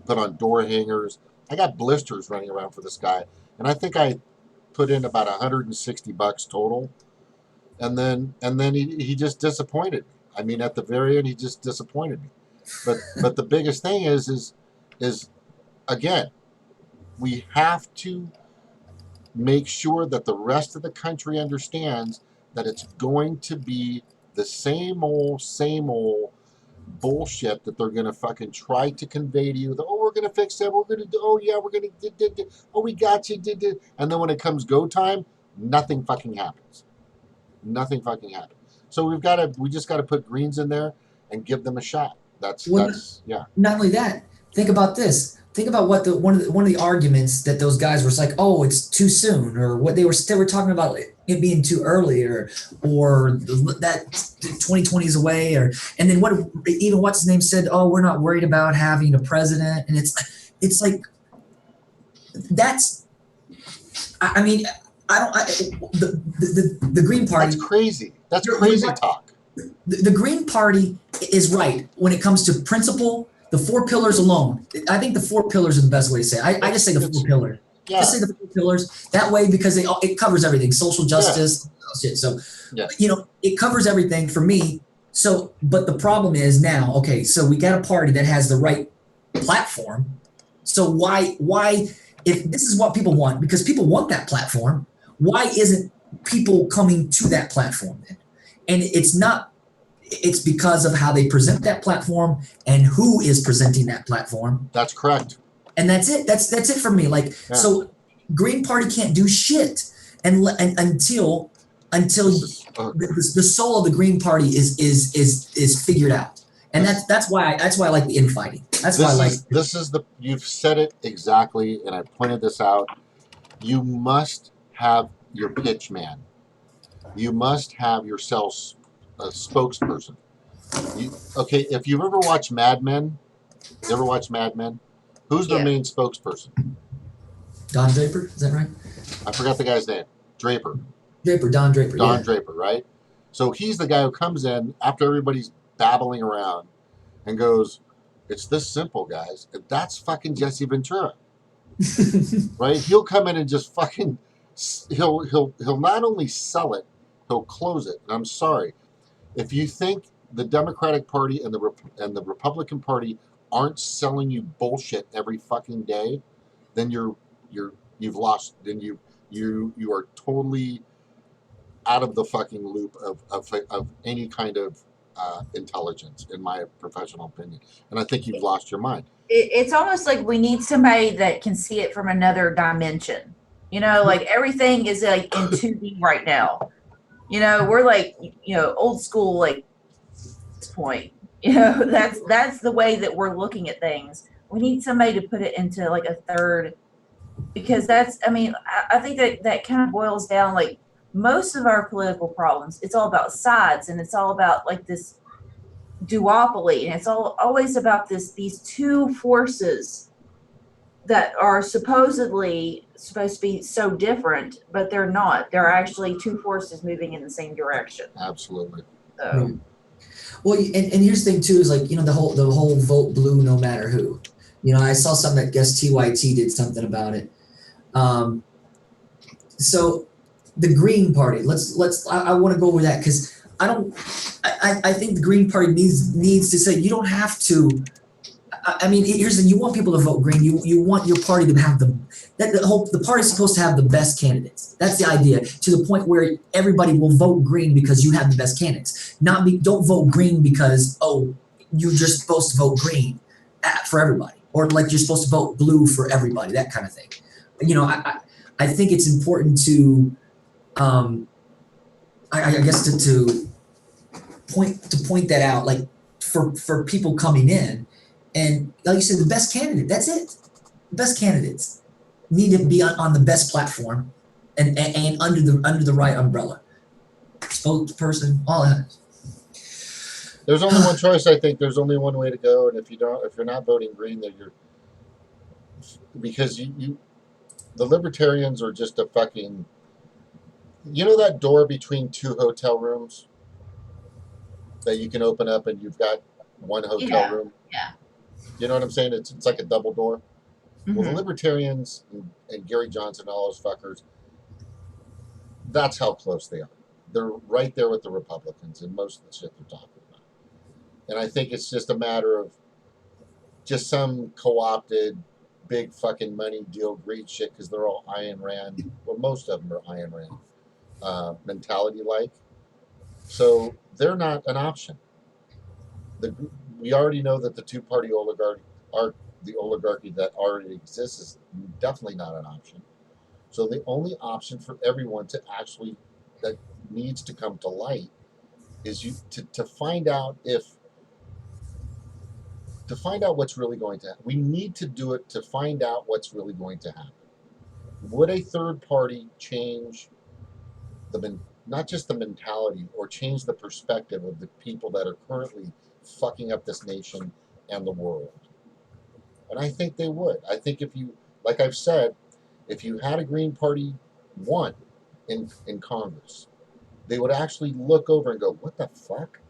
put on door hangers. I got blisters running around for this guy, and I think I put in about $160 total. And then he just disappointed me. I mean, at the very end, he just disappointed me. But the biggest thing is again, we have to make sure that the rest of the country understands that it's going to be the same old bullshit that they're going to fucking try to convey to you. We're going to fix it. We're going to do. Oh yeah, we're going to. Oh, we got you. And then when it comes go time, nothing fucking happens. Nothing fucking happens. So we just got to put Greens in there and give them a shot. That's yeah. Not only that, think about this. Think about what one of the arguments that those guys were like, oh, it's too soon, or what they were talking about it being too early, or that 2020 is away, and then what's his name said, oh, we're not worried about having a president, and it's like that's, I mean, the Green Party. That's crazy. That's crazy talk. The Green Party is right when it comes to principle. The 4 pillars alone. I think the 4 pillars are the best way to say it. I just say the 4 pillars. Yeah. Just say the 4 pillars. That way, because it covers everything. Social justice, shit. So, it covers everything for me. So, but the problem is now, okay, so we got a party that has the right platform. So why, if this is what people want, because people want that platform, why isn't people coming to that platform then? And it's because of how they present that platform and who is presenting that platform. That's correct. And that's it. That's it for me. So Green Party can't do shit until the soul of the Green Party is figured out. And that's why I like the infighting. You've said it exactly, and I pointed this out. You must have your pitch man. You must have yourself a spokesperson. If you've ever watched Mad Men, who's their main spokesperson? Don Draper, is that right? I forgot the guy's name. Don Draper. Don Draper, right? So he's the guy who comes in after everybody's babbling around and goes, "It's this simple, guys." And that's fucking Jesse Ventura, right? He'll come in and just fucking he'll not only sell it, he'll close it. And I'm sorry. If you think the Democratic Party and the Republican Party aren't selling you bullshit every fucking day, then you've lost. Then you are totally out of the fucking loop of any kind of intelligence, in my professional opinion. And I think you've lost your mind. It's almost like we need somebody that can see it from another dimension. Like everything is like in 2D right now. We're like, old school, like this point, that's the way that we're looking at things. We need somebody to put it into like a third, because I think that kind of boils down, like most of our political problems, it's all about sides, and it's all about like this duopoly, and it's always about these two forces that are supposed to be so different, but they're not. They're actually two forces moving in the same direction. Absolutely. So. Well, and here's the thing too, is like, the whole vote blue no matter who. I saw something that guess TYT did something about it. So the Green Party, I want to go over that, because I think the Green Party needs to say, you don't have to. Here's the thing: you want people to vote Green. You want your party to have the party's supposed to have the best candidates. That's the idea, to the point where everybody will vote Green because you have the best candidates. Don't vote Green because you're just supposed to vote Green for everybody, or like you're supposed to vote blue for everybody. That kind of thing. I think it's important to, I guess to point that out, like for people coming in. And like you said, the best candidate, that's it. The best candidates need to be on the best platform and under the right umbrella. Spokesperson, all that. There's only one choice. I think there's only one way to go, and if you're not voting Green, then you're because the Libertarians are just a fucking. You know that door between two hotel rooms that you can open up, and you've got one hotel room. Yeah. You know what I'm saying? It's like a double door. Well, the Mhm. Libertarians and Gary Johnson and all those fuckers, that's how close they are. They're right there with the Republicans in most of the shit they're talking about. And I think it's just a matter of just some co-opted big fucking money deal greed shit because they're all Ayn Rand, well, most of them are Ayn Rand mentality like. So they're not an option. We already know that the two-party oligarchy that already exists is definitely not an option. So the only option for everyone to actually that needs to come to light is to find out what's really going to happen. We need to do it to find out what's really going to happen. Would a third party change not just the mentality or change the perspective of the people that are currently fucking up this nation and the world? And I think they would. I think like I've said, if you had a Green Party won in Congress, they would actually look over and go, what the fuck?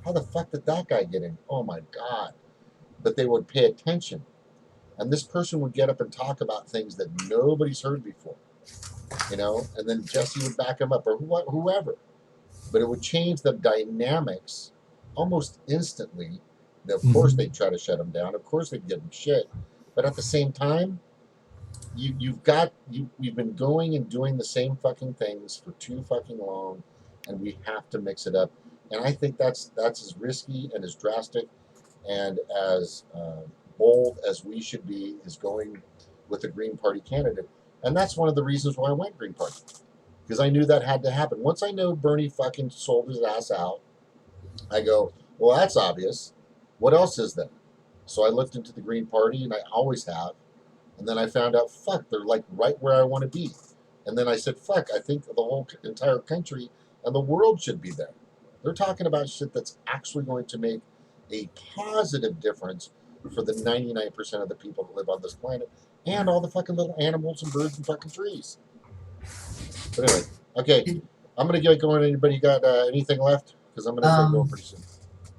How the fuck did that guy get in? Oh my God. But they would pay attention. And this person would get up and talk about things that nobody's heard before. And then Jesse would back him up or whoever. But it would change the dynamics almost instantly. Of course, they'd try to shut him down. Of course, they'd give him shit. But at the same time, we've been going and doing the same fucking things for too fucking long, and we have to mix it up. And I think that's as risky and as drastic and as bold as we should be is going with the Green Party candidate. And that's one of the reasons why I went Green Party, because I knew that had to happen. Once I know Bernie fucking sold his ass out, I go, well, that's obvious. What else is there? So I looked into the Green Party, and I always have. And then I found out, fuck, they're like right where I want to be. And then I said, fuck, I think the whole entire country and the world should be there. They're talking about shit that's actually going to make a positive difference for the 99% of the people that live on this planet and all the fucking little animals and birds and fucking trees. But anyway, okay, I'm going to get going. Anybody got anything left? Because I'm going to get going pretty soon.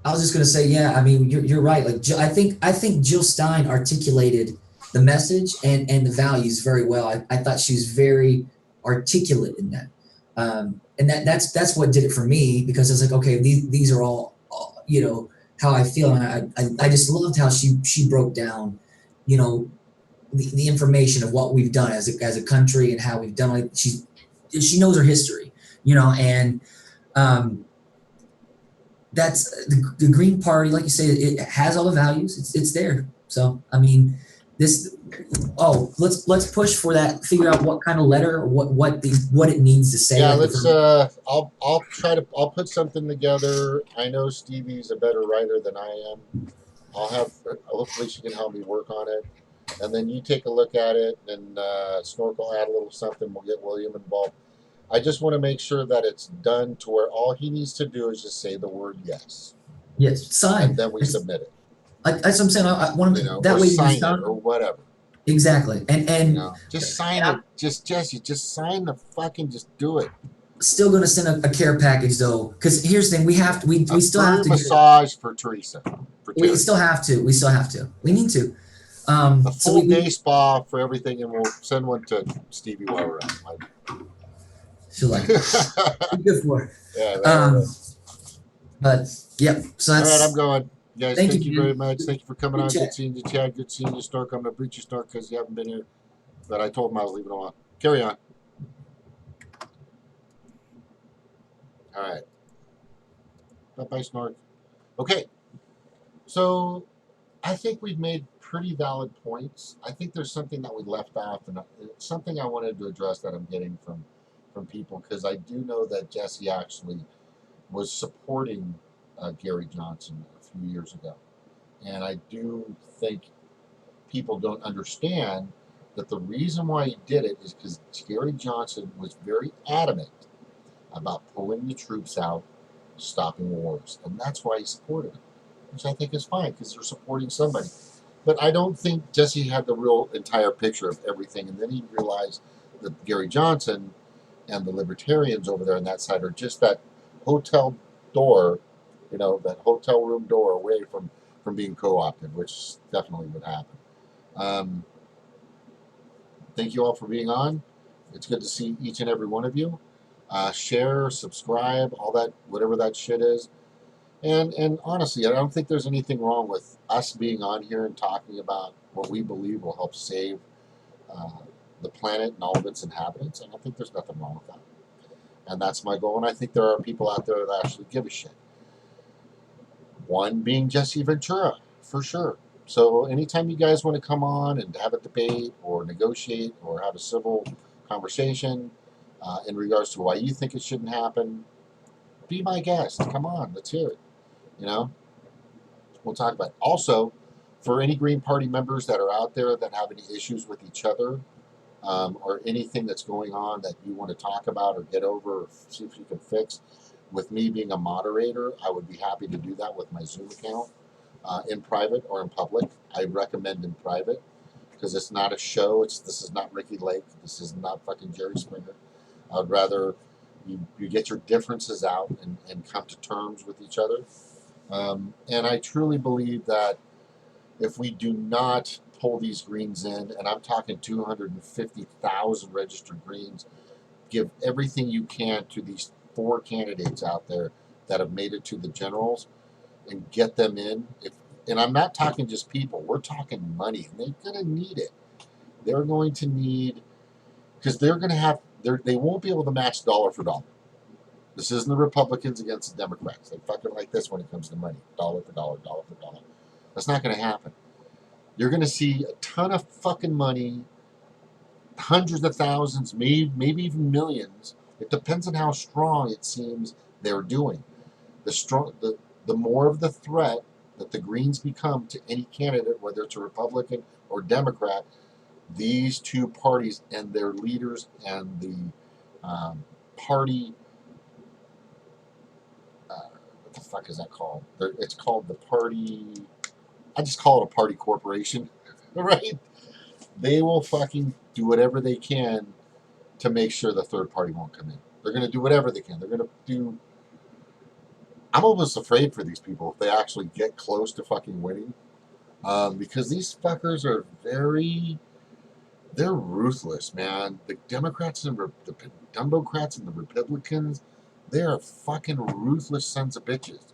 I was just going to say, yeah, I mean, you're right. Like, I think Jill Stein articulated the message and the values very well. I thought she was very articulate in that. And that's what did it for me, because I was like, okay, these are all how I feel. And I just loved how she broke down, the information of what we've done as a country and how we've done it. She knows her history, and that's the Green Party, like you say, it has all the values. It's there. So I mean, let's push for that. Figure out what kind of letter, or what it needs to say. Yeah, let's. I'll put something together. I know Stevie's a better writer than I am. Hopefully she can help me work on it, and then you take a look at it and Snorkel add a little something. We'll get William involved. I just want to make sure that it's done to where all he needs to do is just say the word yes. Yes, sign. And then we submit it. That's what I'm saying. I want to that or way sign it's done, it or whatever. Exactly, and just sign it. Just Jesse, just sign the fucking. Just do it. Still going to send a care package though, because here's the thing: we still have to massage for Teresa. We still have to. We need to. A full day spa for everything, and we'll send one to Stevie while we're out. Feel like good for it. Yeah. But yep. So that's all right. I'm going. Guys, thank you very much. Thank you for coming on. Good seeing you, Chad. Good seeing you, Stark. I'm going to boot you, Stark, because you haven't been here. But I told him I was leaving on. Carry on. All right. Bye-bye, Snark. Okay. So I think we've made pretty valid points. I think there's something that we left off, and it's something I wanted to address that I'm getting from people, because I do know that Jesse actually was supporting Gary Johnson a few years ago. And I do think people don't understand that the reason why he did it is because Gary Johnson was very adamant about pulling the troops out stopping wars. And that's why he supported it, which I think is fine because you're supporting somebody. But I don't think Jesse had the real entire picture of everything. And then he realized that Gary Johnson and the libertarians over there on that side are just that hotel door, that hotel room door away from being co-opted, which definitely would happen. Thank you all for being on. It's good to see each and every one of you. Share, subscribe, all that, whatever that shit is. And honestly, I don't think there's anything wrong with us being on here and talking about what we believe will help save the planet and all of its inhabitants. I don't think there's nothing wrong with that. And that's my goal. And I think there are people out there that actually give a shit. One being Jesse Ventura, for sure. So anytime you guys want to come on and have a debate or negotiate or have a civil conversation in regards to why you think it shouldn't happen, be my guest. Come on, let's hear it. We'll talk about it. Also, for any Green Party members that are out there that have any issues with each other or anything that's going on that you want to talk about or get over or see if you can fix, with me being a moderator, I would be happy to do that with my Zoom account in private or in public. I recommend in private because it's not a show. This is not Ricky Lake. This is not fucking Jerry Springer. I would rather you get your differences out and come to terms with each other. And I truly believe that if we do not pull these Greens in, and I'm talking 250,000 registered Greens, give everything you can to these 4 candidates out there that have made it to the generals and get them in. And I'm not talking just people, we're talking money, and they're going to need it. They're going to need, because they're going to have, they won't be able to match dollar for dollar. This isn't the Republicans against the Democrats. They fucking like this when it comes to money. Dollar for dollar, dollar for dollar. That's not going to happen. You're going to see a ton of fucking money, hundreds of thousands, maybe even millions. It depends on how strong it seems they're doing. The more of the threat that the Greens become to any candidate, whether it's a Republican or Democrat, these two parties and their leaders and the party, what the fuck is that called? It's called the party, I just call it a party corporation, right? They will fucking do whatever they can to make sure the third party won't come in. They're going to do whatever they can. They're going to do. I'm almost afraid for these people if they actually get close to fucking winning, because these fuckers are they're ruthless, man. The Democrats and the Democrats and the Republicans, they are fucking ruthless sons of bitches.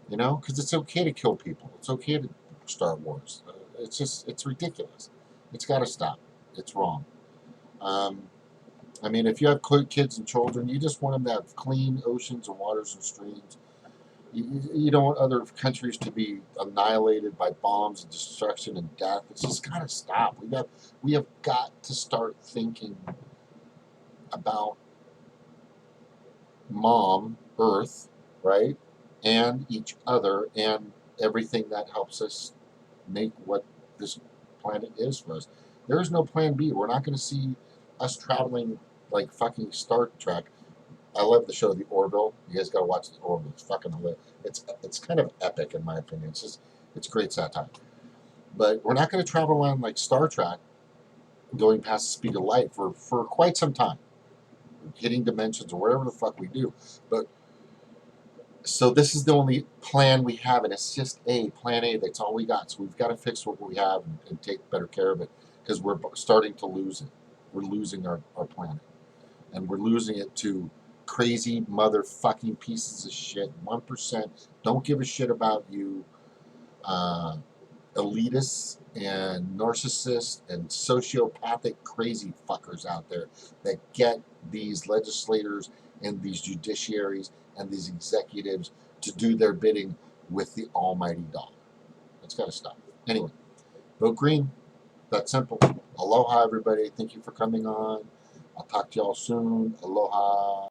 Because it's okay to kill people. It's okay to start wars. It's ridiculous. It's got to stop. It's wrong. I mean, if you have kids and children, you just want them to have clean oceans and waters and streams. You don't want other countries to be annihilated by bombs and destruction and death. It's just got to stop. We have got to start thinking about Mom Earth, right, and each other and everything that helps us make what this planet is for us. There is no plan B. We're not going to see us traveling like fucking Star Trek. I love the show The Orville. You guys got to watch The Orville. It's fucking hilarious. It's kind of epic in my opinion. It's great satire. But we're not going to travel around like Star Trek, going past the speed of light for quite some time, hitting dimensions or whatever the fuck we do. But so this is the only plan we have, and it's just plan A. That's all we got. So we've got to fix what we have and take better care of it, because we're starting to lose it. We're losing our planet, and we're losing it to crazy motherfucking pieces of shit. 1% don't give a shit about you, elitists and narcissists and sociopathic crazy fuckers out there that get these legislators and these judiciaries and these executives to do their bidding with the almighty dollar. That's got to stop. Anyway, vote green. That's simple. Aloha, everybody. Thank you for coming on. I'll talk to y'all soon. Aloha.